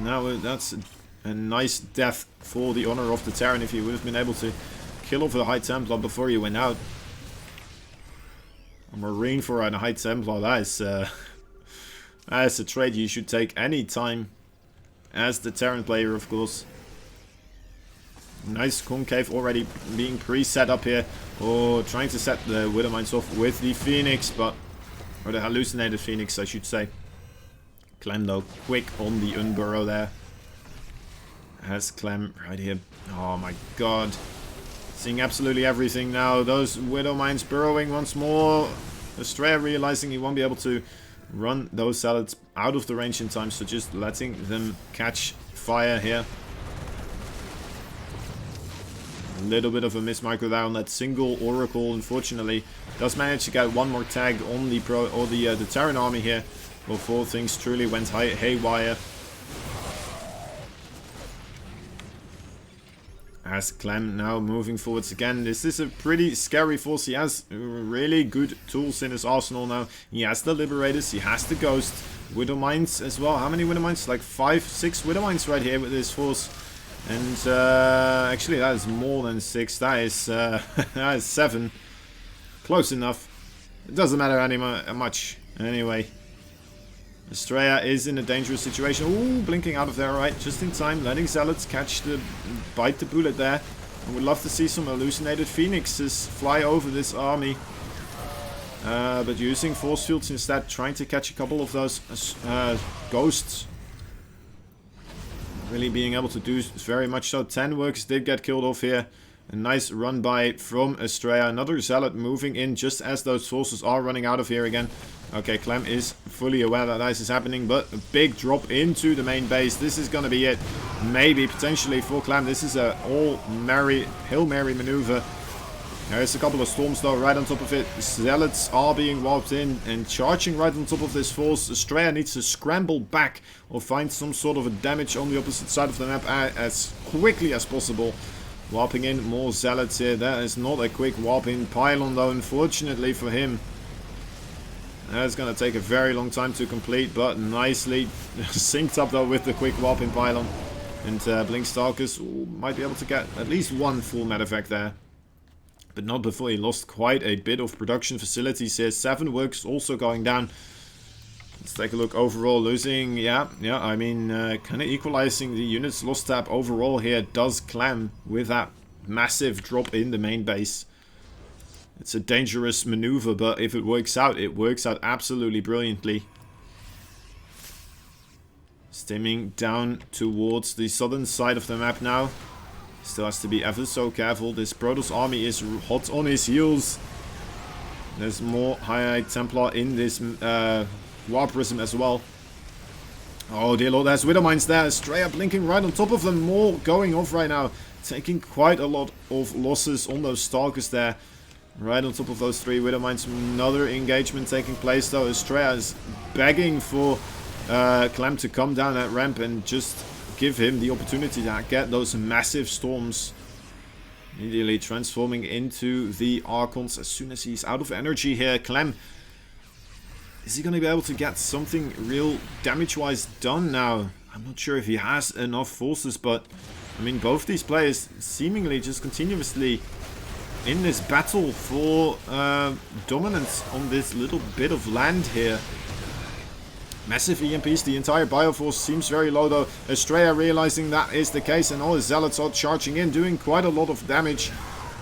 Now that's a nice death for the honor of the Terran if he would have been able to kill off a High Templar before he went out. A Marine for a High Templar, that is a trade you should take any time as the Terran player, of course. Nice concave already being pre-set up here. Oh, trying to set the Widow Mines off with the Phoenix, but... or the hallucinated Phoenix, I should say. Clem, though, quick on the Unburrow there. Has Clem right here. Oh my god. Seeing absolutely everything now. Those Widow Mines burrowing once more. Estrella realizing he won't be able to run those Zealots out of the range in time, so just letting them catch fire here. A little bit of a mismicro there on that single Oracle, unfortunately. Does manage to get one more tag on the the Terran army here before things truly went haywire. As Clem now moving forwards again. This is a pretty scary force. He has really good tools in his arsenal now. He has the Liberators, he has the Ghost, Widow Mines as well. How many Widow Mines? Like 5, 6 Widow Mines right here with this force. And actually that is more than 6. That is, that is 7. Close enough. It doesn't matter much anyway. Estrella is in a dangerous situation. Ooh, blinking out of there, right? Just in time, letting Zealots bite the bullet there. I would love to see some hallucinated phoenixes fly over this army. But using force fields instead, trying to catch a couple of those ghosts. Really being able to do very much so. 10 workers did get killed off here. A nice run by from Estrella. Another Zealot moving in just as those forces are running out of here again. Okay, Clem is fully aware that this is happening, but a big drop into the main base. This is going to be it. Maybe, potentially for Clem. This is a Hail Mary maneuver. There's a couple of storms though right on top of it. Zealots are being warped in and charging right on top of this force. Estrella needs to scramble back or find some sort of a damage on the opposite side of the map as quickly as possible. Warping in more Zealots here. That is not a quick warping pylon though, unfortunately for him. That's going to take a very long time to complete, but nicely synced up though with the quick warping pylon. And Blinkstalkers might be able to get at least one full med effect there. But not before he lost quite a bit of production facilities here. 7 works also going down. Let's take a look overall. Losing, I mean, kind of equalizing the units lost tab overall here does Clem with that massive drop in the main base. It's a dangerous maneuver, but if it works out absolutely brilliantly. Stimming down towards the southern side of the map now. Still has to be ever so careful. This Protoss army is hot on his heels. There's more High Templar in this War Prism as well. Oh dear lord, there's Widow Mines there. Estrella blinking right on top of them. More going off right now. Taking quite a lot of losses on those Stalkers there. Right on top of those 3 Widow Mines. Another engagement taking place though. Estrella is begging for Clem to come down that ramp and just give him the opportunity to get those massive storms. Immediately transforming into the Archons as soon as he's out of energy here. Clem, is he going to be able to get something real damage-wise done now? I'm not sure if he has enough forces, but I mean, both these players seemingly just continuously in this battle for dominance on this little bit of land here. Massive EMPs, the entire Bioforce seems very low though. Estrella realizing that is the case, and all his Zealots are charging in, doing quite a lot of damage.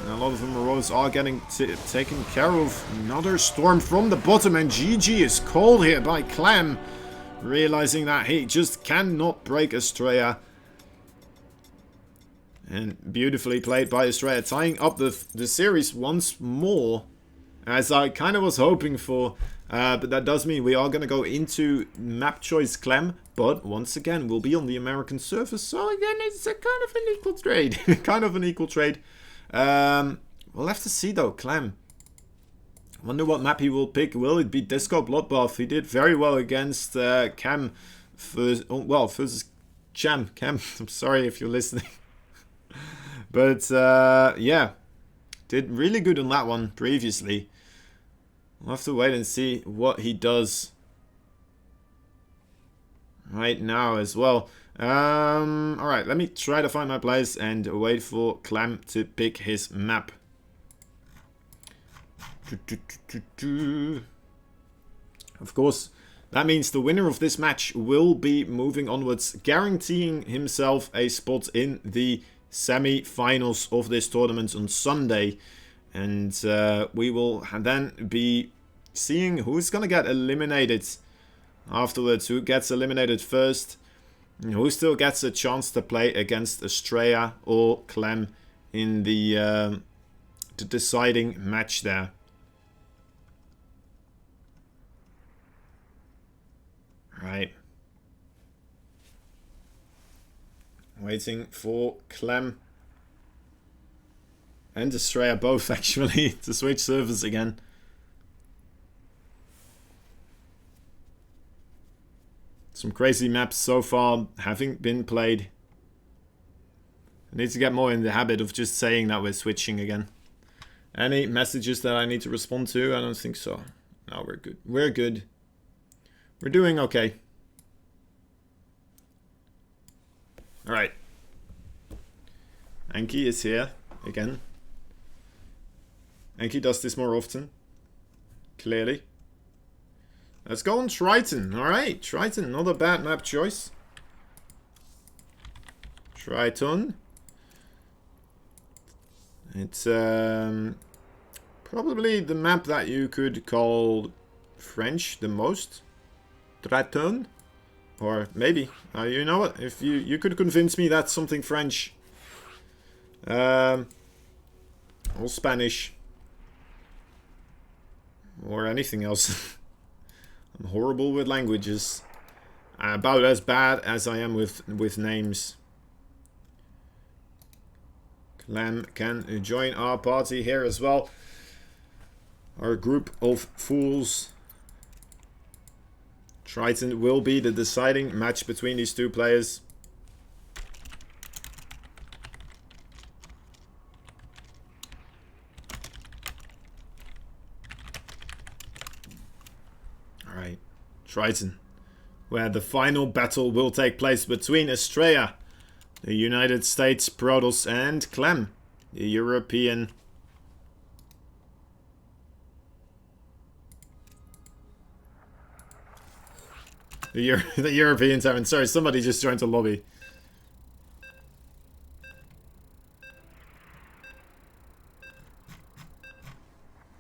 And a lot of the Marauders are getting taken care of. Another storm from the bottom, and GG is called here by Clem. Realizing that he just cannot break Estrella. And beautifully played by Estrella, tying up the series once more, as I kind of was hoping for. But that does mean we are going to go into map choice Clem, but once again we'll be on the American surface, so again it's a kind of an equal trade. Kind of an equal trade. We'll have to see though, Clem. Wonder what map he will pick. Will it be Disco Bloodbath? He did very well against Cam, versus Cam. I'm sorry if you're listening. But yeah, did really good on that one previously. We'll have to wait and see what he does right now as well. Alright, let me try to find my place and wait for Clem to pick his map. Of course, that means the winner of this match will be moving onwards, guaranteeing himself a spot in the semi-finals of this tournament on Sunday. And we will then be seeing who's going to get eliminated afterwards, who gets eliminated first, and who still gets a chance to play against Estrella or Clem in the deciding match there. Right. Waiting for Clem and Estrella both actually to switch servers again. Some crazy maps so far having been played. I need to get more in the habit of just saying that we're switching again. Any messages that I need to respond to? I don't think so. No, we're good. We're good. We're doing okay. Alright. Anki is here again. Anki does this more often. Clearly. Let's go on Triton. Alright, Triton, not a bad map choice. Triton. It's probably the map that you could call French the most. Triton. Or maybe. You know what? If you could convince me that's something French. Or Spanish. Or anything else. I'm horrible with languages. About as bad as I am with names. Clem can join our party here as well. Our group of fools. Triton will be the deciding match between these two players. Alright, Triton. Where the final battle will take place between Estrella, the United States Protoss, and Clem, the European. The European Terran. Sorry, somebody just joined the lobby.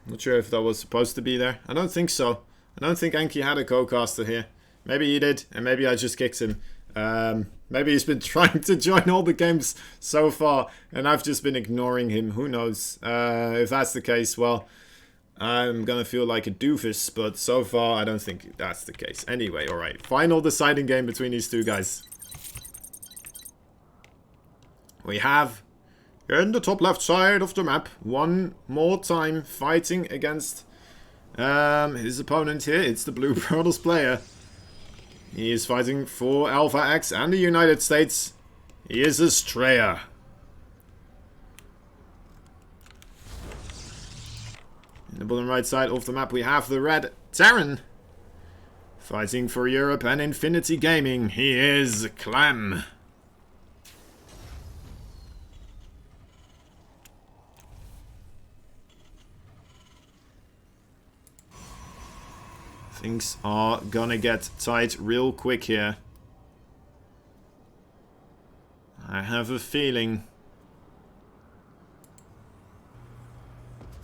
Not sure if that was supposed to be there. I don't think so. I don't think Anki had a co-caster here. Maybe he did, and maybe I just kicked him. Maybe he's been trying to join all the games so far, and I've just been ignoring him. Who knows? If that's the case, well, I'm gonna feel like a doofus, but so far I don't think that's the case. Anyway, alright. Final deciding game between these two guys. We have, in the top left side of the map, one more time fighting against his opponent here. It's the Blue Protoss player. He is fighting for Alpha X and the United States. He is Estrella. In the bottom right side of the map we have the Red Terran. Fighting for Europe and Infinity Gaming. He is Clem. Things are gonna get tight real quick here. I have a feeling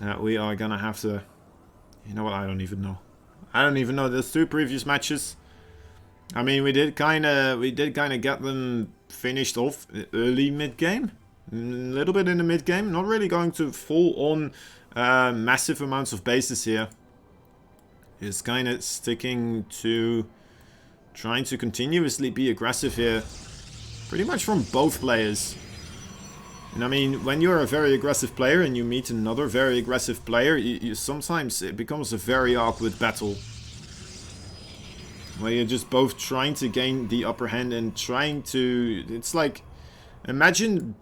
that we are gonna have to... You know what? I don't even know. I don't even know. There's two previous matches. I mean, we did kind of get them finished off early mid-game. A little bit in the mid-game. Not really going to full-on massive amounts of bases here. Is kind of sticking to trying to continuously be aggressive here. Pretty much from both players. And I mean, when you're a very aggressive player and you meet another very aggressive player, you sometimes it becomes a very awkward battle. Where you're just both trying to gain the upper hand and trying to... It's like, imagine,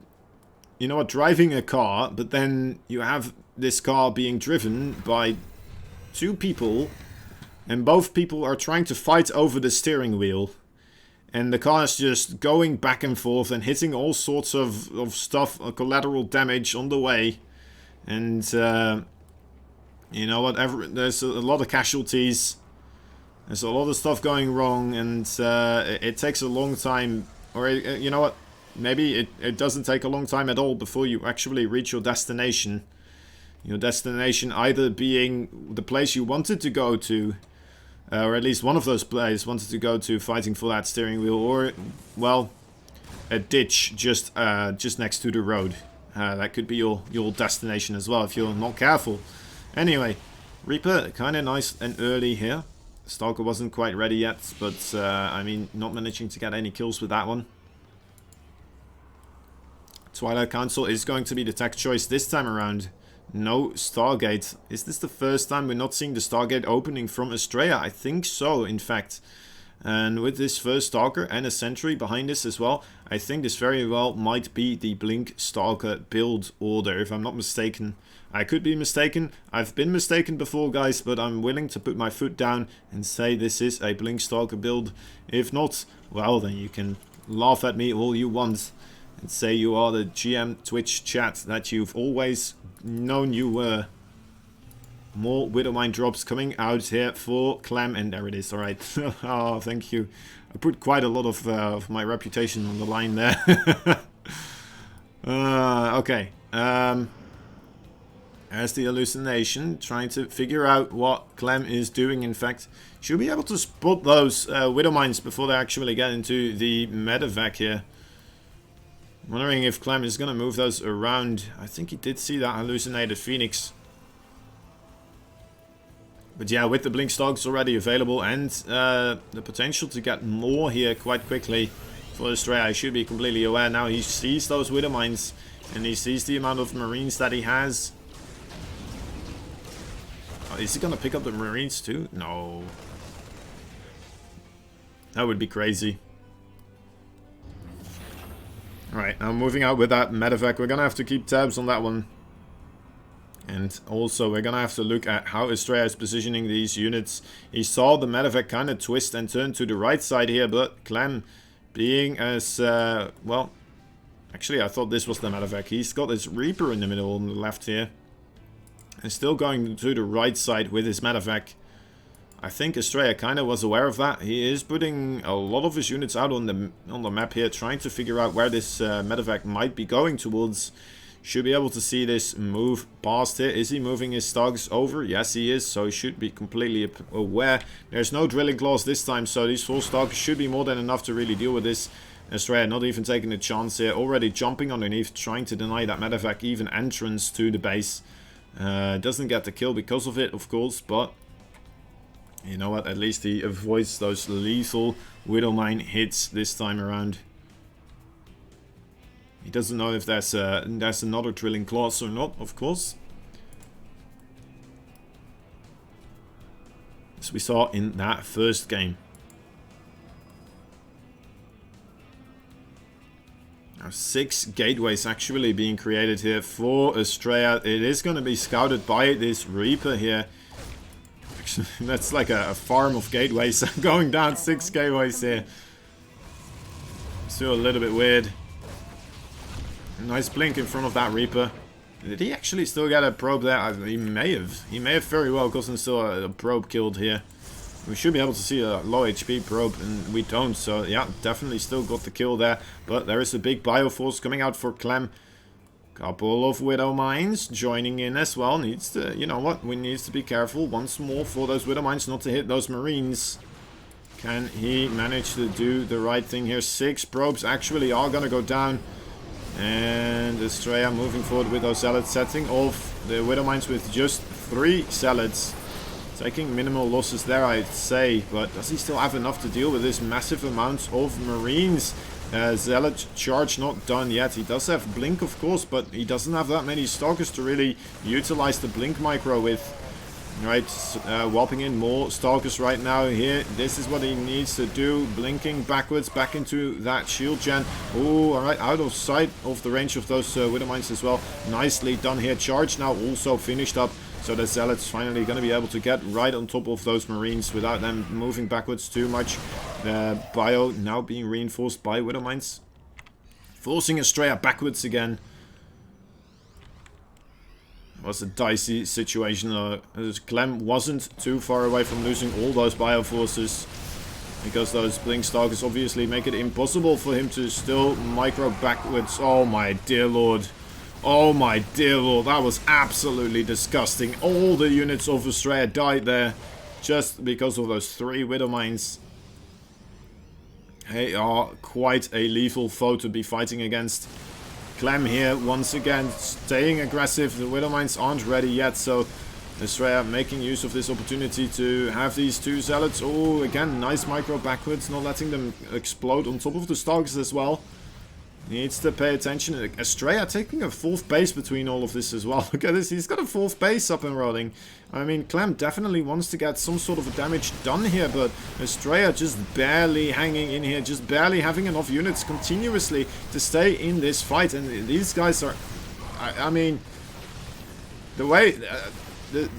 you know what, driving a car, but then you have this car being driven by two people, and both people are trying to fight over the steering wheel. And the car is just going back and forth and hitting all sorts of stuff, collateral damage on the way. And, you know what, there's a lot of casualties. There's a lot of stuff going wrong, and it takes a long time. Or, you know what, maybe it doesn't take a long time at all before you actually reach your destination. Your destination either being the place you wanted to go to, or at least one of those players wanted to go to fighting for that steering wheel, or, well, a ditch just next to the road. That could be your destination as well if you're not careful. Anyway, Reaper kind of nice and early here. Stalker wasn't quite ready yet, but I mean, not managing to get any kills with that one. Twilight Council is going to be the tech choice this time around. No Stargate. Is this the first time we're not seeing the Stargate opening from Estrella? I think so, in fact. And with this first Stalker and a Sentry behind this as well, I think this very well might be the Blink Stalker build order, if I'm not mistaken. I could be mistaken. I've been mistaken before, guys, but I'm willing to put my foot down and say this is a Blink Stalker build. If not, well, then you can laugh at me all you want and say you are the GM Twitch chat that you've always known you were. More Widowmine drops coming out here for Clem, and there it is. All right. Oh, thank you. I put quite a lot of my reputation on the line there. Okay. As the hallucination, trying to figure out what Clem is doing. In fact, should be able to spot those Widowmines before they actually get into the medevac here. Wondering if Clem is going to move those around. I think he did see that hallucinated Phoenix. But yeah, with the Blink Stalkers already available and the potential to get more here quite quickly for Estrella, I should be completely aware now. He sees those Widowmines and he sees the amount of Marines that he has. Oh, is he going to pick up the Marines too? No. That would be crazy. Alright, now moving out with that medevac. We're going to have to keep tabs on that one. And also, we're going to have to look at how Estrella is positioning these units. He saw the medevac kind of twist and turn to the right side here, but Clem being as, well, actually I thought this was the medevac. He's got this Reaper in the middle on the left here. And still going to the right side with his medevac. I think Estrella kind of was aware of that. He is putting a lot of his units out on the map here, trying to figure out where this medevac might be going towards. Should be able to see this move past here. Is he moving his Stalkers over? Yes, he is. So he should be completely aware. There's no drilling claws this time, so these 4 Stalkers should be more than enough to really deal with this. Estrella not even taking a chance here. Already jumping underneath, trying to deny that medevac even entrance to the base. Doesn't get the kill because of it, of course, but you know what? At least he avoids those lethal Widowmine hits this time around. He doesn't know if there's another drilling claws or not, of course. As we saw in that first game. Now 6 gateways actually being created here for Estrella. It is going to be scouted by this Reaper here. Actually, that's like a farm of gateways. Going down 6 gateways here. Still a little bit weird. Nice blink in front of that Reaper. Did he actually still get a probe there? He may have. He may have very well gotten still a probe killed here. We should be able to see a low HP probe, and we don't. So yeah, definitely still got the kill there. But there is a big Bioforce coming out for Clem. Couple of Widowmines joining in as well. Needs to, you know what? We need to be careful once more for those Widowmines not to hit those Marines. Can he manage to do the right thing here? 6 probes actually are going to go down. And Estrella moving forward with those Zealots, setting off the Widowmines with just 3 Zealots. Taking minimal losses there, I'd say. But does he still have enough to deal with this massive amount of Marines? Zealot charge not done yet. He does have Blink, of course, but he doesn't have that many Stalkers to really utilize the Blink micro with. Right, whopping in more Stalkers right now here. This is what he needs to do. Blinking backwards, back into that shield gen. Oh, alright, out of sight of the range of those Widowmines as well. Nicely done here. Charge now also finished up. So the Zealot's finally going to be able to get right on top of those Marines without them moving backwards too much. The Bio now being reinforced by Widowmines. Forcing Estrella backwards again. It was a dicey situation though, as Clem wasn't too far away from losing all those Bioforces. Because those Blink Stalkers obviously make it impossible for him to still micro backwards. Oh my dear lord. Oh my dear lord, that was absolutely disgusting. All the units of Estrella died there just because of those 3 Widowmines. They are quite a lethal foe to be fighting against. Clem here once again staying aggressive. The Widowmines aren't ready yet, so Estrella making use of this opportunity to have these 2 Zealots. Oh, again, nice micro backwards, not letting them explode on top of the Stalkers as well. needs to pay attention. Estrella taking a 4th base between all of this as well. Look at this, he's got a 4th base up and rolling. I mean, Clem definitely wants to get some sort of a damage done here, but Estrella just barely hanging in here, just barely having enough units continuously to stay in this fight. And these guys are, I mean, the way...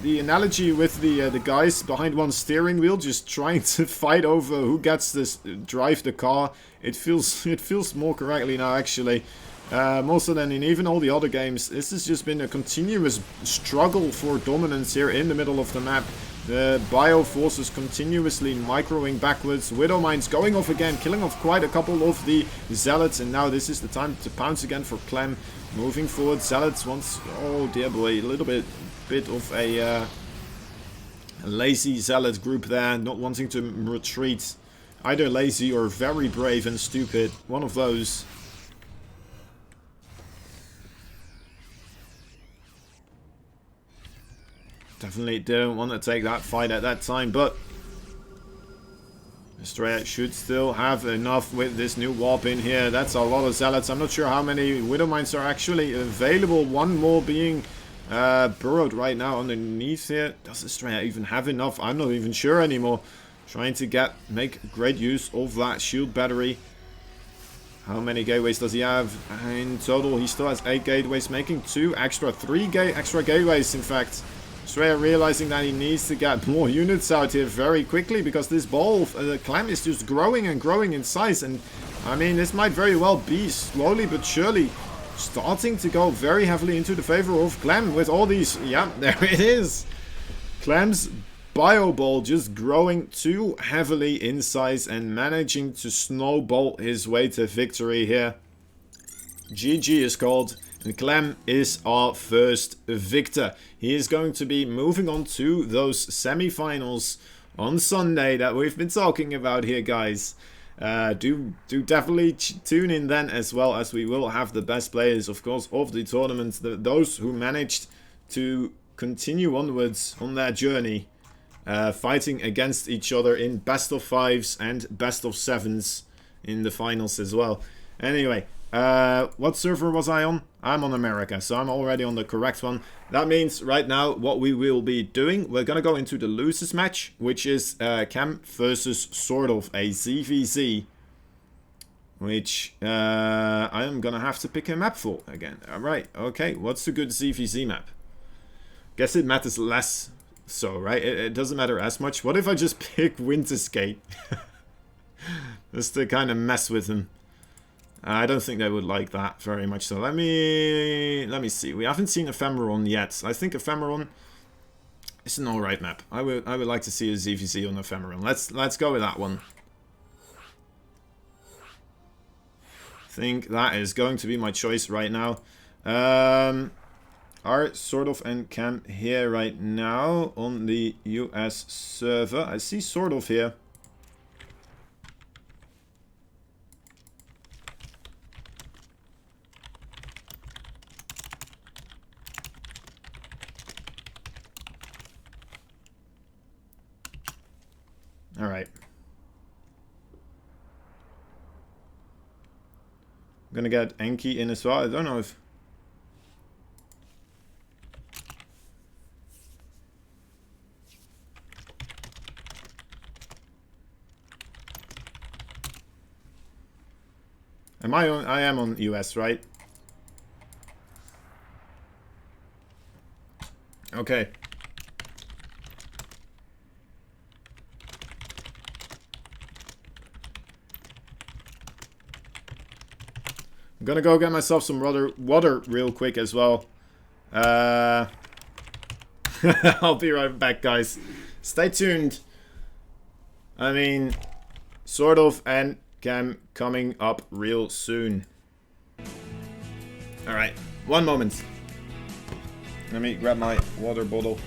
The analogy with the guys behind one steering wheel just trying to fight over who gets this drive the car, it feels more correctly now actually, more so than in even all the other games. This has just been a continuous struggle for dominance here in the middle of the map. The bio forces continuously microing backwards. Widow mines going off again, killing off quite a couple of the zealots, and now this is the time to pounce again for Clem. Moving forward, zealots once, oh dear boy, a little bit of a lazy zealot group there, not wanting to retreat. Either lazy or very brave and stupid, one of those. Definitely didn't want to take that fight at that time, but Estrella should still have enough with this new warp in here. That's a lot of zealots. I'm not sure how many widow mines are actually available. One more being burrowed right now underneath here. Does Estrella even have enough? I'm not even sure anymore. Trying to make great use of that shield battery. How many gateways does he have? In total, he still has 8 gateways, making 3 extra gateways, in fact. Estrella realizing that he needs to get more units out here very quickly, because this ball, the Clem, is just growing and growing in size. And I mean, this might very well be slowly but surely starting to go very heavily into the favor of Clem with all these. Yeah, there it is. Clem's bio ball just growing too heavily in size and managing to snowball his way to victory here. GG is called, and Clem is our first victor. He is going to be moving on to those semi-finals on Sunday that we've been talking about here, guys. Do definitely tune in then, as well, as we will have the best players, of course, of the tournament. Those who managed to continue onwards on their journey, fighting against each other in best of 5s and best of 7s in the finals as well. Anyway, what server was I on? I'm on America, so I'm already on the correct one. That means right now what we will be doing, we're gonna go into the losers match, which is Cam versus sort of a ZVZ, which I am gonna have to pick a map for again. Alright, okay, what's a good ZVZ map? Guess it matters less so, right? It doesn't matter as much. What if I just pick Winterskate? Just to kind of mess with them. I don't think they would like that very much. So let me see. We haven't seen Ephemeron yet. I think Ephemeron is an alright map. I would like to see a ZVZ on Ephemeron. Let's go with that one. I think that is going to be my choice right now. Are sort of and Cam here right now on the US server. I see sort of here. Alright. I'm gonna get Enki in as well. I don't know if... Am I on? I am on US, right? Okay. I'm gonna go get myself some water real quick as well. I'll be right back, guys. Stay tuned. I mean, sort of and Cam coming up real soon. Alright, one moment. Let me grab my water bottle.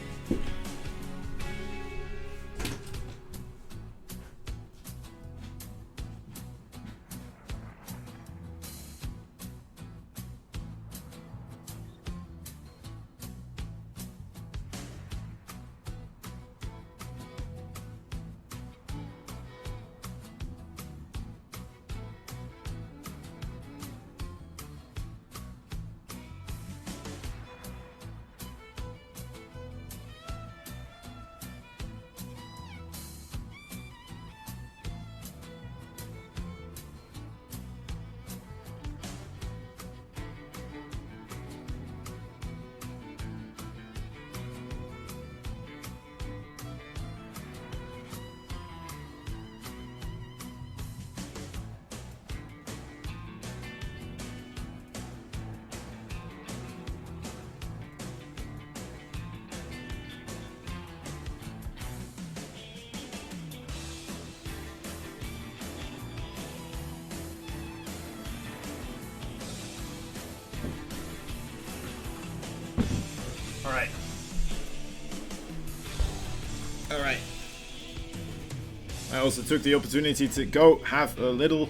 also took the opportunity to go have a little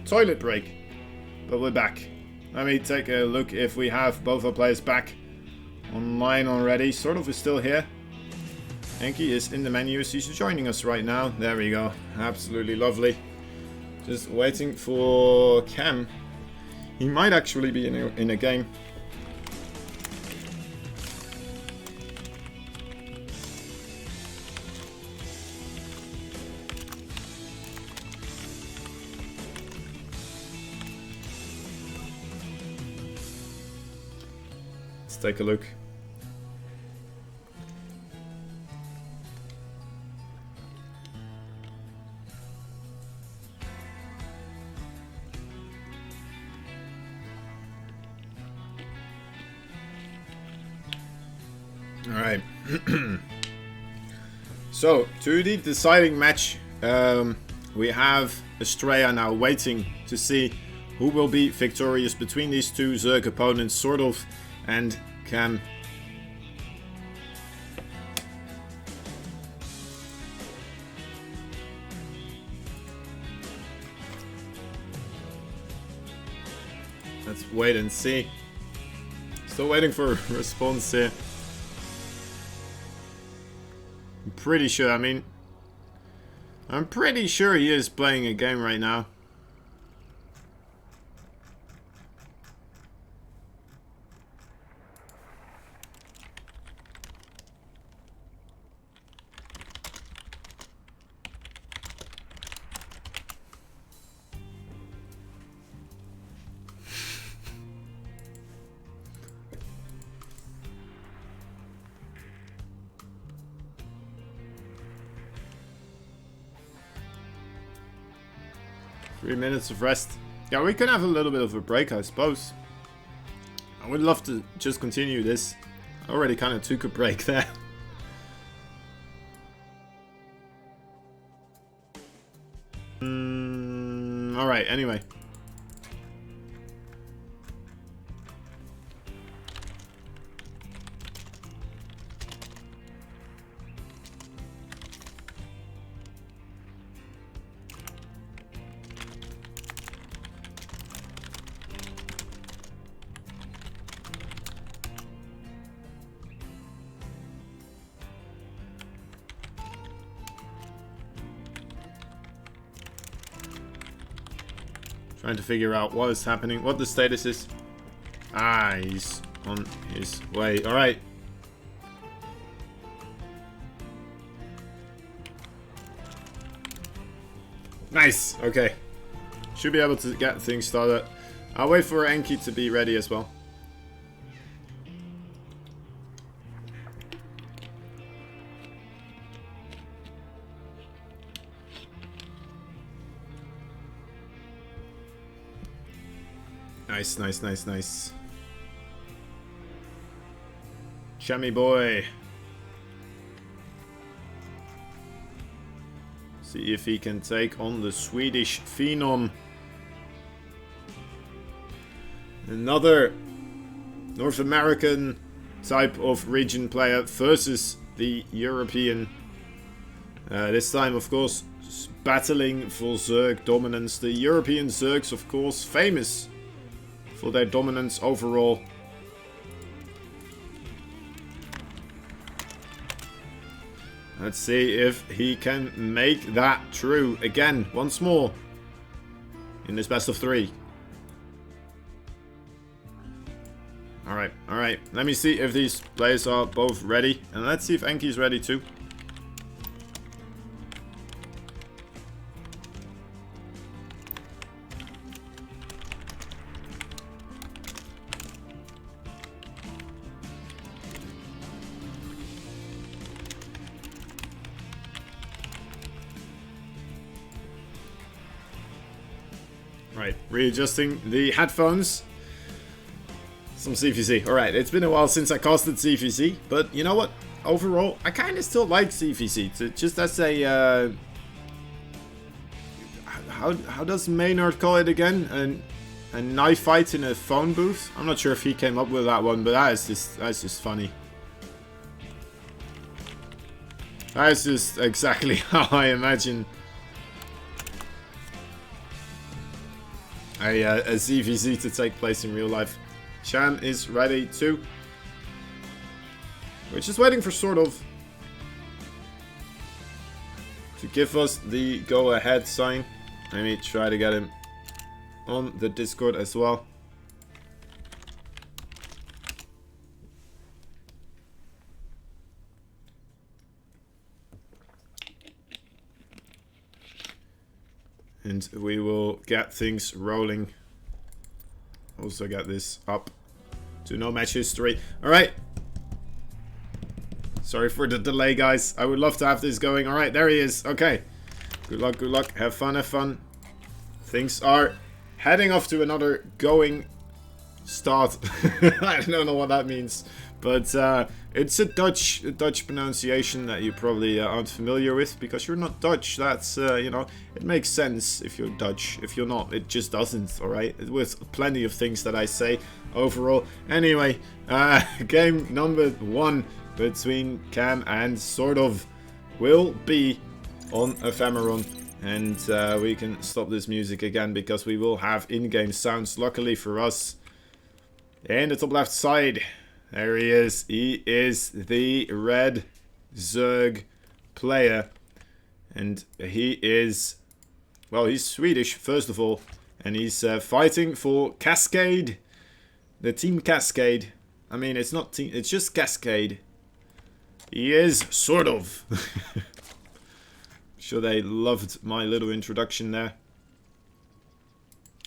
toilet break. But we're back. Let me take a look if we have both our players back online already. Sort of is still here. Enki is in the menu. She's joining us right now. There we go. Absolutely lovely. Just waiting for Cam. He might actually be in a game. Let's take a look. Alright. So, to the deciding match, we have Estrella now waiting to see who will be victorious between these two Zerg opponents, sort of, and Cam. Let's wait and see. Still waiting for a response here. I'm pretty sure he is playing a game right now. 3 minutes of rest. Yeah, we can have a little bit of a break, I suppose. I would love to just continue this. I already kind of took a break there. Alright, anyway. Trying to figure out what is happening, what the status is. Ah, he's on his way. Alright. Nice. Okay. Should be able to get things started. I'll wait for Enki to be ready as well. Nice, nice, nice, nice. Chummy boy. See if he can take on the Swedish Phenom. Another North American type of region player versus the European. This time, of course, battling for Zerg dominance. The European Zergs, of course, famous for their dominance overall. Let's see if he can make that true again, once more, in this best of 3. Alright, alright. Let me see if these players are both ready. And let's see if Enki's ready too. Right, readjusting the headphones. Some CVC. Alright, it's been a while since I casted CVC, but you know what? Overall, I kind of still like CVC. Just as a... how does Maynard call it again? A knife fight in a phone booth? I'm not sure if he came up with that one, but that's just funny. That's just exactly how I imagine a ZVZ to take place in real life. Chan is ready too. We're just waiting for sort of to give us the go-ahead sign. Let me try to get him on the Discord as well. And we will get things rolling. Also get this up to no match history. Alright. Sorry for the delay, guys. I would love to have this going. Alright, there he is. Okay. Good luck, good luck. Have fun, have fun. Things are heading off to another going start. I don't know what that means. But it's a Dutch pronunciation that you probably aren't familiar with, because you're not Dutch. That's, you know, it makes sense if you're Dutch. If you're not, it just doesn't, alright? With plenty of things that I say overall. Anyway, game number 1 between Cam and sort of will be on Ephemeron. And we can stop this music again, because we will have in-game sounds, luckily for us. In the top left side, there he is. He is the red Zerg player. And he is, well, he's Swedish, first of all. And he's fighting for Cascade. The Team Cascade. I mean, it's not team, it's just Cascade. He is, sort of. Sure they loved my little introduction there.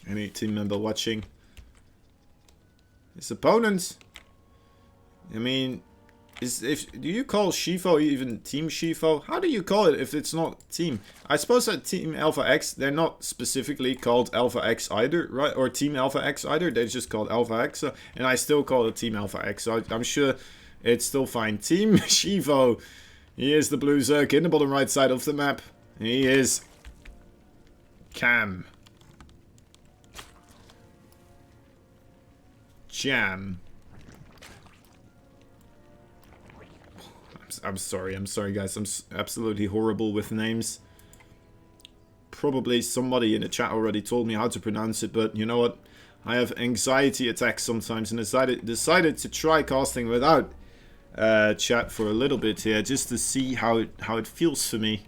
Any team member watching? His opponent, I mean, do you call Shifo even Team Shifo? How do you call it if it's not team? I suppose that Team Alpha X, they're not specifically called Alpha X either, right? Or Team Alpha X either. They're just called Alpha X, and I still call it Team Alpha X. So I'm sure it's still fine. Team Shifo. He is the blue Zerg in the bottom right side of the map. He is Cam. Jam. I'm sorry guys, I'm absolutely horrible with names. Probably somebody in the chat already told me how to pronounce it, but you know what? I have anxiety attacks sometimes, and decided to try casting without chat for a little bit here, just to see how it feels for me.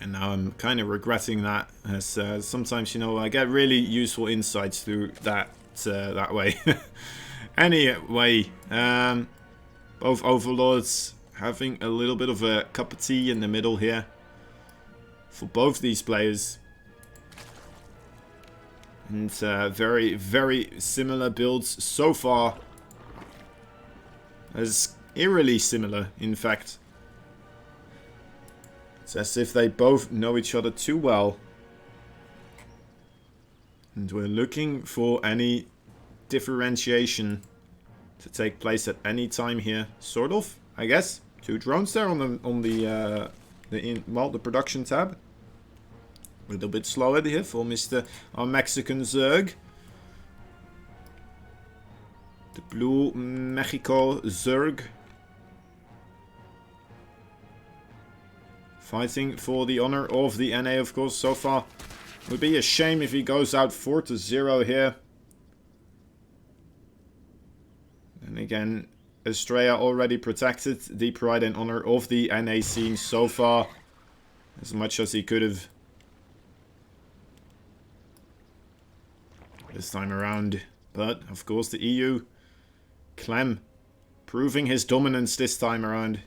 And now I'm kind of regretting that, as sometimes, you know, I get really useful insights through that way. Anyway, both Overlords having a little bit of a cup of tea in the middle here for both these players. And very, very similar builds so far. As eerily similar, in fact. It's as if they both know each other too well. And we're looking for any differentiation to take place at any time here. Sort of, I guess. 2 drones there on the production tab. A little bit slower here for our Mexican Zerg. The blue Mexico Zerg. Fighting for the honor of the NA, of course, so far. Would be a shame if he goes out 4-0 here. And again, Estrella already protected the pride and honor of the NA scene so far. As much as he could have. This time around. But, of course, the EU. Clem proving his dominance this time around.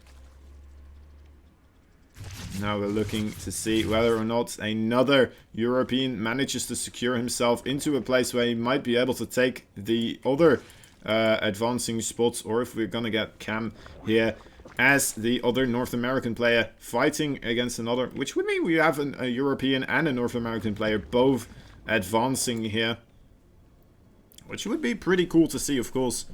Now we're looking to see whether or not another European manages to secure himself into a place where he might be able to take the other advancing spots, or if we're gonna get Cam here as the other North American player fighting against another, which would mean we have a European and a North American player both advancing here, which would be pretty cool to see, of course.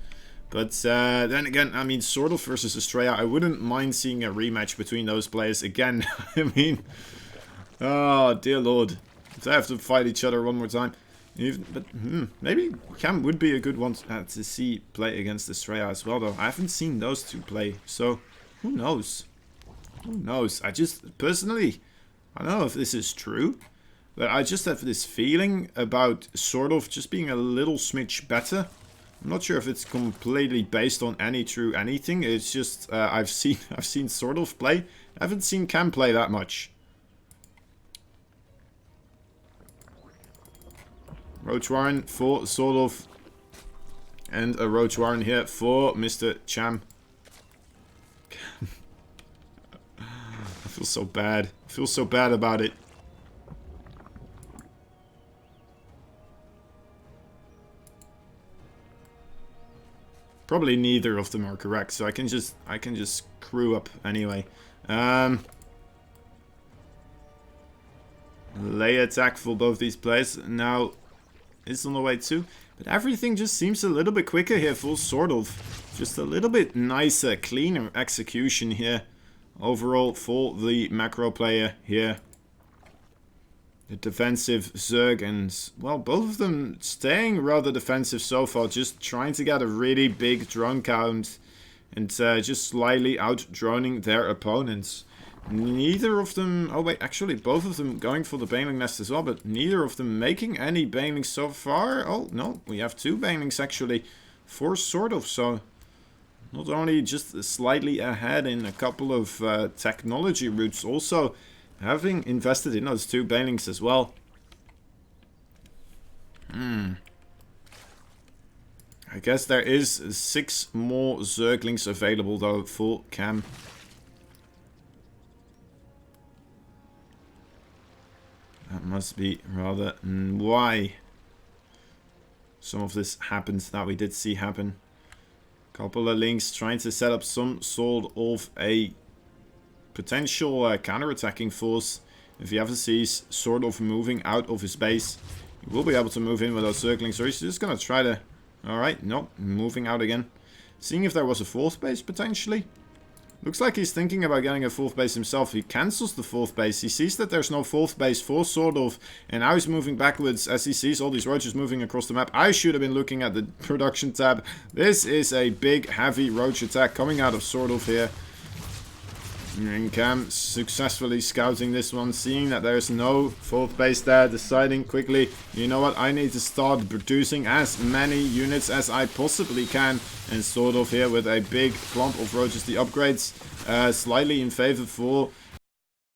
But then again, I mean, sort of versus Estrella, I wouldn't mind seeing a rematch between those players again. I mean, oh dear lord, if they have to fight each other one more time. But maybe Cam would be a good one to see play against Estrella as well, though. I haven't seen those two play, so who knows? Who knows? I just, personally, I don't know if this is true. But I just have this feeling about sort of just being a little smidge better. I'm not sure if it's completely based on any true anything. It's just I've seen sort of play. I haven't seen Cam play that much. Roach Warren for sort of, and a Roach Warren here for Mr. Cham. I feel so bad. I feel so bad about it. Probably neither of them are correct, so I can just screw up anyway. Lay attack for both these players. Now is on the way too. But everything just seems a little bit quicker here for sort of. Just a little bit nicer, cleaner execution here. Overall for the macro player here. The defensive Zerg and, well, both of them staying rather defensive so far. Just trying to get a really big drone count. And just slightly out-droning their opponents. Neither of them... Oh wait, actually both of them going for the Baneling Nest as well. But neither of them making any Banelings so far. Oh, no, we have 2 Banelings actually. For sort of, so... Not only just slightly ahead in a couple of technology routes, also having invested in those 2 Banelings as well. I guess there is 6 more Zerglings available though for Cam. That must be rather why some of this happens that we did see happen. Couple of links trying to set up some sort of a potential counter-attacking force. If he ever sees sort of moving out of his base, he will be able to move in with those Zerglings. Or he's just going to try to... Alright, nope, moving out again. Seeing if there was a 4th base potentially. Looks like he's thinking about getting a 4th base himself. He cancels the 4th base. He sees that there's no 4th base for sort of. And now he's moving backwards as he sees all these roaches moving across the map. I should have been looking at the production tab. This is a big, heavy roach attack coming out of sort of here. And Cam successfully scouting this one, seeing that there's no 4th base there, deciding quickly, you know what, I need to start producing as many units as I possibly can. And sort of here with a big clump of roaches, the upgrades slightly in favor for